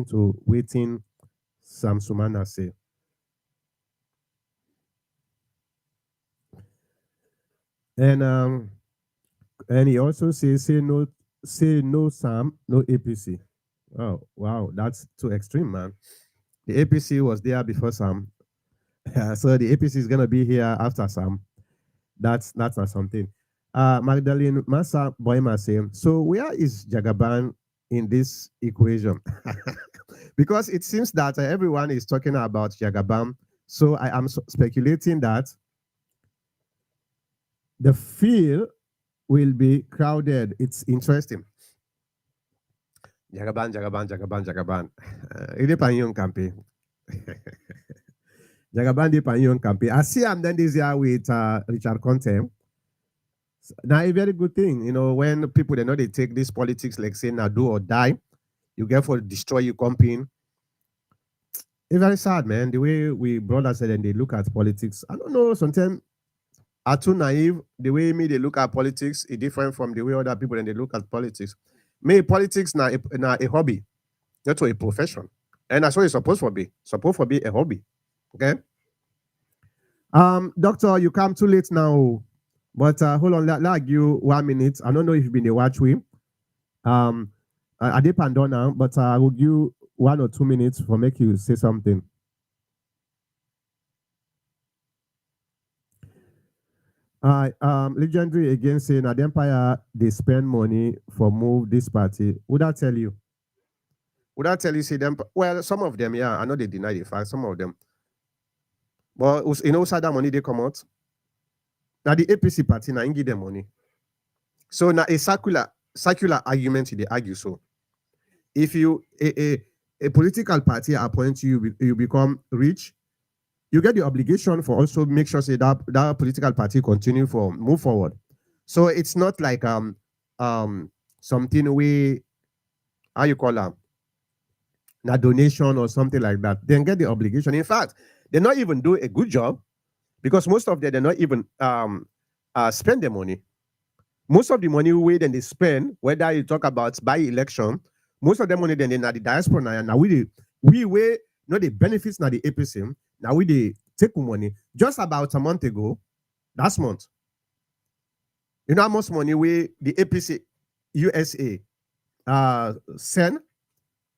Speaker 1: to waiting Sam Sumana say. And he also says say no Sam, no APC. Oh wow, that's too extreme, man. The APC was there before Sam. So the APC is gonna be here after Sam. That's not something. Magdalene Massa Boyma saying, so where is Jagaban in this equation? Because it seems that everyone is talking about Jagaban. So I am speculating that the field will be crowded. It's interesting. Jagaban. Ini panyong campaign. Jagaban di panyong campaign. I see I'm done this year with Richard Conte. Now a very good thing, when people they know they take this politics like say now do or die, you get for destroy your company. It's very sad, man. The way we brothers said and they look at politics. I don't know, sometimes are too naive. The way me they look at politics is different from the way other people and they look at politics. Me politics now a hobby, not a profession. And that's what it's supposed to be. Supposed to be a hobby. Okay. Doctor, you come too late now. But hold on, like you 1 minute. I don't know if you've been a watch with. I did pandon now, but I will give 1 or 2 minutes for make you say something. Legendary again saying that the Empire they spend money for move this party. Would I tell you? Would I tell you say them? Well, some of them, yeah, I know they deny the fact. Some of them, but you know, side that money they come out. Now the APC party now give them money. So now a circular argument they argue. So if you a political party appoints you, you become rich, you get the obligation for also make sure say that political party continue for move forward. So it's not like something we how you call them a donation or something like that. Then get the obligation. In fact, they not even do a good job because most of them they not even spend the money. Most of the money we then they spend, whether you talk about by election, most of the money then they na the diaspora now we know the benefits na the APC. Now we they take money just about a month ago, last month. You know how much money we the APC USA send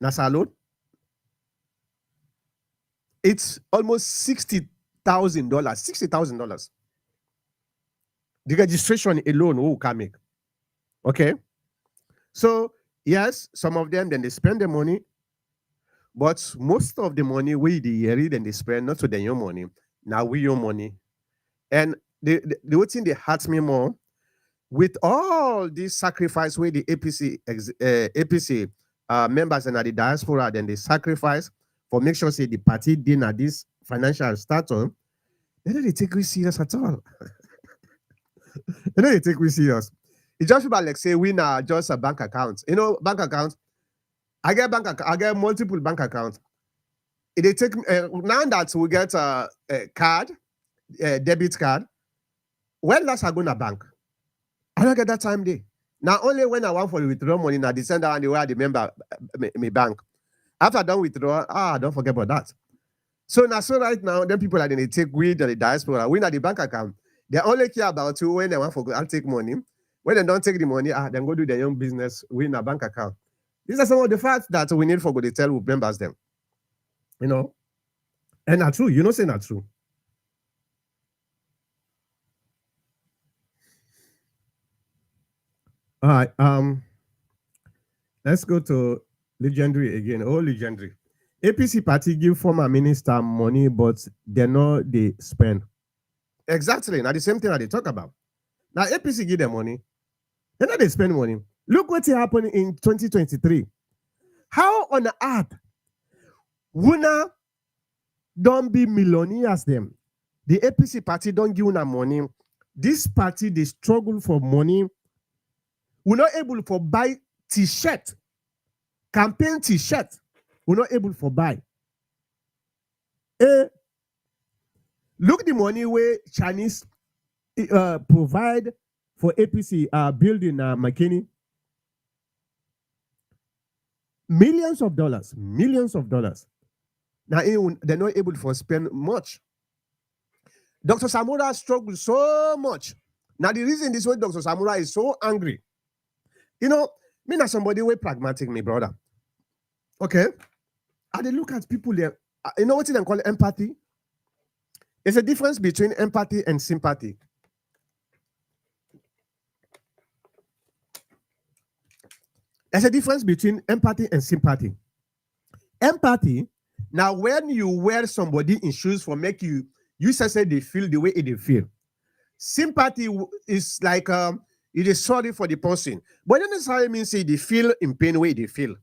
Speaker 1: Nasalo? It's almost $60,000. $60,000. The registration alone who can make. Okay. So yes, some of them then they spend the money, but most of the money we the year then they spend not to the your money. Now we your money. And the thing that hurts me more with all this sacrifice where the APC members and the diaspora then they sacrifice for make sure say the party didn't at this financial status, they don't take we serious at all. They don't take we serious. It's just about like say we now just a bank account. You know, bank account. I get multiple bank accounts. They take now that we get a card, debit card. When last I go to bank, I don't get that time day. Now only when I want for the withdraw money, now they send down the way I remember my bank. After I done withdraw, don't forget about that. So now, so right now, then people are they take weed and the diaspora, we at the bank account. They only care about you when they want for go and take money. When they don't take the money, then go do their own business within a bank account. These are some of the facts that we need for go to tell who members them. You know, and not true. You know, say not true. All right. Let's go to Legendary again. Oh, Legendary. APC party give former minister money, but they know they spend. Exactly. Now the same thing that they talk about. Now APC give them money. They know they spend money. Look what happened in 2023. How on earth Wuna don't be millionaires them? The APC party don't give una money. This party they struggle for money. We're not able to buy t-shirt, campaign t-shirt. We're not able to buy. Look the money where Chinese provide for APC building McKinney. Millions of dollars. Now they're not able to spend much. Dr. Samura struggles so much. Now the reason this way Dr. Samura is so angry. You know, me not somebody way pragmatic, me brother. Okay? And they look at people there. You know what they call empathy? There's a difference between empathy and sympathy. There's a difference between empathy and sympathy. Empathy, now when you wear somebody in shoes for make you say they feel the way they feel. Sympathy is like it is sorry for the person, but it doesn't necessarily mean say they feel in pain the way they feel.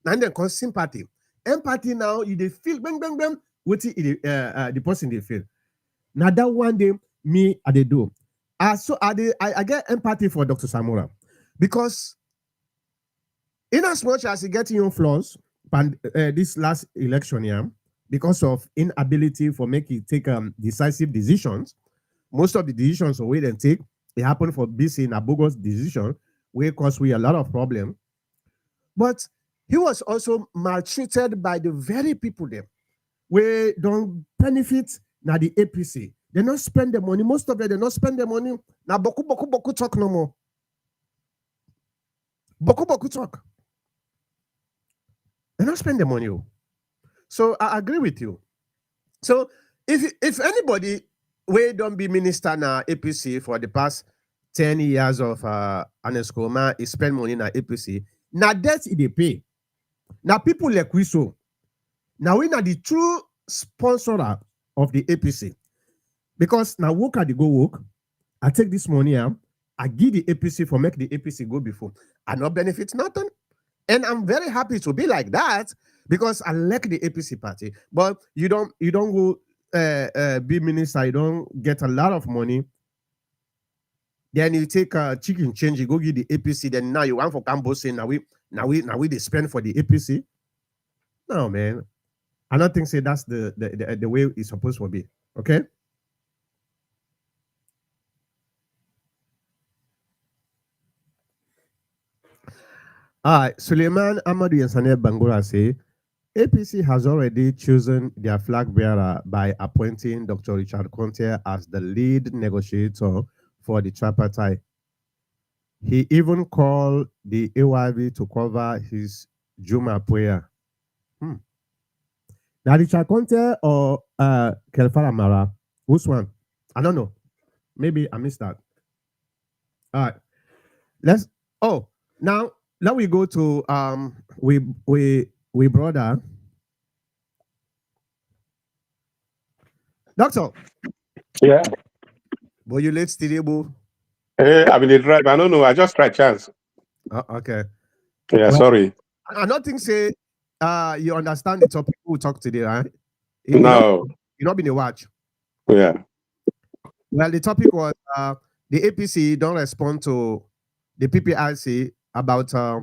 Speaker 1: And then call sympathy. Empathy now they feel bang what the person they feel. Now that one day me they do. So I get empathy for Dr. Samura because in as much as he gets your flaws, this last election here, because of inability for making take decisive decisions, most of the decisions we then take, they happen for BC in a bogus decision, where cause we a lot of problem. But he was also maltreated by the very people there, where don't benefit now the APC. They not spend the money. Most of them they not spend the money. Now boku talk no more. Boku talk. not spend the money. Oh. So I agree with you. So if anybody we don't be minister na APC for the past 10 years of Anescoma is spend money na APC, now debt they pay. Now people like we so. Now we are the true sponsor of the APC. Because now work at the go work, I take this money out, I give the APC for make the APC go before. I not benefit nothing. And I'm very happy to be like that because I like the APC party. But you don't go be minister, you don't get a lot of money. Then you take chicken change, you go give the APC. Then now you want for Cambo say now we they spend for the APC. No man, I don't think say that's the way it's supposed to be. Okay. All right, Suleiman Amadou Yansane Bangura say APC has already chosen their flag bearer by appointing Dr. Richard Conte as the lead negotiator for the tripartite. He even called the AYV to cover his Juma prayer. Now, Richard Conte or Kelfara Mara? Which one? I don't know. Maybe I missed that. All right. Now we go to we brother. Doctor.
Speaker 5: Yeah.
Speaker 1: But you late today, boo.
Speaker 5: I mean, the drive. I don't know. I just tried chance.
Speaker 1: Okay.
Speaker 5: Yeah, well, sorry.
Speaker 1: I don't think say you understand the topic we talk today, right?
Speaker 5: No.
Speaker 1: You not been a watch.
Speaker 5: Yeah.
Speaker 1: Well, the topic was the APC don't respond to the PPRC about the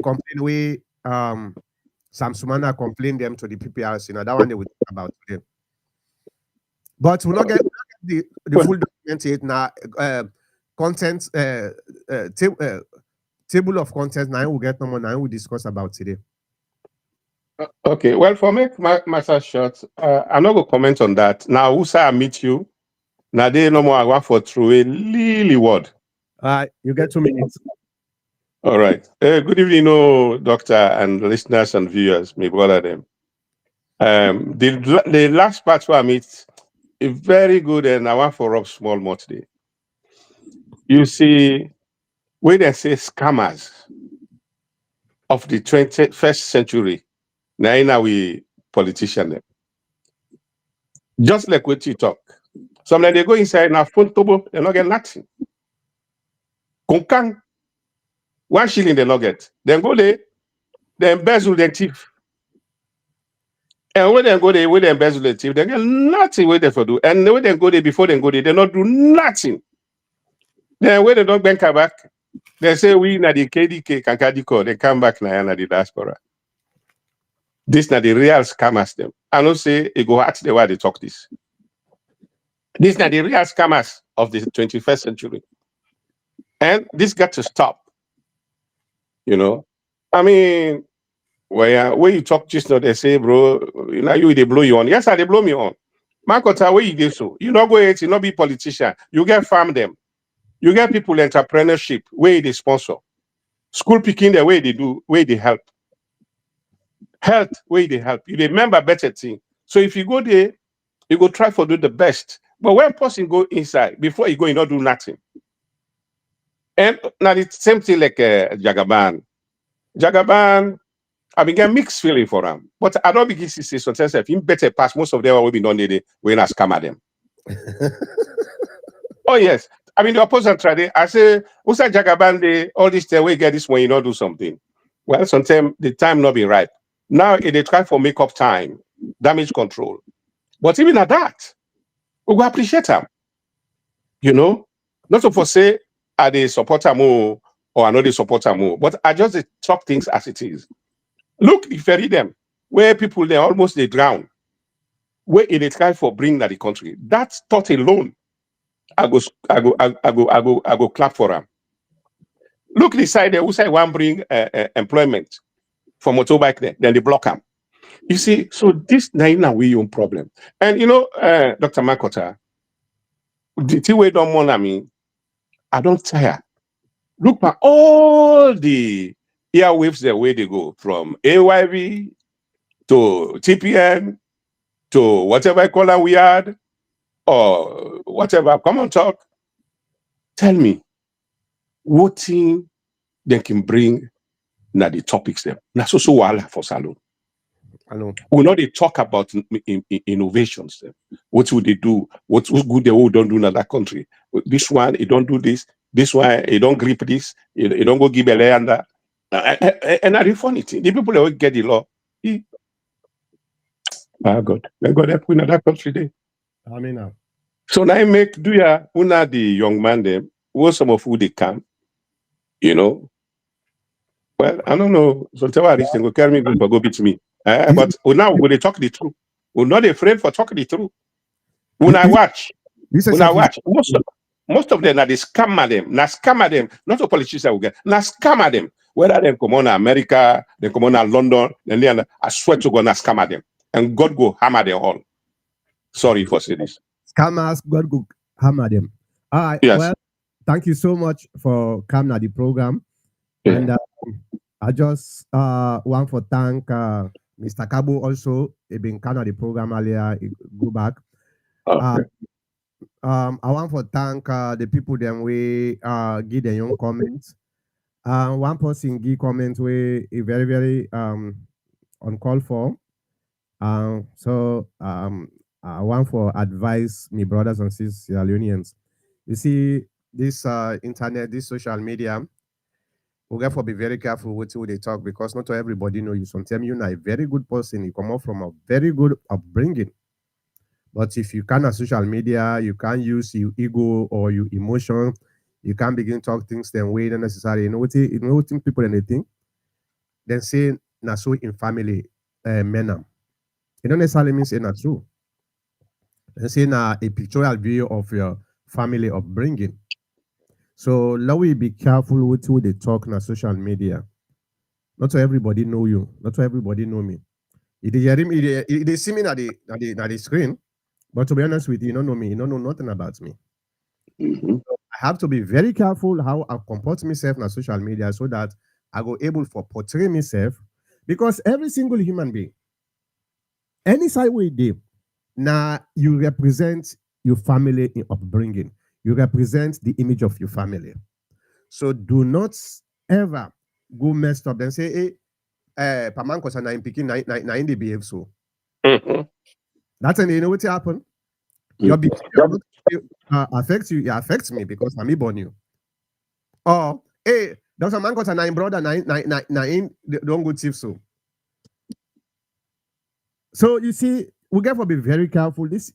Speaker 1: complaint we Sam Sumana complained them to the PPRC. Now that one they will talk about today. But we'll not get the full document yet now. Content table of contents now we'll get number 9 we'll discuss about today.
Speaker 5: Okay, well, for me, matter short, I'm not gonna comment on that. Now, who say I meet you? Now they no more I want for through a lily word.
Speaker 1: You get 2 minutes.
Speaker 5: All right. Good evening, doctor and listeners and viewers, my brother them. The last part where I meet is very good, and I want for Rob small more today. You see, when they say scammers of the 21st century, now we politician them. Just like what you talk. Some they go inside now phone table, they not get nothing. Kunkang, 1 shilling they not get. Then go there, they embezzle their thief. And when they go there, when they embezzle the thief, they get nothing where they for do. And when they go there, before they go there, they not do nothing. Then when they don't bank back, they say we na the KDK, Kankadiko, they come back now na the diaspora. This na the real scammers them. I don't say it go at the way they talk this. These are the real scammers of the 21st century. And this got to stop. You know? I mean, when you talk just now, they say, bro, you know, they blow you on. Yes, they blow me on. Makota, where you do so? You not go ahead, you not be politician. You get farm them. You get people entrepreneurship, where they sponsor. School picking the way they do, where they help. Health, where they help. You remember better thing. So if you go there, you go try for do the best. But when person go inside, before you go, you not do nothing. And now it's same thing like Jagaban. Jagaban, I been get mixed feeling for him. But I don't begin to say sometimes if him better pass, most of them will be done there when I scam at them. Oh yes. I mean the opposite tried. I say, who's that Jagaban all this time we get this when you not do something. Well, sometimes the time not be right. Now they try for make-up time, damage control. But even at that, we will appreciate them. You know? Not to say are they support them or I know they support them more, but I just talk things as it is. Look, if you read them, where people they almost they drown, where they try for bring that the country. That thought alone, I go clap for them. Look the side there, who say one bring employment for motorbike there, then they block them. You see, so this now we own problem. And you know, Dr. Makota, the thing we don't want, I don't tire. Look at all the airwaves the way they go from AYV to TPN to whatever I call them we had or whatever. Come on, talk. Tell me, what thing they can bring now the topics them. Now so wala for salon.
Speaker 1: I know.
Speaker 5: We know they talk about innovations. Them. What would they do? What's good they all don't do in that country? This one, it don't do this. This one, it don't grip this. It don't go give a lay under. And the funny thing, the people that will get the law. God, may God help in that country there.
Speaker 1: I mean,
Speaker 5: So now I make do ya una the young man them, what some of who they can, you know. Well, I don't know. So tell her this thing go carry me good for go beat me. But now we they talk the truth. We're not afraid for talking the truth. When I watch, most of them are they scammer them. Now scammer them, not a politician will get. Now scammer them. Whether they come on America, they come on London, and then I swear to God, now scammer them. And God go hammer them all. Sorry for saying this.
Speaker 1: Scammers, God go hammer them. All right.
Speaker 5: Yes.
Speaker 1: Well, thank you so much for coming at the program.
Speaker 5: Yeah.
Speaker 1: And I just want to thank Mr. Kabo also. He been coming at the program earlier. He go back.
Speaker 5: Okay.
Speaker 1: I want to thank the people them we give their own comments. One person give comments we very very uncalled for. So I want for advice, me brothers and sisters Sierra Leoneans. You see this internet, this social media. We have to be very careful with who they talk because not everybody know you. Sometimes you're not a very good person. You come up from a very good upbringing. But if you can't have social media, you can't use your ego or your emotion. You can't begin to talk things then way not necessary. You know what people and they think? Then say na so in family manner. It don't necessarily mean say not true. Then say na a pictorial view of your family upbringing. So let we be careful with who they talk on social media. Not to everybody know you. Not to everybody know me. They see me at the screen, but to be honest with you, you don't know me. You don't know nothing about me.
Speaker 5: Mm-hmm.
Speaker 1: I have to be very careful how I comport myself on social media so that I go able for portray myself because every single human being, any side way they, now you represent your family in upbringing. You represent the image of your family. So do not ever go messed up and say, hey, Paman kosa na picking na in the behave so.
Speaker 5: Mm-hmm.
Speaker 1: That's and you know what happened? Your behavior affects you, it affects me because I'm born you. Or hey, there's a man kosa na brother na in don't go thief so. So you see, we have to be very careful. This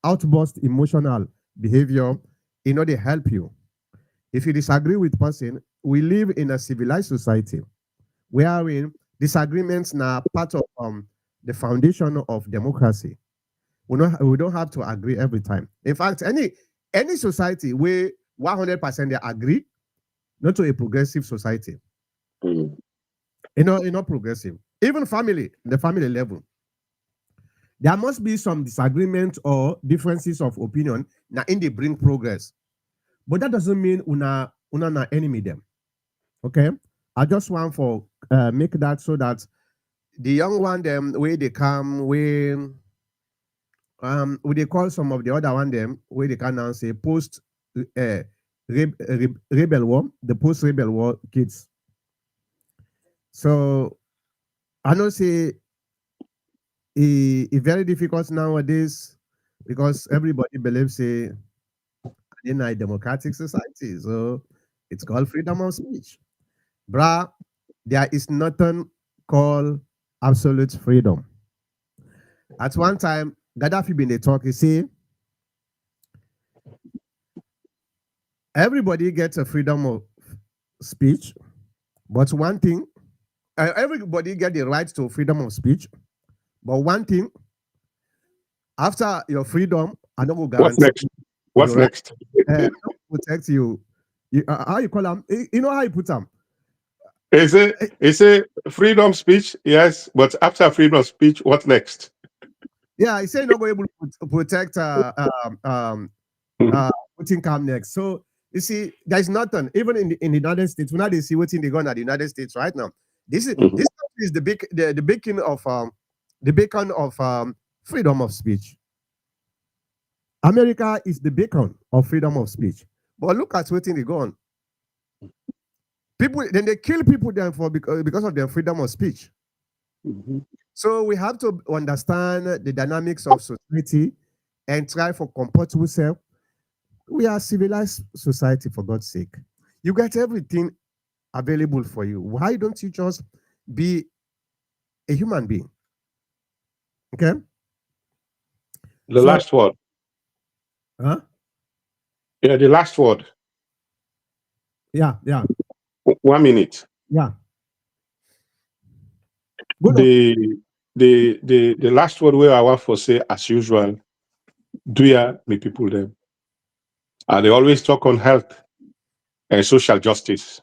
Speaker 1: outburst emotional behavior, they help you. If you disagree with person, we live in a civilized society wherein disagreements are part of the foundation of democracy. We don't have to agree every time. In fact, any society where 100% they agree, not to a progressive society.
Speaker 5: Mm-hmm.
Speaker 1: Not progressive. Even the family level. There must be some disagreement or differences of opinion now in they bring progress. But that doesn't mean una na enemy them. Okay? I just want for make that so that the young one them where they come where they call some of the other one them where they can now say post rebel war, the post rebel war kids. So I know say it's very difficult nowadays because everybody believes in a democratic society. So it's called freedom of speech. Bruh, there is nothing called absolute freedom. At one time, Gaddafi been a talk, he say, everybody gets a freedom of speech, but one thing, everybody get the right to freedom of speech, but one thing, after your freedom, I don't go guarantee.
Speaker 5: What's next? What's next?
Speaker 1: Protect you. How you call them? You know how you put them?
Speaker 5: Is it freedom speech? Yes, but after freedom of speech, what next?
Speaker 1: Yeah, he said not able to protect Putin come next. So You see, there's nothing. Even in the United States, when they see what's in the gun at the United States right now. This
Speaker 5: Mhm.
Speaker 1: country is the beacon of freedom of speech. America is the beacon of freedom of speech. But look at what's in the gun. People then they kill people then for because of their freedom of speech.
Speaker 5: Mhm.
Speaker 1: So we have to understand the dynamics of society and try for comport ourselves. We are a civilized society, for God's sake. You get everything available for you. Why don't you just be a human being? Okay?
Speaker 5: The
Speaker 1: So,
Speaker 5: last word.
Speaker 1: huh?
Speaker 5: Yeah, the last word.
Speaker 1: Yeah,
Speaker 5: 1 minute.
Speaker 1: yeah. Good.
Speaker 5: The last word where I want for say as usual, do ya me people them. And they always talk on health and social justice.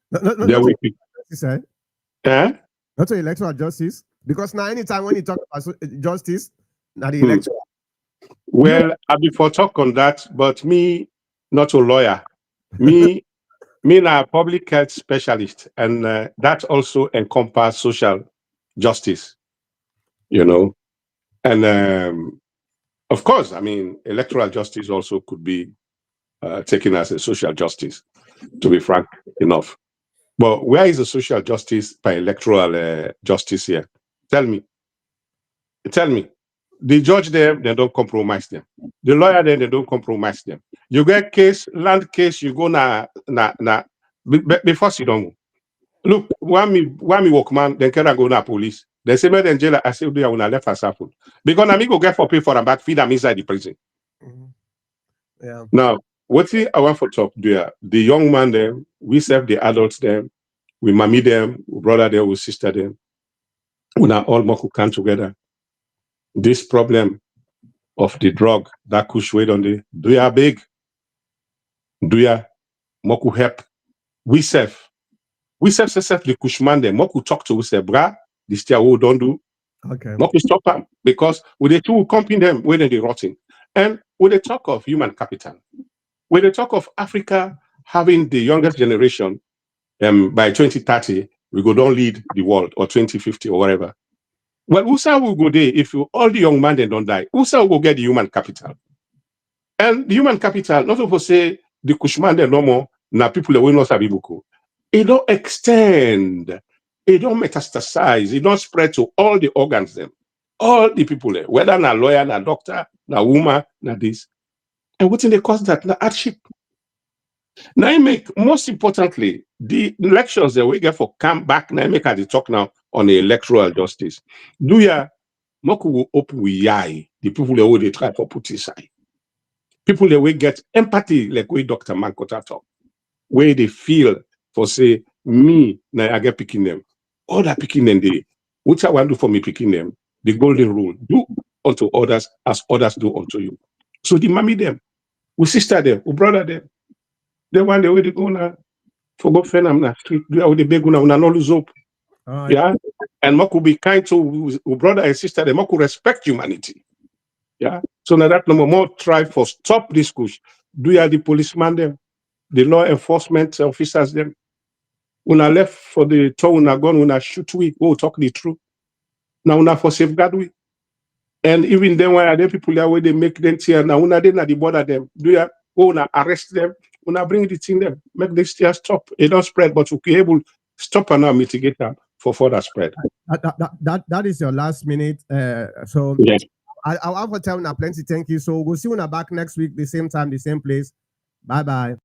Speaker 5: There
Speaker 1: Not
Speaker 5: will be
Speaker 1: justice, not to electoral justice. Because now anytime when you talk about justice, now the electoral.
Speaker 5: Well, I before talk on that, but me not a lawyer. Me a public health specialist, and that also encompass social justice. You know, and of course, I mean, electoral justice also could be taken as a social justice, to be frank enough. But where is the social justice by electoral justice here? Tell me. The judge them, they don't compromise them. The lawyer them, they don't compromise them. You get land case, you go before you don't. Look, when me workman, then can I go na police. They say me then jail, I say, do you want left as happen? Because I go get for pay for them back, feed them inside the prison.
Speaker 1: Yeah.
Speaker 5: Now, what I want for talk there, the young man them, we serve the adults them, we mommy them, we brother them, we sister them. We now all more come together. This problem of the drug that push weight on the do ya big, do ya moku help. We serve the Kushman them, moku talk to we say, bra, this tier we don't do.
Speaker 1: Okay.
Speaker 5: Moku stop them because with the two company them when they rotting. And with the talk of human capital, with the talk of Africa having the youngest generation, by 2030, we go don't lead the world or 2050 or whatever. Well, USA will go there if all the young men they don't die. USA will get the human capital. And the human capital, not to say the Kushman they no more, now people that will not have Ibuku. It don't extend, it don't metastasize, it don't spread to all the organs them, all the people there, whether na lawyer, na doctor, na woman, na this. And what's in the cause that na hardship. Now I make most importantly, the elections that we get for come back, now I make the talk now on the electoral justice. Do ya moku will open with yai, the people that will they try for put aside. People that will get empathy, like we Dr. Mankota talk, where they feel for say, me, now I get picking them. All that picking them, which I want to do for me picking them, the golden rule, do unto others as others do unto you. So the mommy them, we sister them, we brother them, they want the way they go now, for go friend am na street, do how they beg una no lose hope. Yeah. And more could be kind to brother and sister, they more could respect humanity. Yeah. So now that number more try for stop this push. Do you have the policeman them, the law enforcement officers them? When I left for the town, when I gone, when I shoot we go talk the truth. Now when I for safeguard we. And even then when other people there where they make them tear now when I didn't the border them, do you go now arrest them? When I bring the thing them, make this tear stop. It don't spread, but we be able stop and now mitigate them for further spread.
Speaker 1: That is your last minute. So
Speaker 5: yes.
Speaker 1: I'll have to tell you plenty. Thank you. So we'll see you back next week, the same time, the same place. Bye bye.